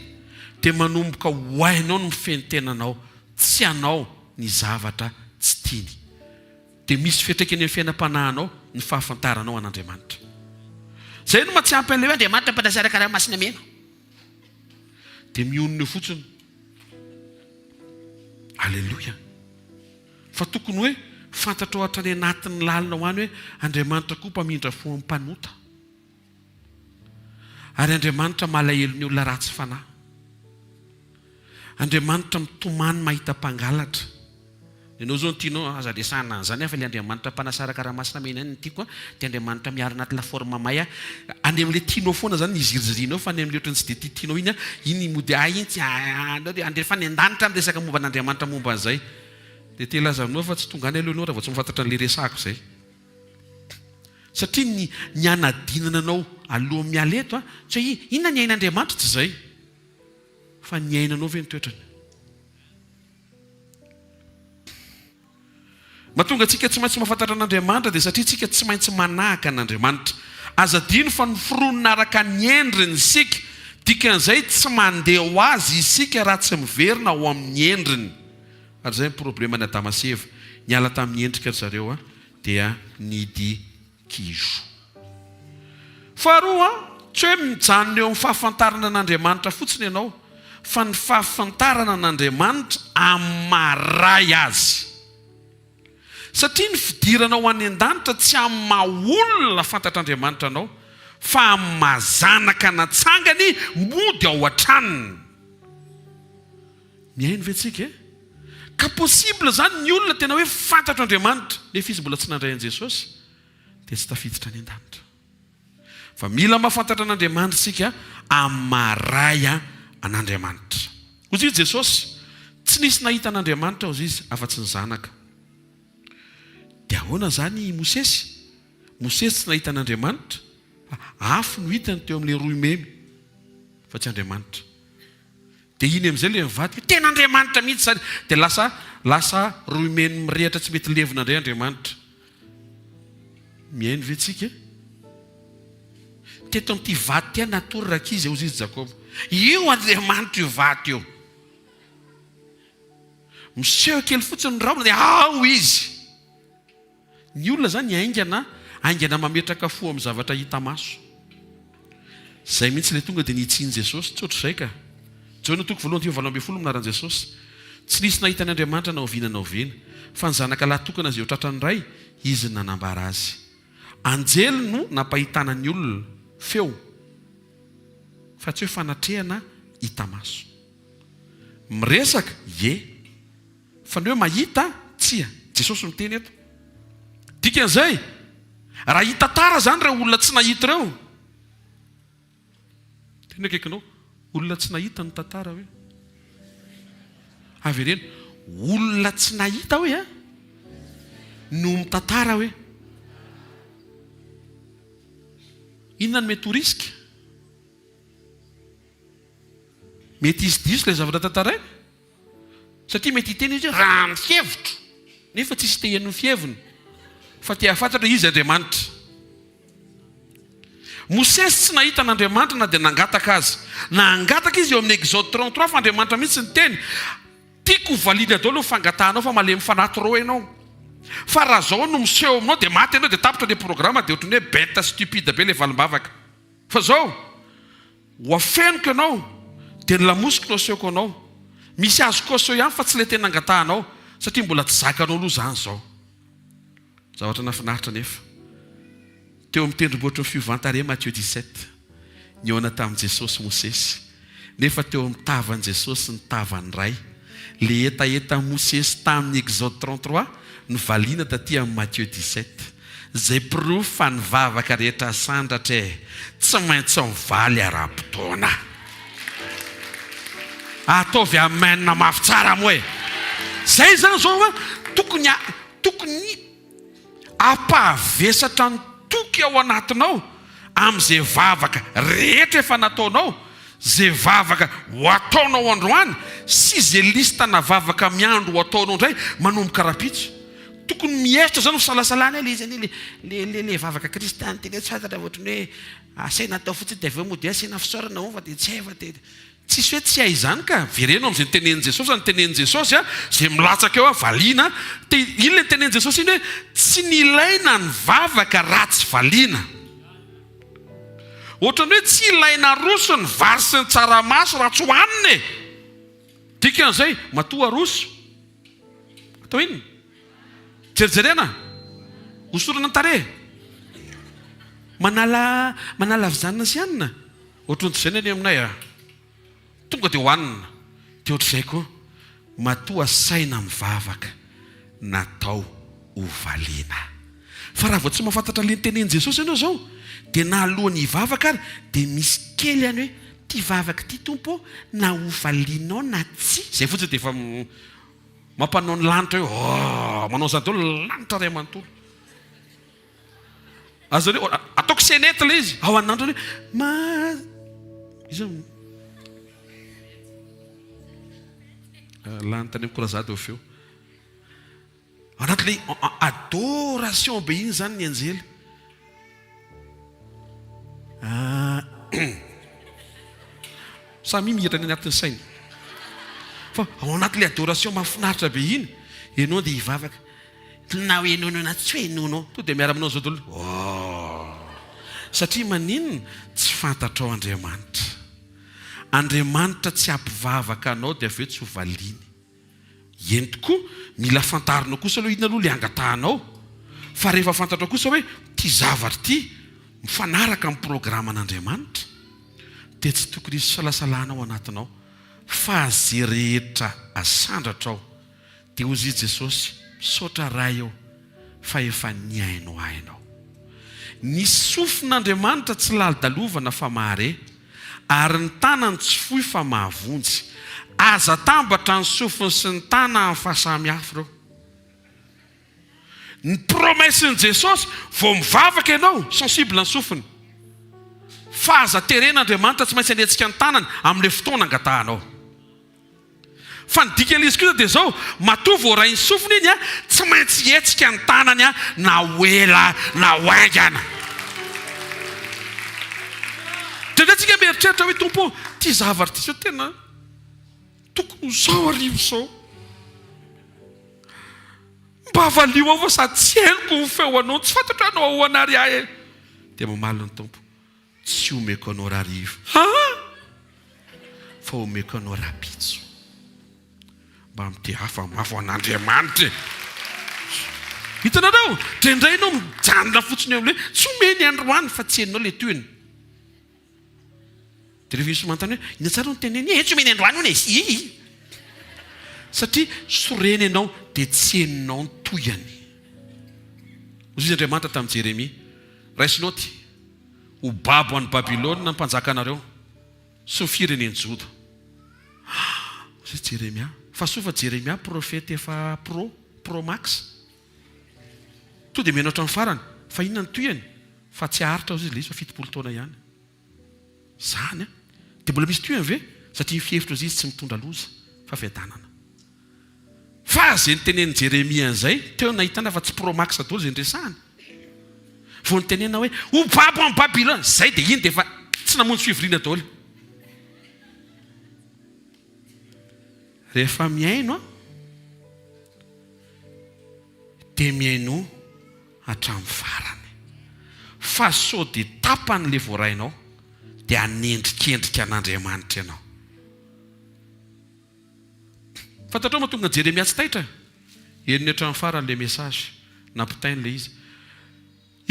dia manomboka ho hainao ny mifenitenanao tsy hanao ny zavatra tsy tiany. Dia misy fiantraikany amin'ny fiainam-panahinao ny fahafantaranao an'Andriamanitra. Zay no mahatsy an'ilay hoe Andriamanitra mpanazara karaha-masina mena. Dia mionona eo fotsiny. Halleloja. Fa tokony hoe fantatrao hatrany anatin'ny lalina ho any hoe Andriamanitra koa mpamindra fo amin'ny mpanota. Ary Andriamanitra malahelo ny olona ratsy fanahy. Andriamanitra mitomany mahita mpangalatra. Ianao zao tianao aza resana zany fa ilay Andriamanitra mpanasara karaha-masina mena ny tiako dia Andriamanitra miaro anaty laforma may any amin'ilay tianao foana zany ny zirizirinao fa any amin'ilay ohatrany tsy dia tianao iny iny mody iny tsy fa ny an-danitra miresaka momba an'Andriamanitra momba an'izay. Dia te lazanao fa tsy tonga any aloha ianao raha vao tsy mifantatra an'ilay resako izay. Satria ny anadinana anao aloha miala eto tsy hoe inona ny ain'Andriamanitra tsy izay fa ny ainanao ve ny toetrany. Mahatonga antsika tsy maintsy mahafantatra an'Andriamanitra dia satria tsika tsy maintsy manahaka an'Andriamanitra. Aza dino fa ny fironina araka ny endriny isika. Dikan'izay tsy mandeha ho azy isika raha tsy miverina ao amin'ny endriny. Ary izay ny problema ny Adama sy Eva. Niala tamin'ny endrika zareo dia nidy kizo. Faharoa tsy hoe mijanona eo amin'ny fahafantarana an'Andriamanitra fotsiny ianao fa ny fahafantarana an'Andriamanitra amaray azy. Satria ny fidiranao any an-danitra tsy amin'ny maha-olona fantatr'Andriamanitra anao fa amin'ny mazanaka natsangany mody ao an-tranony. Mihaino ve tsika e? Ka possible zany ny olona tena hoe fantatra Andriamanitra nefa izy mbola tsy nandray an'i Jesosy dia tsy tafiditra any an-danitra. Fa mila mahafantatra an'Andriamanitra isika amaray an'Andriamanitra. Ozy izy Jesosy tsy nisy nahita an'Andriamanitra ozy izy afa-tsy ny zanaka. Dia ahoana zany Mosesy? Mosesy tsy nahita an'Andriamanitra fa afo no hitany teo amin'ilay roy memy fa tsy Andriamanitra. Dia iny amin'izay ilay mivady tena Andriamanitra mihitsy zany. Dia lasa roy memy mirehatra tsy mety levina indray Andriamanitra. Mihaino ve tsika? Teto amin'ity vaty ty natory rakizy ozy izy Jakoba. Io Andriamanitra io vaty io. Miseho kely fotsiny ny raona dia ao izy. Ny olona zany aingana mametraka fo amin'ny zavatra hita maso. Zay mihitsy ilay tonga dia nitsiny Jesosy, tsy ohatr'izay ka. Jaona toko voalohany 20 minaran'i Jesosy. tsy nisy nahita ny Andriamanitra na oviana na oviana fa ny zanaka lahy tokana izay ho tratrany ray izy ny nanambara azy. Anjely no nampahitana ny olona feo fa tsy hoe fanatrehana hita maso. Miresaka ye fa ny hoe mahita tsia. Jesosy miteny eto. Dikan'izay raha hita tara zany ireo olona tsy nahita ireo. Tena akaikinao olona tsy nahita ny tantara hoe avy ireny olona tsy nahita hoe no mitantara hoe inona no mety ho risika. Mety izy diso ilay zavatra tantaraina satria mety hiteny izy raha ny fievitro nefa tsisy te hihaino ny fieviny fa te hafantatra izy Andriamanitra. Mosesy tsy nahita n'Andriamanitra na dia nangataka azy. Na angataka izy eo amin'ny Exode 33 fa Andriamanitra mihitsy ny teny tiako valiana daholo ny fangatahanao fa malemy fanaty rô ianao. Fa raha zao no miseho aminao dia maty ianao dia tapitra ilay programa dia ohatrany hoe bête stupide be ilay valimbavaka. Fa zao ho afenoko ianao dia nilamosiko no asehoko anao. Misy azo koso ihany fa tsy ilay tena angatahanao satria mbola tsy zakanao aloha zany zao. Zavatra nafinaritra nefa. Teo amin'ny tendrombohitra ny fiovantare Matthieu 17 niona tamin'i Jesosy Mosesy nefa teo amin'ny tavan'i Jesosy ny tavan'ny ray. Le etaeta Mosesy tamin'ny Exode 33 ny valiana taty amin'ny Matthieu 17 zay proof fa ny vavaka rehetra sandratra tsy maintsy mivaly ara-potoana. Ataovy amenina mafy tsara moe. Zay zany zao tokony apavesatra ny toky ao anatinao amin'izay vavaka rehetra efa nataonao, zay vavaka ho ataonao androany sy zay listana vavaka miandro ho ataonao indray manomboka rapitsy. Tokony miesitra zany fisalasalana ilay izy le vavaka kristiany tena tsy fantatra ohatrany hoe asaina atao fotsiny dia aveo mody asaina fisaorana ova dia tsy eva dia tsisy hoe tsy hay zany ka. Vereno amin'izay nitenen'i Jesosy ny tenen'i Jesosy zay milatsaka eo valiana ilay tenen'i Jesosy iny hoe tsy nilaina ny vavaka raha tsy valiana. Ohatrany hoe tsy ilaina roso ny vary sy ny tsaramaso raha tsy hohanina. Dikan'izay matoa roso atao inona? Jerijerena hosorana ny tare manala vijanona sy hanina. Ohatrany tsy izay ny aminay tonga dia hohanina. Dia ohatr'izay koa matoa saina mivavaka natao ho valiana. Fa raha vao tsy mahafantatra le tenen'i Jesosy ianao zao dia na alohan'ny hivavaka ary dia misy kely any hoe ty vavaka ty tompo na ho valianao na tsy. Zay fotsiny dia efa mampanao ny lanitra hoe manao zany daholo lanitra ray amanontolo. Azany hoe ataoko senety ilay izy ao anandro hoe izy lanitra any amikorazady eo feo anatin'ilay adoration be iny zany ny anjely. Samy mihira ny anatin'ny sainy fa ao anatin'ilay adoration mahafinaritra be iny ianao dia hivavaka na hoe enono na tsy hoe enono to dia miara aminao zao daholo satria maninona tsy fantatrao Andriamanitra. Andriamanitra tsy ampivavaka anao dia aveo tsy ho valiany. Eny tokoa mila fantarinao kosa aloha inona aloha le angatahanao. Fa rehefa fantatrao kosa hoe ty zavatra ty mifanaraka amin'ny programan'Andriamanitra dia tsy tokony hisy salasalana ao anatinao fa zay rehetra asandratra ao dia hozy Jesosy misaotra ray eo fa efa niainao hainao. Ny sofin'Andriamanitra tsy lalidalovana fa mahare ary ny tanany tsy fohy fa mahavonjy. Aza tambatra ny sofiny sy ny tana amin'ny fahasamihafa ireo. Ny promesiny Jesosy vao mivavaka ianao sensible ny sofiny fa aza teren'Andriamanitra tsy maintsy hanetsika ny tanany amin'ilay fotoana angatahanao. Fa ny dikan'izy kosa dia zao matoa vao ray ny sofiny iny tsy maintsy hetsika ny tanany na hoela na hoaingana. Dia tsika mieritreritra hoe tompo ty zavatra ty zao tena tokony zao arivo zao mba valio ao fa sady tsy henoko ho feo anao tsy fantatra anao ao anary ahy. Dia mamaly ny tompo tsy omeko anao rarivo fa omeko anao rapitso. mba mite hafa mafo an'Andriamanitra. Hitanareo, draindray ianao mijanona fotsiny eo amin'le tsy omeny androany fa tsy heninao le toeny. Dia rehefa misy manontany hoe ina tsara no teneny tsy omeny androany hono izy. Satria soreny ianao dia tsy heninao ny toyany. Ozy Andriamanitra tamin'i Jeremia, raisinao ty ho babo an'i Babilôna ny mpanjakanareo sy ny fireneny Joda. Ozy Jeremia, fa sofa Jeremia profeta efa pro max. To dia mena hatramin'ny farany, fa inona ny toyany? Fa tsy haritra ozy ilay izy fa 70 taona ihany. Zany dia mbola misy toyany ve? Satria fihevitra ozy izy tsy mitondra loza fa fiadanana. Fa zay nytenen'i Jeremia an'izay, teo nahitana fa tsy pro max daholo zay ndresahany. Vao nytenena hoe ho babo amin'ny Babilôna, zay dia iny dia efa tsy namonjy fivoriana daholo. Rehefa miaino dia miaino hatramin'ny farany. Fa sao dia tapan'le voarainao dia hanendrikendrika an'Andriamanitra ianao. Fantatrao mahatonga Jeremia tsy taitra? Henony hatramin'ny farany le mesazy nampitainy le izy.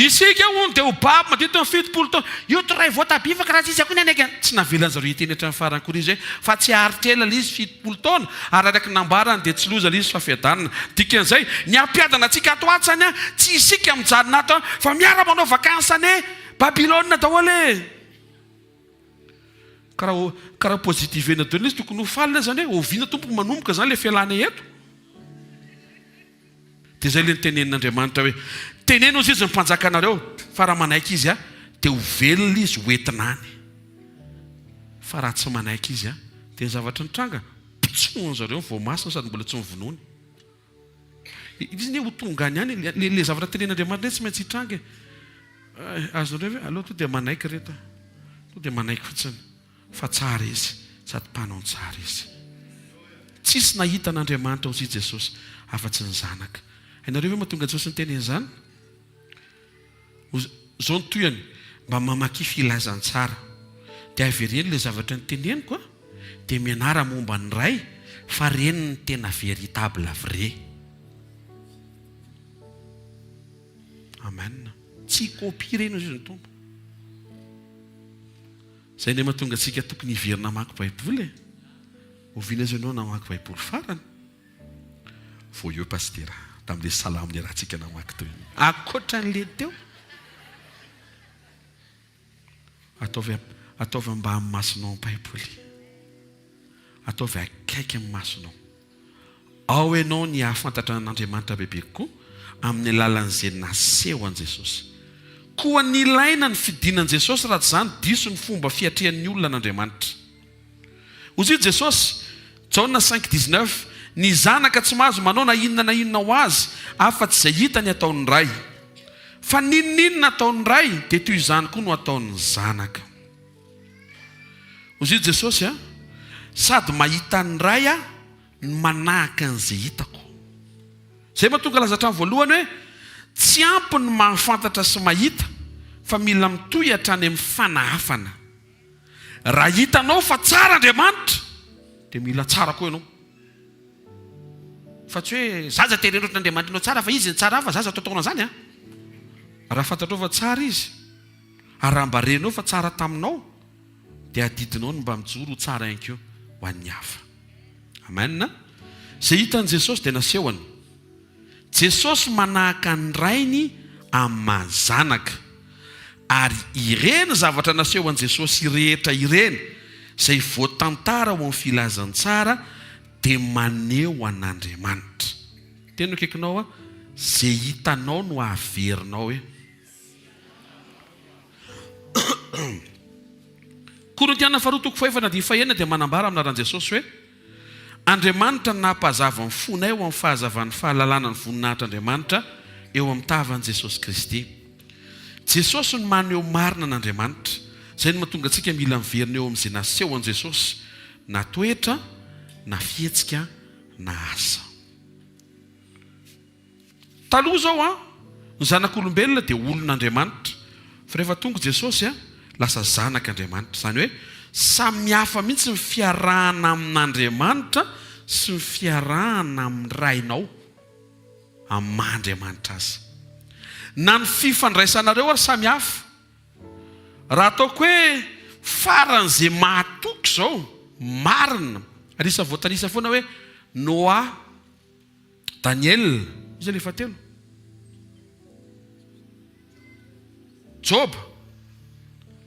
Isika hono dia ho babo manodidina ny 70 taona. Io toray voatabia fa raha tsisy akoiny anaiky. Tsy navelany zareo hiteny hatramin'ny farany kory izy hoe fa tsy haritra ela ilay izy 70 taona ary araka nambarany dia tsy loza ilay izy fa fiadanana. Dikan'izay ny ampiadana antsika ato atsany tsy isika mijanona ato fa miara manao vakansany Babilôna daholo. Karaha pozitivena daholo izy tokony ho falina zany hoe oviana tompo manomboka zany le fialana eto. Dia zay le nitenen'Andriamanitra hoe teneno izy ny mpanjakanareo fa raha manaiky izy dia ho velona izy hoentina any. Fa raha tsy manaiky izy dia ny zavatra nitranga pitsohany zareo vao masina sady mbola tsy mivonony. Izy ne ho tonga any any le zavatra tenen'Andriamanitra tsy maintsy hitranga. Azonareo hoe aloha to dia manaiky reto, to dia manaiky fotsiny fa tsara izy sady mpanao tsara izy. Tsisy nahita an'Andriamanitra ozy Jesosy afa-tsy ny zanaka. Hainareo hoe mahatonga Jesosy niteny an'izany? Zao ny toyany mba mamaky filazany tsara dia avereny le zavatra niteneniko dia mianara momba ny ray fa reny ny tena véritable vrai. Amen. Tsy copie reny izy ny tompo. Zay ny mahatonga antsika tokony hiverina mamaky Baiboly. Oviana azy ianao namaky Baiboly farany. Vao eo pastera tamin'ilay salaminy raha antsika namaky toy. Ankoatran'le teo ataovy mba amin'ny masonao ny Baiboly. Ataovy akaiky amin'ny masonao. Ao ianao ny ahafantatra an'Andriamanitra bebe kokoa amin'ny alalan'izay naseho an Jesosy. Koa ny ilaina ny fidinan Jesosy raha tsy zany diso ny fomba fiatrehan'ny olona an'Andriamanitra. Ozy Jesosy Jaona 5:19 ny zanaka tsy mahazo manao na inona ho azy afa-tsy izay hita ny ataon'ny ray. Fa ninona ataon'ny ray dia toy izany koa no ataon'ny zanaka. Ozy Jesosy sady mahita ny ray ny manahaka an'izay hitako. Zay mahatonga laza hatramin'ny voalohany hoe tsy ampy ny mahafantatra sy mahita fa mila mitohy hatrany amin'ny fanahafana. Raha hitanao fa tsara Andriamanitra dia mila tsara koa ianao. Fa tsy hoe zaza tererotra Andriamanitra ianao tsara fa izy ny tsara fa zaza ataotaona zany. Raha fantatrao fa tsara izy ary raha mba renao fa tsara taminao dia adidinao no mba mijoro tsara ihany koa ho an'ny hafa. Amen. Zay hitan'i Jesosy dia nasehony. Jesosy manahaka ny rainy amin'ny mahazanaka ary ireny zavatra naseho an Jesosy rehetra ireny izay voatantara ho amin'ny filazany tsara dia maneho an'Andriamanitra. Tena akaikinao zay hitanao no averinao Korintiana 2:4 dia manambara aminaran Jesosy hoe Andriamanitra nampahazava ny fonay eo amin'ny fahazavan'ny fahalalana ny voninahitr'Andriamanitra eo amin'ny tavan'i Jesosy Kristy. Jesosy no maneho marina an'Andriamanitra. Zay no mahatonga antsika mila miverina eo amin'izay naseho an Jesosy na toetra, na fihetsika, na asa. Taloha zao ny zanak'olombelona dia olon'Andriamanitra. Fa rehefa tonga Jesosy lasa zanak'Andriamanitra. Zany hoe samy hafa mihitsy ny fiarahana amin'Andriamanitra sy ny fiarahana amin'ny rainao amin'ny mahandriamanitra azy. Na ny fifandraisanareo ary samy hafa. Raha ataoko hoe faran'izay mahatoky zao marina, risa voatanisa foana hoe Noa, Daniel, izy le fatelo, Job,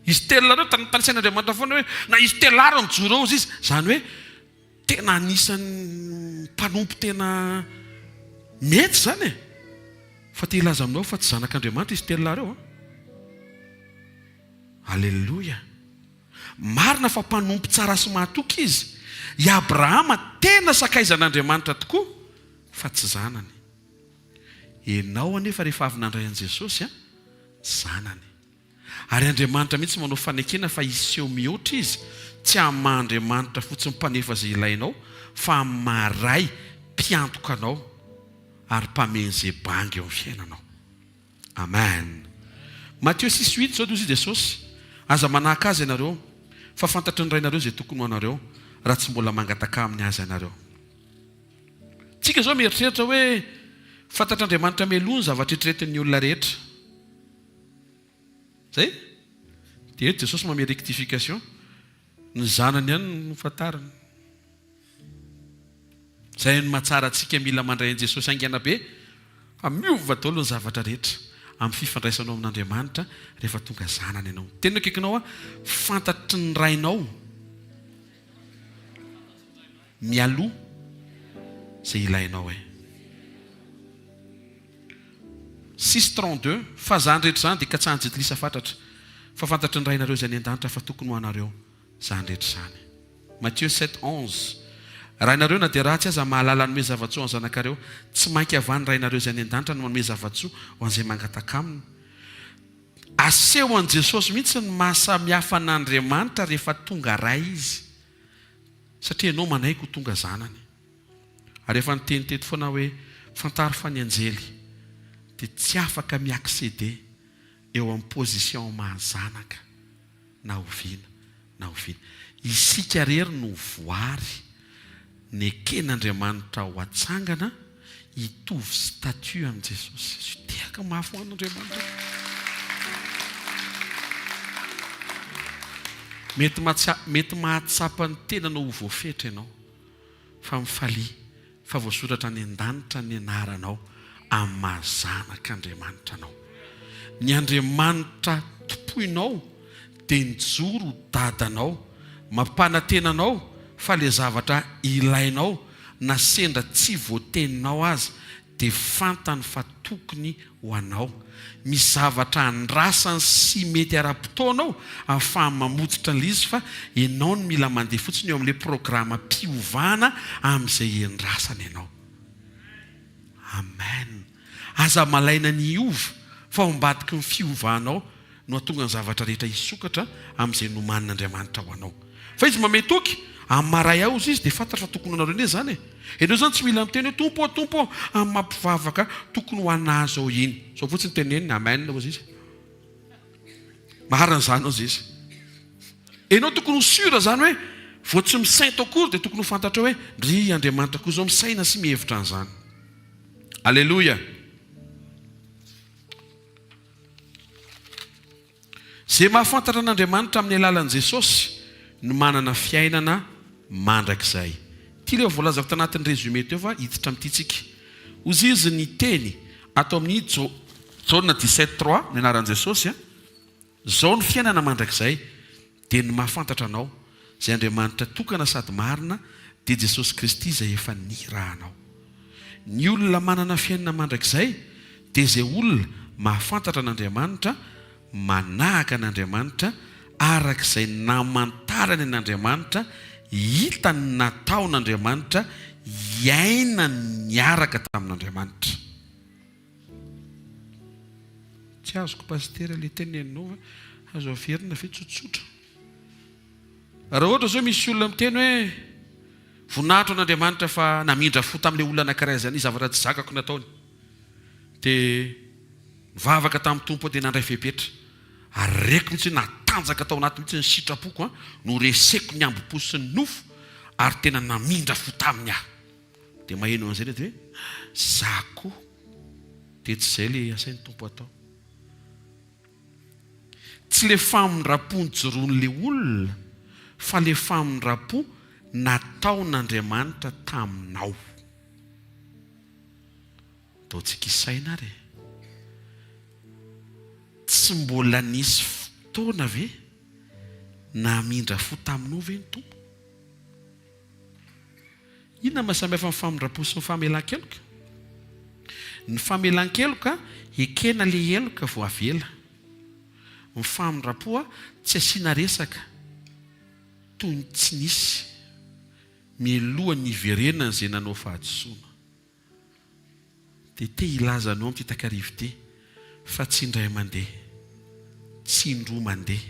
izy telareo tanisain'Andriamanitra foana hoe na izy telaro mijoro eo izy, zany hoe tena anisan'ny mpanompo tena mety zany e. Fa te ilaza aminao fa tsy zanak'Andriamanitra izy telareo. Halleluja. Marina fa mpanompo tsara sy mahatoky izy. I Abrahama tena sakaizan'Andriamanitra tokoa fa tsy zanany. Enao anefa rehefa avy nandray an'i Jesosy zanany. Ary Andriamanitra mihitsy manao fanekena fa iseho mihoatra izy, tsy amin'ny maha-Andriamanitra fotsiny mpanefa izay ilainao, fa amin'ny maharay mpiantoka anao ary mpamen'izay bangy eo amin'ny fiainanao. Amen. Matthieu 6:8 zao dozy Jesosy, aza manahaka azy ianareo fa fantatry ny rainareo izay tokony ho anareo raha tsy mbola mangataka amin'ny azy ianareo. Tsika zao mieritreritra hoe fantatr'Andriamanitra meloa ny zavatra eritreretin'ny olona rehetra. Zay? Dia eto Jesosy manome rectification. Ny zanany ihany no fantariny. Zay no mahatsara antsika mila mandray an'i Jesosy aingana be, fa miova daholo ny zavatra rehetra amin'ny fifandraisanao amin'Andriamanitra rehefa tonga zanany ianao. Tena kaikinao fantatry ny rainao mialoha izay ilainao e. 6:32 fa zany rehetra zany dia katsahany jetilisa fantatra fa fantatry ny rainareo izay any an-danitra fa tokony ho anareo zany rehetra zany. Matthieu 7:11 rainareo na dia ratsy aza mahalala nome zavatsoa ho zanakareo, tsy mainky avany rainareo izay any an-danitra no manome zavatsoa ho an'izay mangataka aminy. Aseho an' Jesosy mihitsy ny mahasamihafa an'Andriamanitra rehefa tonga ray izy, satria ianao manaiky ho tonga zanany. Ary efa niteny teto foana hoe fantaro fa ny anjely dia tsy afaka miaksede eo amin'ny position mahazanaka na oviana na oviana. Isika rery no voary ny eken'Andriamanitra ho atsangana hitovy statut amin'i Jesosy. Sy tehaka mafy ho an'Andriamanitra. Mety mahatsapa ny tenanao ho voafetra ianao, fa mifalia fa voasoratra ny an-danitra ny anaranao amin'ny mahazanak'Andriamanitra anao. Ny Andriamanitra tompoinao dia nijoro ho dadanao, mampanatenanao fa le zavatra ilainao na sendra tsy voateninao azy dia fantany fa tokony ho anao. Misy zavatra andrasany sy mety ara-potoanao ahafahany mamotsitra an'izy, fa ianao no mila mandeha fotsiny eo amin'ilay programa mpiovana amin'izay endrasany ianao. Amen. Aza malaina ny iova fa ombadiky ny fiovanao no atonga ny zavatra rehetra hisokatra amin'izay nomanin'Andriamanitra ho anao. Fa izy mametoky amin'ny maray ao izy dia fantatra fa tokony anareo ne zany e. Ianao zany tsy mila miteny hoe tompo amin'ny mampivavaka tokony ho anazy ao iny. Sao fotsiny teneniny amen hozy izy. Maharana zany ao izy. Ianao tokony ho sura zany hoe vao tsy misaina akory dia tokony ho fantatra hoe ry Andriamanitra koa zao misaina sy mihevitra an'izany. Alleluia. Zay mahafantatra an'Andriamanitra amin'ny alalan'i Jesosy no manana fiainana mandrakizay. Ty ilay voalazako tanatin'ny résumé teo fa hiditra amin'ity. Ozy izy ny teny atao amin'ny Jaona 17:3 ny anaran'i Jesosy. Zao ny fiainana mandrakizay dia ny mahafantatra anao izay Andriamanitra tokana sady marina dia Jesosy Kristy izay efa nirahanao. Ny olona manana fiainana mandrakizay dia izay olona mahafantatra an'Andriamanitra, manahaka an'Andriamanitra arak'izay namantarany an'Andriamanitra, hita ny nataon'Andriamanitra, iaina niaraka tamin'Andriamanitra. Tsy azoko pasitera ilay teneninao fa azo averina ve tsotsotra. Raha ohatra zao misy olona miteny hoe voninahitro an'Andriamanitra fa namindra fo tamin'ilay olona anankiray zany zavatra tsy zakako nataony, dia nivavaka tamin'ny tompo dia nandray fepetra, ary reko mihitsy natanjaka tao anaty mihitsy ny sitrapoko no reseko ny ambopo sy ny nofo, ary tena namindra fo taminy aho. dia maheno an'izay le dia hoe za koa dia tsy izay le asain'ny tompo atao. Tsy le famindrapo nijoroan'le olona fa le famindrapo nataon'Andriamanitra taminao. Ataontsika isaina ary tsy mbola nisy fotoana ve namindra fo taminao ve ny tompo? Inona mahasamihafa ny famindrapo sy ny famelan-keloka? Ny famelan-keloka ekena le heloka vao avela. Ny famindrapo tsy asiana resaka toy ny tsy nisy mialoha ny iverenana izay nanao fahadisoana. Dia te hilaza anao amin'ity takarivo ity fa tsy indray mandeha, tsy indroa mandeha,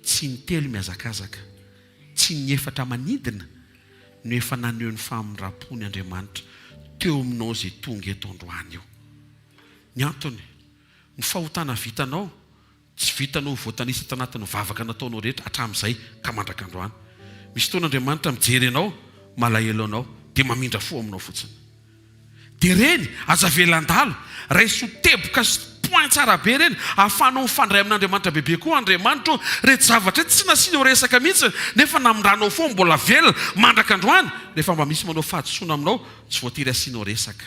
tsy intelo mihazakazaka, tsy ny efatra manidina no efa naneho ny famindrapony Andriamanitra teo aminao izay tonga eto androany io. Ny antony, ny fahotana vitanao tsy vitanao voatanisa tanatin'ny vavaka nataonao rehetra hatramin'izay ka mandrak'androany. Misy fotoana Andriamanitra mijery anao, malahelo anao, dia mamindra fo aminao fotsiny. Dia reny aza velan-dalo, raiso teboka sy point tsara be reny, ahafahanao mifandray amin'Andriamanitra bebe koa Andriamanitra rehetra zavatra tsy nasianao resaka mihitsy nefa namindranao fo mbola velona mandrak'androany. Rehefa mba misy manao fahadisoana aminao tsy voatery asianao resaka.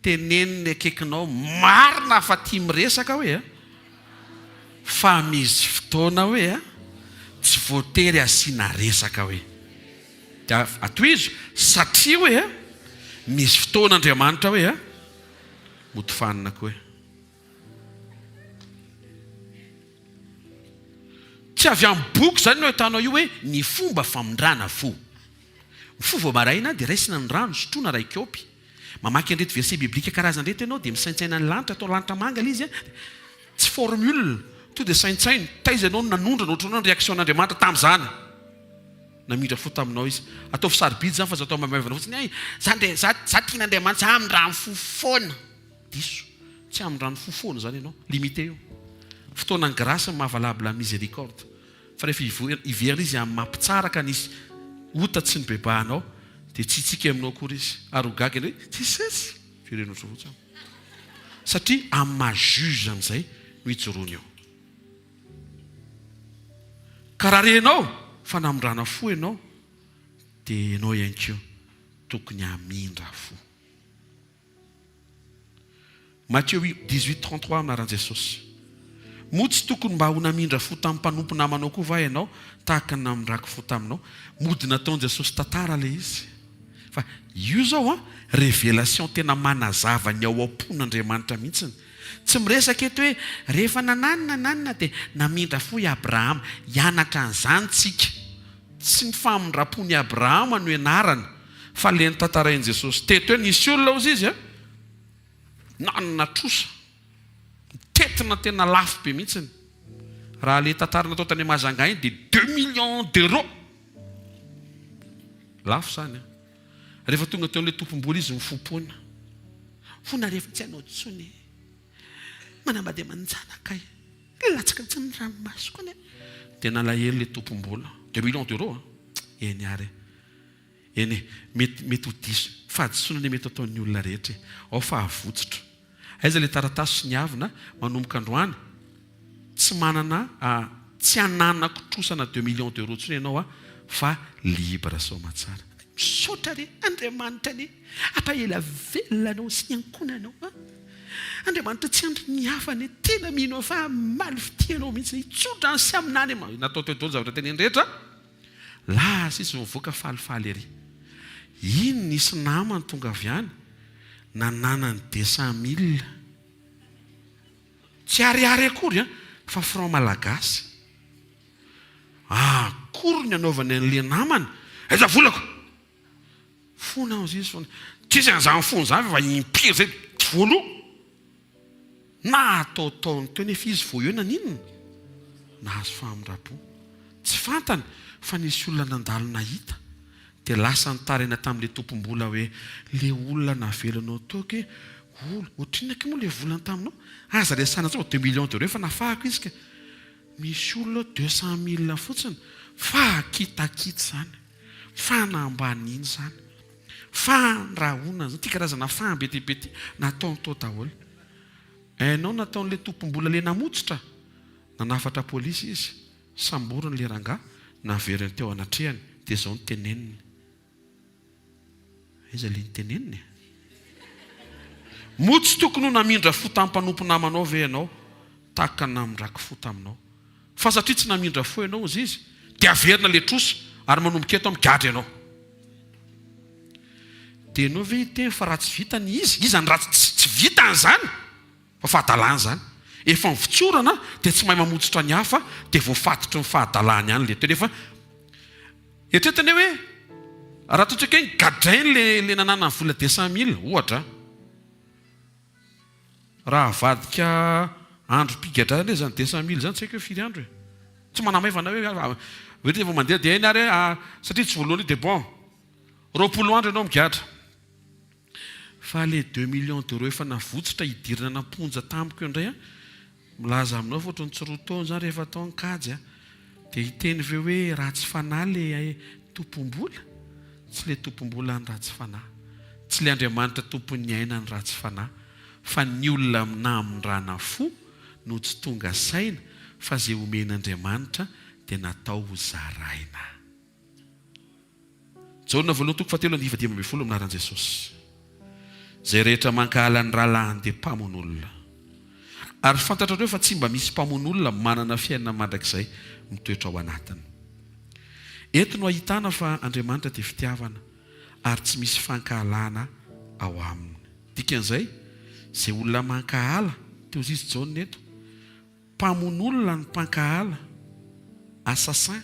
Teneniny akaikinao marina fa tia miresaka hoe fa misy fotoana hoe tsy voatery asiana resaka hoe. Dia atoizo satria hoe misy fotoana Andriamanitra hoe motifanina koa. Tsy avy amin'ny boky zany no ahitanao io hoe ny fomba famindrana fo. Ny fo vao maraina dia raisina ny rano sotroina ray kaopy. Mamaky an'ireto verset biblika karazan'ireto ianao dia misaintsaina ny lanitra, atao lanitra manga ilay izy. Tsy formule, to dia saintsainy, taiza ianao nanondrana ohatranao ny réaction'Andriamanitra tamin'izany. Namindra fo taminao izy. Ataovy sarobidy zany fa za atao mamaivana fotsiny. Za tian'Andriamanitra za amindrano fo foana. Diso. Tsy amindrano fo foana zany ianao. Limité io. Fotoana ny grâce mahavalable la miséricorde. Fa rehefa hiverina izy amin'ny mampitsara ka nisy otatsy ny bebahanao dia tsy hitsika aminao kory izy. Ary ho gaga hoe tsy sesy. Firenao fotsiny. Satria amin'ny mahajuge amin'izay no hijoroany eo. Karaha renao fa namindrana fo ianao dia ianao ihany koa tokony hamindra fo. Matthieu 18:33 anaran'i Jesosy. Moa tsy tokony mba ho namindra fo tamin'ny mpanompo namanao koa va ianao tahaka ny namindrako fo taminao. Mody nataon'i Jesosy tantara ilay izy. Fa io zao révélation tena manazava ny ao am-pon'Andriamanitra mihitsiny. Tsy miresaka eto hoe rehefa nananina dia namindra fo i Abrahama, hianatra an'izany tsika. Tsy ny famindrapon'i Abrahama no ianarana fa le ny tantarain'i Jesosy. Teto hoe nisy olona ozy izy nanana trosa, tetina tena lafo be mihitsiny. Raha le tantarana atao tany Mazangainy dia 2 millions d'euros. Lafo zany. Rehefa tonga teo le tompom-bola izy mifompoana. Fona rehefa tsy hanao tsony. Manambady manjanaka latsaka tsy ny ranomasoko any. Dia nalahelo le tompom-bola. 2 millions d'euros. Eny ary. Eny mety ho diso. Fahadisoana ny mety ataon'ny olona rehetra. Ao fa avotsotro. Aiza le taratasy ny avina manomboka androany. Tsy manana, tsy hananako trosana 2 millions d'euros tsony ianao fa libre soma tsara. Misaotra re Andriamanitra re. Ampaela velona anao sy ny ankona anao. Andriamanitra tsy andry ny hafany tena mino fa maly fitianao mihitsy hitsotra sy aminany natao teo dolo zavatra teny rehetra. La sisy mivoaka falifaly ery. Ino nisy namany tonga avy any nanana ny 200 000. Tsy ariary akory fa franc malagasy. Akory ny anaovany an'le namany. Aiza volako. Fona azy izy fona. Tsisy an'izany fona zany fa impiry zay volo. Na ataotaony teo nefa izy vao eo naninona. Nahazo famindrapo. Tsy fantany fa nisy olona nandalo nahita. Dia lasa nitaraina tamin'le tompom-bola hoe le olona navelanao teo ke ohatrinaka moa le volany taminao. Aza resana zao 2 millions d'euros efa nafahako izy ka. Misy olona 200 000 fotsiny. Fa kitakita zany. Fa nambany iny zany. fandrahonana ty karazana fambetebety nataonytao daholo. Hainao nataon'le tompom-bola le namotsitra, nanafatra polisy izy, samboriny le rangahy, naveriny teo anatrehany, dia izao ny teneniny. Iza le ny teneniny? Motsy tokony ho namindra fo tamin'ny namanao ve ianao, tahaka namindraky fo taminao. Fa satria tsy namindra fo ianao izy dia averina le trosa ary manomboka eto amin'ny gadra ianao. Dia ianao ve hiteny fa raha tsy vitany izy izany raha tsy vitany izany, fa fahadalàna izany. Efa mivotsorana dia tsy mahay mamotsitra ny hafa dia voafatotry ny fahadalàna ihany le teny. Efa eritreretany hoe raha totra hoe gadrainy le nanana ny vola 200,000 ohatra, raha vadika andro mpigadra le zany 200,000 zany tsy haiko hoe firy andro tsy manamaivana hoe ohatry vao mandeha dia eny ary satria tsy voalohany dia bon 20 andro ianao migadra. Fa le 2 millions d'euros efa navotsitra hidirana namponja tamiko indray milaza aminao fotrony tsy roa taona zany rehefa tao ny kajy dia hiteny ve hoe ratsy fanahy le tompom-bola? Tsy le tompom-bola ny ratsy fanahy, tsy le Andriamanitra tompon'ny aina ny ratsy fanahy, fa ny olona namindrana fo no tsy tonga saina, fa zay omen'Andriamanitra dia natao ho zaraina. Jaona voalohany toko 7:10 aminaran'i Jesosy. Zay rehetra mankahala ny rahalahy dia mpamon'olona. Ary fantatrareo fa tsy mba misy mpamon'olona manana fiainana mandrakizay mitoetra ao anatiny. Eto no ahitana fa Andriamanitra dia fitiavana ary tsy misy fankahalana ao aminy. Dikan'izay, zay olona mankahala, teo izy Jaona eto, mpamon'olona ny mpankahala, assassin,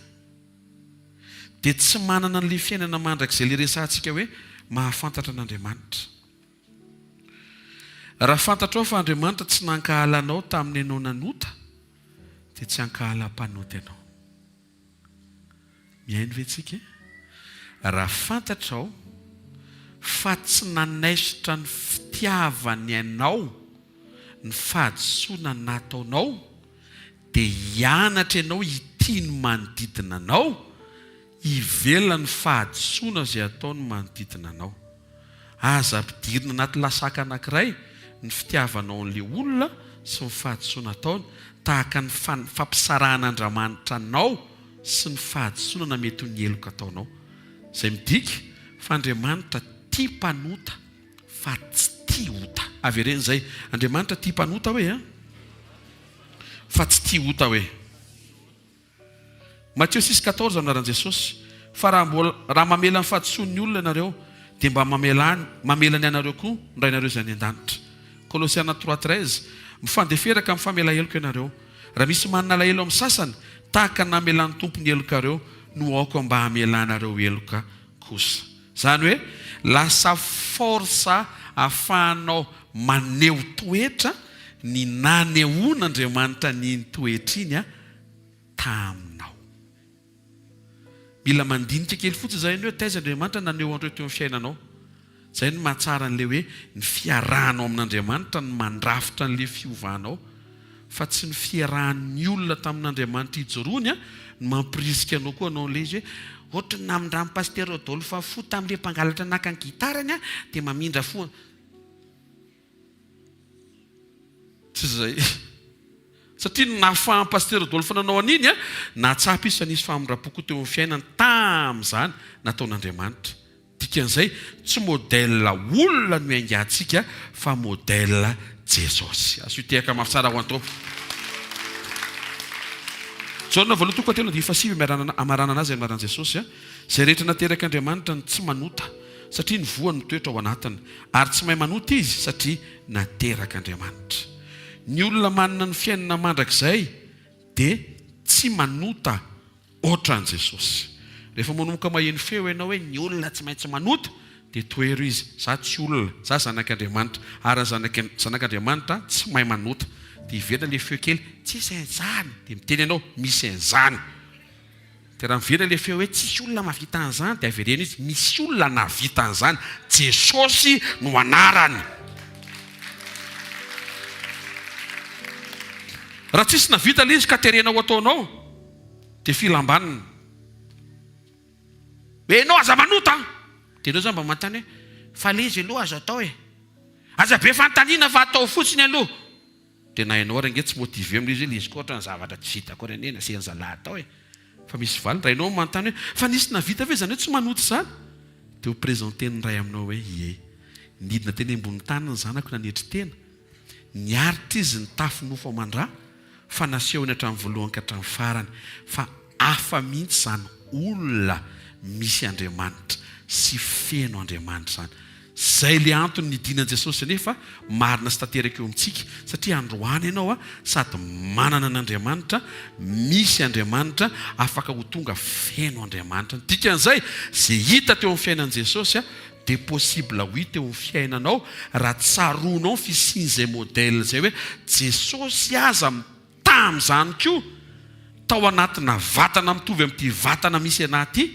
dia tsy manana an'ilay fiainana mandrakizay le resantsika hoe mahafantatra an'Andriamanitra. Raha fantatrao fa Andriamanitra tsy nankahala anao tamin'ny ianao nanota, dia tsy hankahala mpanota ianao. Mihaino ve tsika? Raha fantatrao fa tsy nanaisitra ny fitiavany ianao, ny fahadisoana nataonao, dia hianatra ianao hitiny manodidina anao, hivelona ny fahadisoana izay ataony manodidina anao. Aza ampidirina anaty lasaka anankiray ny fitiavanao an'ilay olona sy ny fahadisoana ataony, tahaka ny fampisaran'Andriamanitra anao sy ny fahadisoana mety ho ny heloka ataonao. Izay midika fa Andriamanitra tia mpanota fa tsy tia ota. Avereny izay, Andriamanitra tia mpanota hoe fa tsy tia ota hoe. Matteo 6:14 anaran'i Jesosy, fa raha mamela ny fahadisoan'ny olona ianareo dia mba mamelany ianareo koa ndray ianareo izay any an-danitra. Kolosiana 3:13, mifandeferaka amin'ny famela heloka ianareo. Raha misy manana lahelo amin'ny sasany, tahaka namelan'ny tompony helokareo no aoka mba hamelanareo heloka kosa. Zany hoe lasa forsa ahafahanao maneho toetra ny nanehoan'Andriamanitra ny toetra iny taminao. Mila mandinika kely fotsiny zay hoe taiza Andriamanitra naneho andreo teo amin'ny fiainanao. Zay ny mahatsara n'le hoe ny fiarahanao amin'Andriamanitra ny mandrafitra n'le fiovanao, fa tsy ny fiarahan'ny olona tamin'Andriamanitra ijoroany ny mampirisika anao koa anao le izy hoe ohatra namindra pasteur Rodolphe fo tamin'le mpangalatra naka ny gitarany dia mamindra fo. Tsy zay. Satria nafahan'ny pasteur Rodolphe nanao an'iny natsapa izy fa nisy famindram-poko teo amin'ny fiainany tamin'izany nataon'Andriamanitra. Dikan'izay tsy modèle olona no aingantsika fa modèle Jesosy. Azo hitehaka mafitsara ho antao. Jaona voalohany toko 7:7 amarana anazy amaran'i Jesosy, zay rehetra nateraka Andriamanitra ny tsy manota, satria ny voany mitoetra ao anatiny, ary tsy mahay manota izy satria nateraka Andriamanitra. Ny olona manana ny fiainana mandrakizay dia tsy manota ohatran' Jesosy. Rehefa manomboka maheno feo ianao hoe ny olona tsy maintsy manota, dia toero izy, za tsy olona, za zanak'Andriamanitra, ary zanak'Andriamanitra tsy mahay manota. Dia hiverina le feo kely, tsisy an'izany, dia miteny ianao misy an'izany. Dia raha miverina le feo hoe tsisy olona mahavita an'izany, dia averena izy misy olona nahavita an'izany, Jesosy no anarany. Raha tsisy navita le izy ka terenao ataonao, dia filambanina. Enao aza manota, dia ireo zany mba manontany hoe fa le izy aloha azo atao e aza be fantaniana fa atao fotsiny aloha dia na ianao range tsy motive amin'izy hoe le izy koa ohatra ny zavatra tsy vita koa renena se anzalahy atao e fa misy valy ra ianao manontany hoe fa nisy navita ve zany hoe tsy manoto zany dia ho présenteny ray aminao hoe ie nidina teny ambony tany ny zanako nanetry tena niaritra izy ny tafy nofo amandra fa nasehony hatramin'ny voalohany ka hatramin'ny farany fa hafa mihitsy zany olona misy Andriamanitra sy feno Andriamanitra zany zay le antony nidinan Jesosy nefa marina sy tanteraka eo amintsika satria androany ianao sady manana n'Andriamanitra misy Andriamanitra afaka ho tonga feno Andriamanitra dikan'izay zay hita teo amin'ny fiainan'i Jesosy dia possible ho hita eo amin'ny fiainanao raha tsaroanao fisian'izay modèle zay hoe Jesosy aza tamin'izany koa tao anatina vatana mitovy amin'ity vatana misy anaty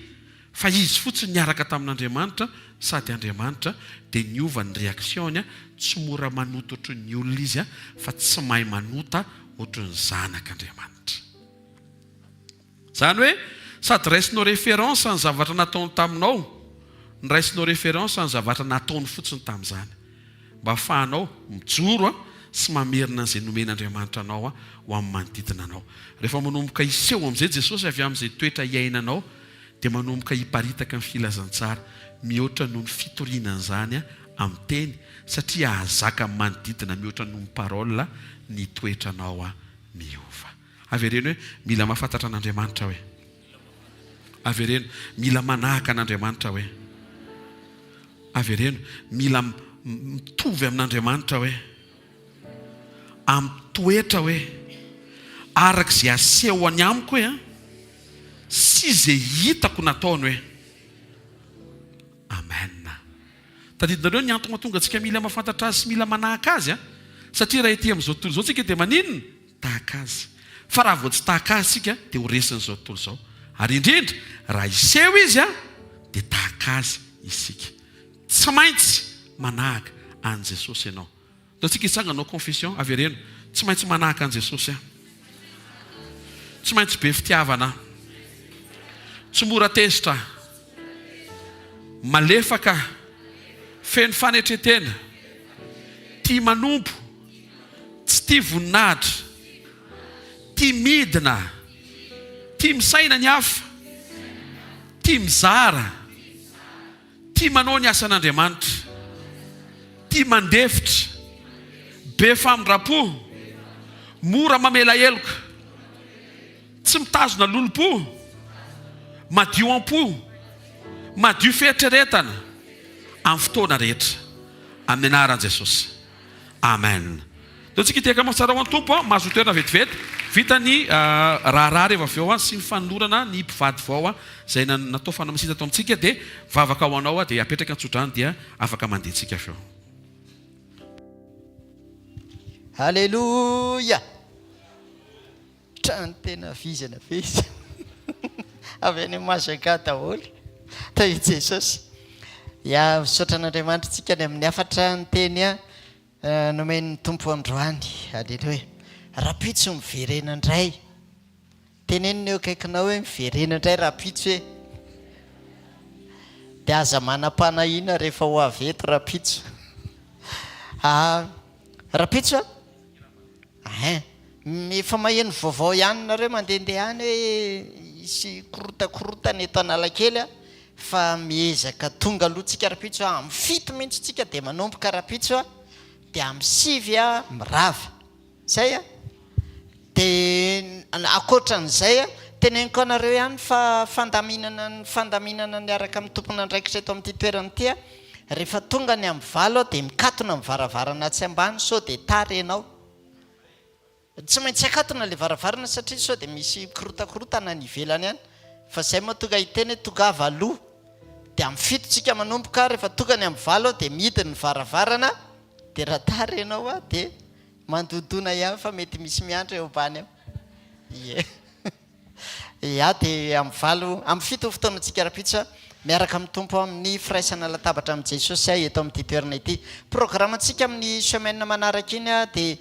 fa izy fotsiny niaraka tamin'Andriamanitra sady Andriamanitra dia niova ny réactiony tsy mora manota ohatry ny olona izy fa tsy mahay manota ohatry ny zanak'Andriamanitra zany hoe sady raisinao référence ny zavatra nataony taminao ny raisinao référence ny zavatra nataony fotsiny tamin'izany mba ahafahanao mijoro sy mamerina an'izay nomen'Andriamanitra anao ho amin'ny manodidina anao rehefa manomboka hiseho amin'izay Jesosy avy amin'izay toetra iainanao dia manomboka hiparitaka ny filazantsara mihoatra noho ny fitorinan'izany amin'ny teny satria ahazaka amin'ny manodidina mihoatra noho ny parole ny toetranao miova avy ireny hoe mila mahafantatra an'Andriamanitra hoe avy ireny mila manahaka an'Andriamanitra hoe avy ireny mila mitovy amin'Andriamanitra hoe amin'ny toetra hoe arak'izay aseho any amiko hoe sy izay hitako nataony hoe amen. Tadidinareo ny antony mahatonga antsika mila mahafantatra azy sy mila manahaka azy satria raha ety amin'izao tontolo izao tsika dia maninona tahaka azy fa raha vao tsy tahaka azy tsika dia ho resin'izao tontolo izao ary indrindra raha iseho izy dia tahaka azy isika tsy maintsy manahaka an' Jesosy ianao taontsika hitsanganao confession avy ireno tsy maintsy manahaka an' Jesosy tsy maintsy be fitiavana tsy mora tezitra malefaka feno fanetretena tia manompo tsy tia voninahitra tia midina tia misaina ny hafa tia mizara tia manao ny asan'Andriamanitra tia mandefitra be famindra-po mora mamela heloka tsy mitazona lolo-po madio am-po madio fietreretana amin'ny fotoana rehetra amin'ny anaran'i Jesosy amen. Taontsika hiteka mahatsara ho an'ny tompo mahazo toerana vetivety vitany raharah rehefa avy eo sy ny fanolorana ny mpivady vao izay natao fanamasinana atao amintsika dia vavaka ho anao dia apetraka an-tsodrany dia afaka mandehantsika feo. Alléluia. Trano tena vizana vizana avy any mazaka daholo ta i Jesosy ya misaotra an'Andriamanitra tsika ny amin'ny afatra ny teny nomen'ny tompo androany. Aleluia. Rapitso miverena indray teneniny eo akaikinao hoe miverena indray rapitso hoe dia aza manam-panahina rehefa ho avy eto rapitso rapitso efa maheno vaovao ihany nareo mandehandeha any hoe isy korotakorotany eto Analakely fa miezaka tonga alohantsika rapitso amin'ny fito mihitsy tsika dia manomboka rapitso dia amin'ny sivy mirava zay dia akoatran'izay teneniko anareo ihany fa fandaminana niaraka amin'ny tompona andraikitra eto amin'ity toerana ity rehefa tonga ny amin'ny valo dia mikatona amin'ny varavarana tsy ambany so dia tary ianao tsy maintsy akatona le varavarana satria so dia misy korotakorotana ny ivelany ihany fa zay mahatonga hiteny tongava aloha dia amin'ny fito tsika manomboka rehefa tonga ny amin'ny valo dia midiny ny varavarana dia raha tary ianao dia mandodona ihany fa mety misy miandro eo ambany dia amin'ny valo amin'ny fito fotoana tsika rapitsa miaraka amin'ny tompo amin'ny firaisana latabatra amin'i Jesosy eto amin'ity toerana ity. Programantsika amin'ny semaine manaraka iny dia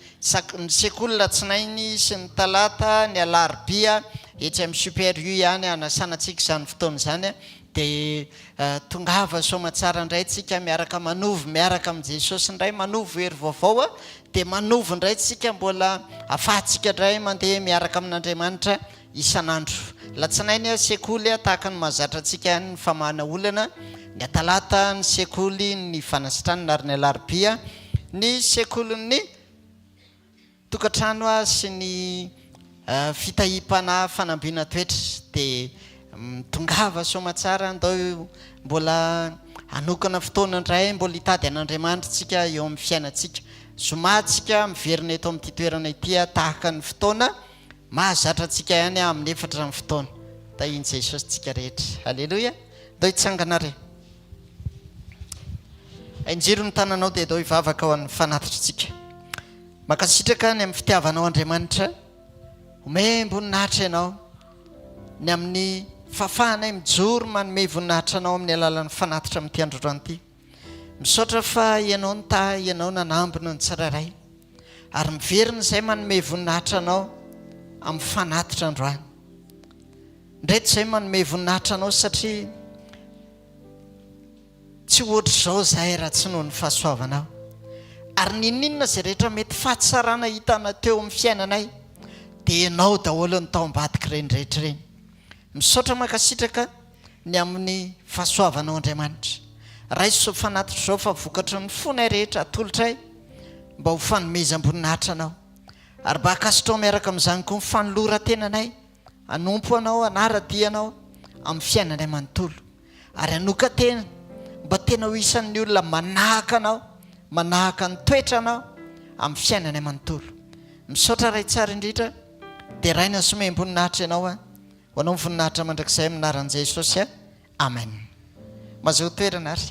ny sekoly latsinainy sy ny talata ny alarobia etsy amin'ny super U ihany anasanantsika izany fotoana izany dia tongava somatsara indray tsika miaraka manovy miaraka amin'i Jesosy indray manovy hery vaovao a dia manovy indray tsika mbola afahantsika indray mandeha miaraka amin'Andriamanitra isan'andro. Latsinainy a sekoly a tahaka ny mahazatra antsika ihany ny famahana olana, ny atalata ny sekoly ny fanasitrana ary ny alarobia ny sekolin'ny tokantrano a sy ny fitahipana fanambiana toetra. Dia tongava somatsara andao mbola anokana fotoana indray mbola hitady an'Andriamanitra tsika eo amin'ny fiainantsika. Somatsika miverina eto amin'ity toerana ity tahaka ny fotoana mahazatra antsika ihany amin'ny efatra ny fotoana. Tahiny Jesosy tsika rehetra. Haleloia. Dao hitsangana re. Injiro ny tananao dia dao hivavaka ao amin'ny fanatitra-tsika. Makasitraka ny amin'ny fitiavanao Andriamanitra, ome voninahitra ianao ny amin'ny fahafahanay mijoro manome voninahitra anao amin'ny alalan'ny fanatitra amin'ity androany ity. Misaotra fa ianao ny ianao nanambona ny tsirairay ary miverina izay manome voninahitra anao amin'ny fanatitra androany. Ndreto izay manome voninahitra anao satria tsy ohatra izao zahay raha tsy noho ny fahasoavanao. Ary ninona izay rehetra mety fahatsarana hitana teo amin'ny fiainanay dia ianao daholo ny tao ambadika ireny rehetra ireny. Misaotra makasitraka ny amin'ny fahasoavanao Andriamanitra. Raha iso fanatitra izao fa vokatra ny fonay rehetra atolotray mba ho fanomezam-boninahitra anao. Ary mba hakasitrao miaraka amin'izany koa ny fanoloran-tenanay, hanompo anao, hanaradianao amin'ny fiainanay manontolo. Ary hanoka tena mba tena ho isan'ny olona manahaka anao, manahaka ny toetra anao amin'ny fiainanay manontolo. Misaotra ray tsara indrindra dia raina somem-boninahitra ianao ho anao voninahitra mandrakizay aminaran'i Jesosy. Amen. Mazao toerana ary.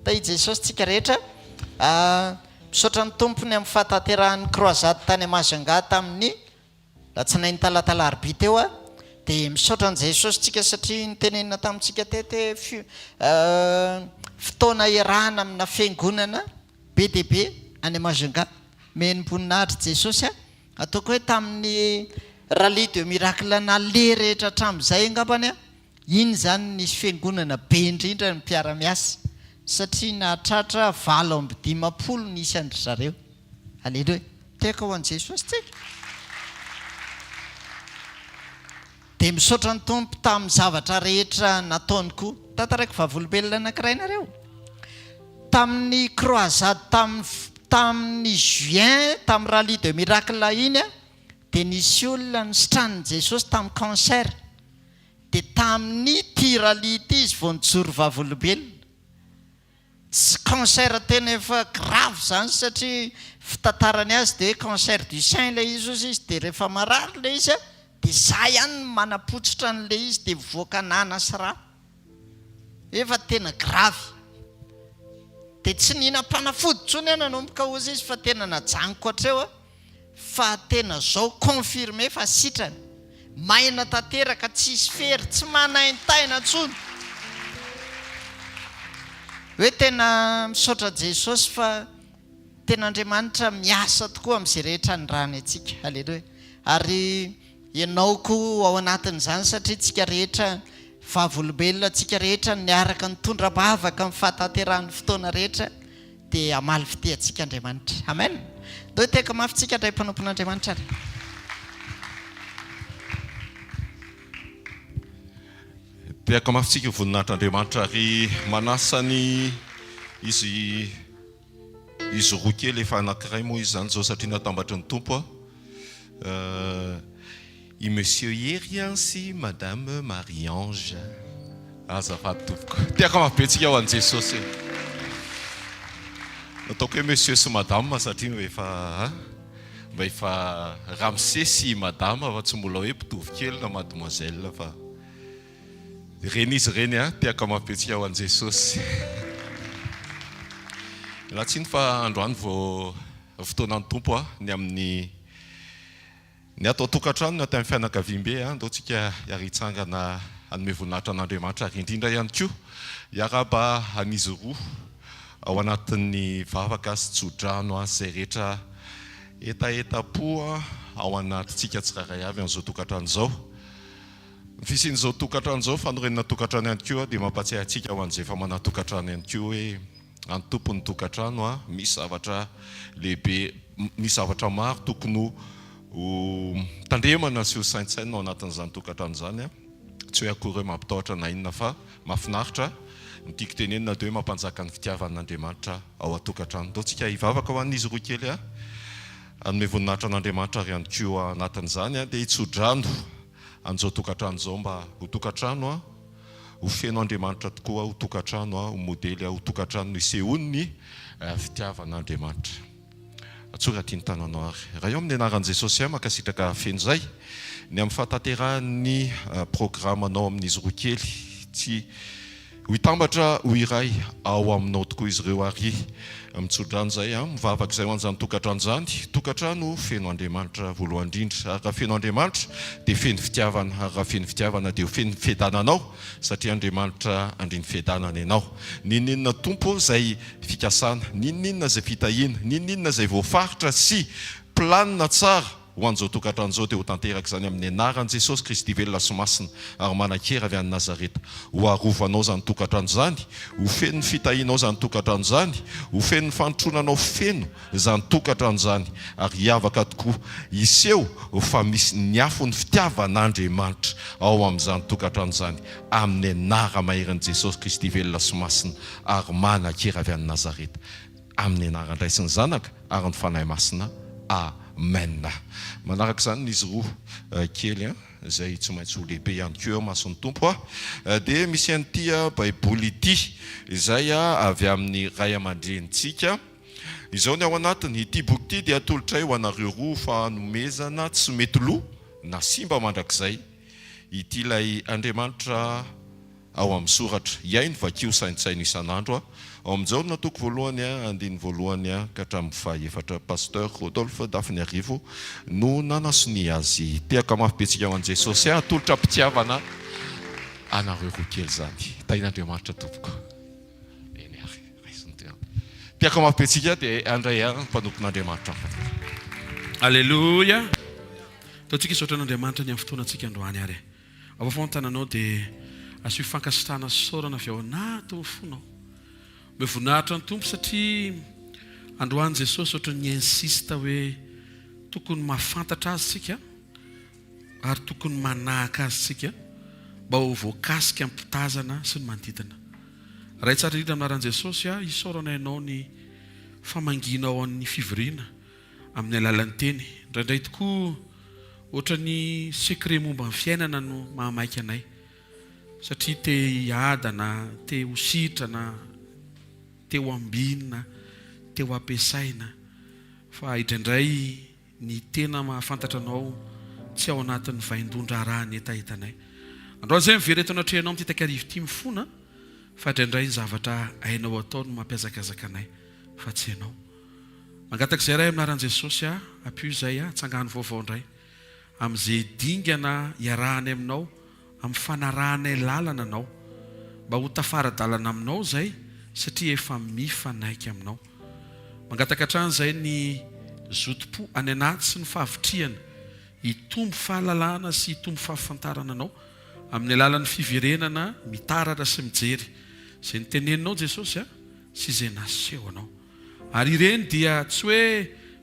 Ta i Jesosy tsika rehetra misaotra ny tompony amin'ny fahataterahany croisade tany Majunga tamin'ny latsinainy talata alarobia teo dia misaotra ny Jesosy tsika satria nitenenina tamintsika tety fotoana iarahana amina fiangonana be dia be any Majunga. Meny voninahitra Jesosy ataoko hoe tamin'ny rallye de miracle nale rehetra hatramin'izay angambany iny zany nisy fiangonana be indrindra ny mpiara-miasa satria nahatratra 750 nisy andry zareo. Aleloia. Teka ho an'i Jesosy tsika. Dia misaotra ny tompo tamin'ny zavatra rehetra nataony koa. Tantaraiko vavolombelona anankiray nareo. Tamin'ny croisade tamin'ny juin tamin'ny rallye de miracle iny dia nisy olona nisitranin'i Jesosy tamin'ny cancer. Dia tamin'ny ity rallye ity izy vao nijoro vavolombelona. Tsy cancer tena efa grave zany satria fitantarany azy dia cancer du sein ilay izy dia rehefa marary ilay izy dia za ihany manapotsitra an'ilay izy dia voaka nana sy rà. Efa tena grave. Dia tsy nina-panafody tsony nanomboka ozy izy fa tena najaniko hatreo fa tena zao confirmé fa sitrany. Maina tanteraka tsisy fery tsy manaintaina tsony. Hoe tena misaotra Jesosy fa tena Andriamanitra miasa tokoa amin'izay rehetra ny rany antsika. Haleloia. Ary ianao koa ao anatin'izany satria tsika rehetra vavolombelona, tsika rehetra niaraka nitondra bavaka amin'ny fahataterahany fotoana rehetra dia amaly fitiantsika Andriamanitra. Amen. Dao teka mafy tsika indray mpanompon'Andriamanitra ary. Tiaka mafitsika voninahitran'Andriamanitra ary manasany izy roa kely efa anankiray moa izy zany zao satria natambatra ny tompo i monsieur Herian sy madame Marie-Ange azafady tompoko. Tiaka mafibetsika ao an'i Jesosy. Nataoko hoe monsieur sy madame satria mba efa Ramsey sy madame fa tsy mbola hoe mpitovy kely na mademoiselle fa reny izy reny tiaka mafibetsika ao an'i Jesosy. Latsiny fa androany vao fotoanan'ny tompo ny amin'ny ny atao tokantrano ny atao amin'ny fianakaviam-be ndao tsika hiaritsangana hanome voninahitra an'Andriamanitra ary indrindra ihany koa hiaraba an'izy roa ao anatin'ny vavaka sy tsodrano izay rehetra etaeta-po ao anatintsika tsirairay avy amin'izao tokantrano izao. Fisian'izao tokantrano zao fanorenana tokantrano ihany koa dia mampatsiahy antsika ho an'izay efa manao tokantrano ihany koa hoe any tompony tokantrano a misy zavatra lehibe, misy zavatra maro tokony ho tandremana sy ho saintsaina ao anatin'izany tokantrano zany a, tsy hoe akory hoe mampitahotra na inona fa mahafinaritra ny tiako tenenina dia hoe mampanjaka ny fitiavan'Andriamanitra ao an-tokantrano. Dao tsika hivavaka ho an'izy roa kely a, anome voninahitra an'Andriamanitra ary ihany koa anatin'izany a, dia hitsodrano an'izao tokantrano zao mba ho tokantrano a ho feno Andriamanitra tokoa, ho tokantrano a ho modely ho tokantrano isehony ny fitiavan'Andriamanitra. Atsora tiany tananao ary raha eo amin'ny anaran'i Jesosy makasitraka feno zay ny amin'ny fahatanterahany programanao amin'izy roa kely, tsy ho hitambatra ho iray ao aminao tokoa izy ireo ary mitsodrano zay mivavaka izay ho an'izany tokantrano zany. Tokantrano feno Andriamanitra voalohany indrindra, ary raha feno Andriamanitra dia feno fitiavana, ary raha feno fitiavana dia feno fiadananao satria Andriamanitra andriny fiadanana ianao. Ninninona tompo izay fikasana, ninninona izay fitahiana, ninninona izay voafaritra sy planina tsara ho an'izao tokantrano zao dia ho tanteraka izany amin'ny anaran'i Jesosy Kristy velona sy masina ary manan-kera avy any Nazareta. Ho arovanao zany tokantrano zany, ho feno ny fitahianao zany tokantrano zany, ho feno ny fanotronanao feno zany tokantrano zany, ary hiavaka tokoa iseho fa misy ny afo ny fitiavan'Andriamanitra ao amin'izany tokantrano zany amin'ny anara maheran'i Jesosy Kristy velona sy masina ary manan-kera avy any Nazareta, amin'ny anarany Ray sy ny Zanaka ary ny fanahy masina. Amen. Manaraka izany izy roa kely izay tsy maintsy ho lehibe ihany koa mason'ny tompo dia misy an'ity baiboly ity izay avy amin'ny ray aman-drenitsika. Izao ny ao anatiny ity boky ity dia atolotray ho anareo roa fanomezana tsy mety loha na simba mandrakizay ity ilay Andriamanitra ao amin'ny soratra iaino vakio saintsaino isan'andro ao amin'izao natoko voalohany andiny voalohany ka hatramin'ny fahaefatra pasteur Rodolphe Dafiny Arivo no nanasony azy. Teaka mafipetsika ho an'i Jesosy atolotra mpitiavana anareo roa kely zany. Tain'Andriamanitra tompoko. Eny ary raisiny tena. Teaka mafipetsika dia andray mpanompon'Andriamanitra. Alléluia. Taontsika isotra n'Andriamanitra ny amin'ny fotoanantsika androany ary. Ao fontananao dia asio fankasitrahana sorana avy ao anaty fonao. Mevonahitra ny tompo satria androany Jesosy ohatran'ny insista hoe tokony mahafantatra azy tsika ary tokony manahaka azy tsika mba ho voakasika ampitazana sy ny manodidina. Raha tsara indrindra aminaran'i Jesosy isaorana ianao ny famanginao amin'ny fivoriana amin'ny alalan'ny teny. Indraindray tokoa ohatran'ny secret momba ny fiainana no mahamaika anay satria te hiadana, te ho sitrana, te ho ambinina, te ho ampiasaina, fa indraindray ny tena mahafantatra anao tsy ao anatin'ny vaindondra raha ny etahitanay. Androany izay mivereto anatrehanao amin'ity takarivo ity mifona fa indraindray ny zavatra hainao atao no mampiazakazaka anay fa tsy ianao. Mangatak'izay ray aminaran'i Jesosy ampio izay tsangano vaovao indray amin'izay dingana iarahany aminao amin'ny fanarahanay lalana anao mba ho tafara-dalana aminao zay satria efa mifanaiky aminao. Mangataka hatrany izay ny zotom-po any anaty sy ny fahavitriana hitombo fahalalana sy hitombo fahafantarana anao amin'ny alalan'ny fiverenana mitaratra sy mijery izay niteneninao Jesosy sy izay naseho anao. Ary ireny dia tsy hoe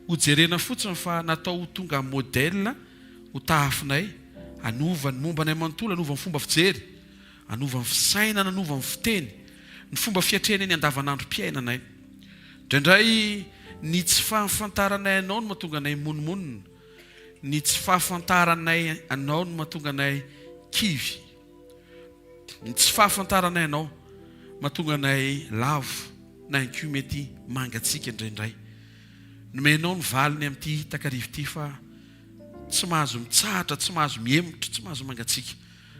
hojerena fotsiny fa natao ho tonga modèle ho tahafinay, anova ny momba nay manontolo, anova ny fomba fijery, anova ny fisainana, anova ny fiteny, ny fomba fiatrehana ny andavanandrom-piainanay. Indraindray ny tsy fahafantaranay anao no mahatonga anay monimonina, ny tsy fahafantaranay anao no mahatonga anay kivy, ny tsy fahafantaranay anao mahatonga anay lavo na inko mety mangatsika indraindray. Nomenao ny valiny amin'ity takarivo ity fa tsy mahazo mitsahatra, tsy mahazo miemotra, tsy mahazo mangatsika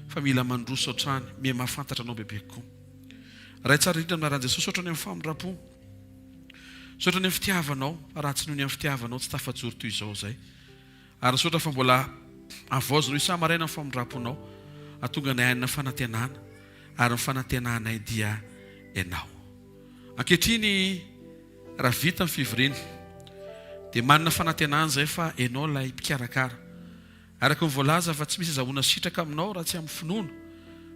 fa mila mandroso ohatrany miha mahafantatra anao bebe kokoa. Raha tsara indrindra aminaran'i Jesosy ohatrany amin'ny famindrapo, sotrany amin'ny fitiavanao, raha tsy noho ny amin'ny fitiavanao tsy tafajoro toy izao zay. Ary sotra fa mbola avaozinao isa-maraina amin'ny famindraponao atonga anay hanina fanantenana ary ny fanantenanay dia ianao. Ankehitriny raha vita ny fivorena dia manana fanantenana zay fa ianao ilay mpikarakara araka ny voalaza fa tsy misy azahoana sitraka aminao raha tsy amin'ny finoana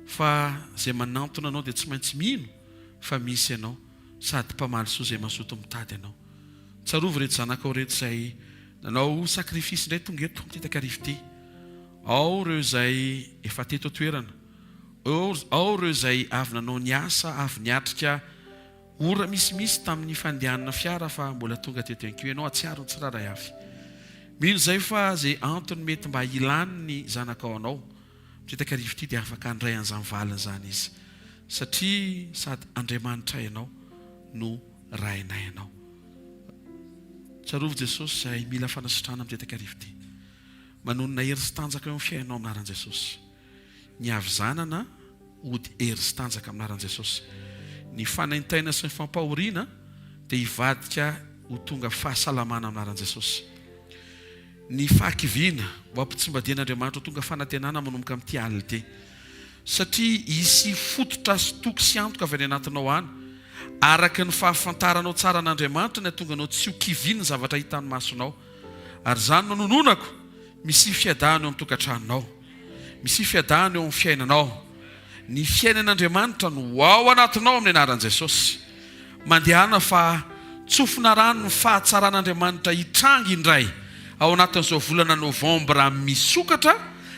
fa zay manantona anao dia tsy maintsy mino fa misy ianao sady mpamaly soa zay masoto mitady ianao. Tsarovy reto zanakao reto izay nanao sakrifisy indray tonga eto ty takarivo ty. Ao reo izay efa teto toerana, ao reo izay avy nanao ny asa, avy niatrika ora misimisy tamin'ny fandehanana fiara fa mbola tonga teto ihany koa ianao atsiaro ny tsiraray avy. Mino izay fa zay antony mety mba ilany ny zanakao anao ty takarivo ty dia afaka andray an'izany valiny zany izy satria sady Andriamanitra ianao no rainay ianao. Tsarovy Jesosy izay mila fanasitrana amin'ny takarivo ty. Manonona hery sy tanjaka eo amin'ny fiainanao amin'ny anaran'i Jesosy. Ny avizanana ody hery sy tanjaka amin'ny anaran'i Jesosy. Ny fanaintaina sy ny fampahoriana dia hivadika ho tonga fahasalamana amin'ny anaran'i Jesosy. Ny fahakiviana ho ampitsombadian'Andriamanitra ho tonga fanantenana manomboka amin'ity alina ity. Satria hisy fototra sy toky sy antoka avy any anatinao any araka ny fahafantaranao tsara an'Andriamanitra ny atonga anao tsy ho kiviana ny zavatra hitan'ny masonao. Ary zany no nononako misy fiadahana eo amin'ny tokantranonao, misy fiadahana eo amin'ny fiainanao. Ny fiainan'Andriamanitra no ao anatinao amin'ny anaran'i Jesosy. Mandehana fa tsofina rano ny fahatsaran'Andriamanitra hitrangy indray ao anatin'izao volana Novambra misokatra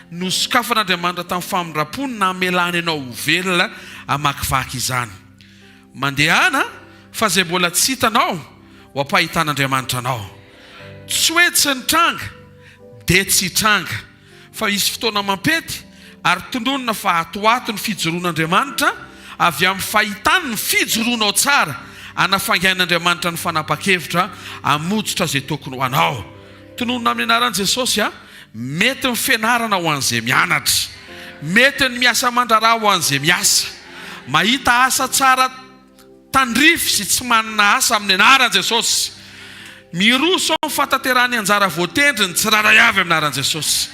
no sokafan'Andriamanitra tamin'ny famindram-pony na amelany ianao ho velona amakivaky izany. Mandehana fa zay mbola tsy hitanao ho ampahitan'Andriamanitra anao. Tsy hoe tsy nitranga dia tsy hitranga fa misy fotoana mampety ary tondonina fa atoato ny fijoroan'Andriamanitra avy amin'ny fahitany ny fijoroanao tsara anafangain'Andriamanitra ny fanapa-kevitra amojotra zay tokony ho anao. Tononona amin'ny anaran'i Jesosy mety ny fianarana ho an'izay mianatra, mety ny miasa mandrarà ho an'izay miasa, mahita asa tsara tandrify sy tsy manana asa amin'ny anaran'i Jesosy. Miroso amin'ny fataterany anjara voatendry ny tsiraray avy amin'ny anaran'i Jesosy.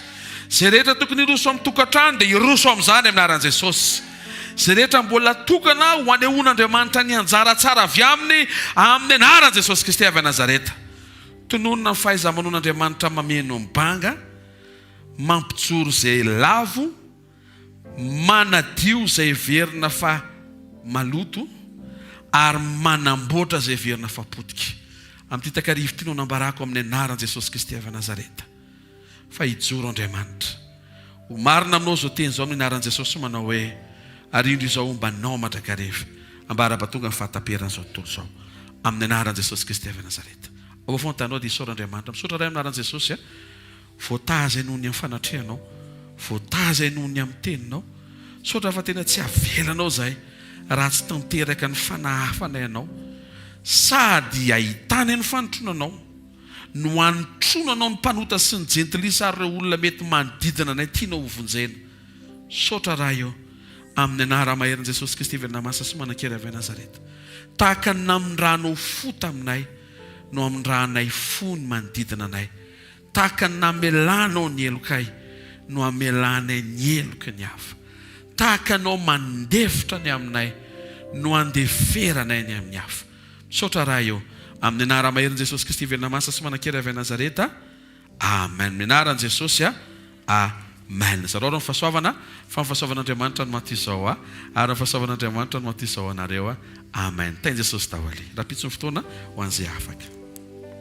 Zay rehetra tokony hiroso amin'ny tokantrano dia hiroso amin'izany amin'ny anaran'i Jesosy. Zay rehetra mbola tokana ho anehoan'Andriamanitra ny anjara tsara avy amin'ny anaran'i Jesosy Kristy avy Nazareta. Tononona ny fahaiza-manon'Andriamanitra mameno mibanga, mampijoro zay lavo, manadio zay verina fa maloto ary manamboatra zay verina fa potika. Amin'ity takarivo ty no nambarako amin'ny anaran'i Jesosy Kristy avy Nazareta fa hijoro Andriamanitra. Ho marina aminao zao teny zao amin'ny anaran'i Jesosy manao hoe arindro izao mba nao mandrakareva ambara-batonga ny fahataperana zao tontolo zao amin'ny anaran'i Jesosy Kristy avy Nazareta. Ao foana tanao dia isaora Andriamanitra misaotra ray amin'ny anaran'i Jesosy voataza inony amin'ny fanatrehanao, voataza inony amin'ny teninao. Saotra fa tena tsy avelanao zay raha tsy tanteraka ny fanahafanay anao sady ahitana ny fanotronanao no anotronanao ny mpanota sy ny jentilisa ary ireo olona mety manodidina anay tianao hovonjena. Saotra raha eo amin'ny anara maherin' Jesosy Kristy namasa sy manan-kery avy Nazareta. Tahaka ny namindranao fota aminay no amindranay fo ny manodidina anay. Tahaka ny namelanao ny elokay no amelanay ny eloka ny hafa. Tahaka anao mandefitra ny aminay no andeferanay ny amin'ny hafa. Saotra raha eo amin'ny anara maherin' Jesosy Kristy namasa sy manan-kery avy Nazareta. Amen. Minaran'i Jesosy amen. Zarao ny fahasoavana fa ny fahasoavan'Andriamanitra no maty izao ary ny fahasoavan'Andriamanitra no maty izao anareo. Amen. Tain'i Jesosy daholo. Rapitso ny fotoana ho an'izay afaka.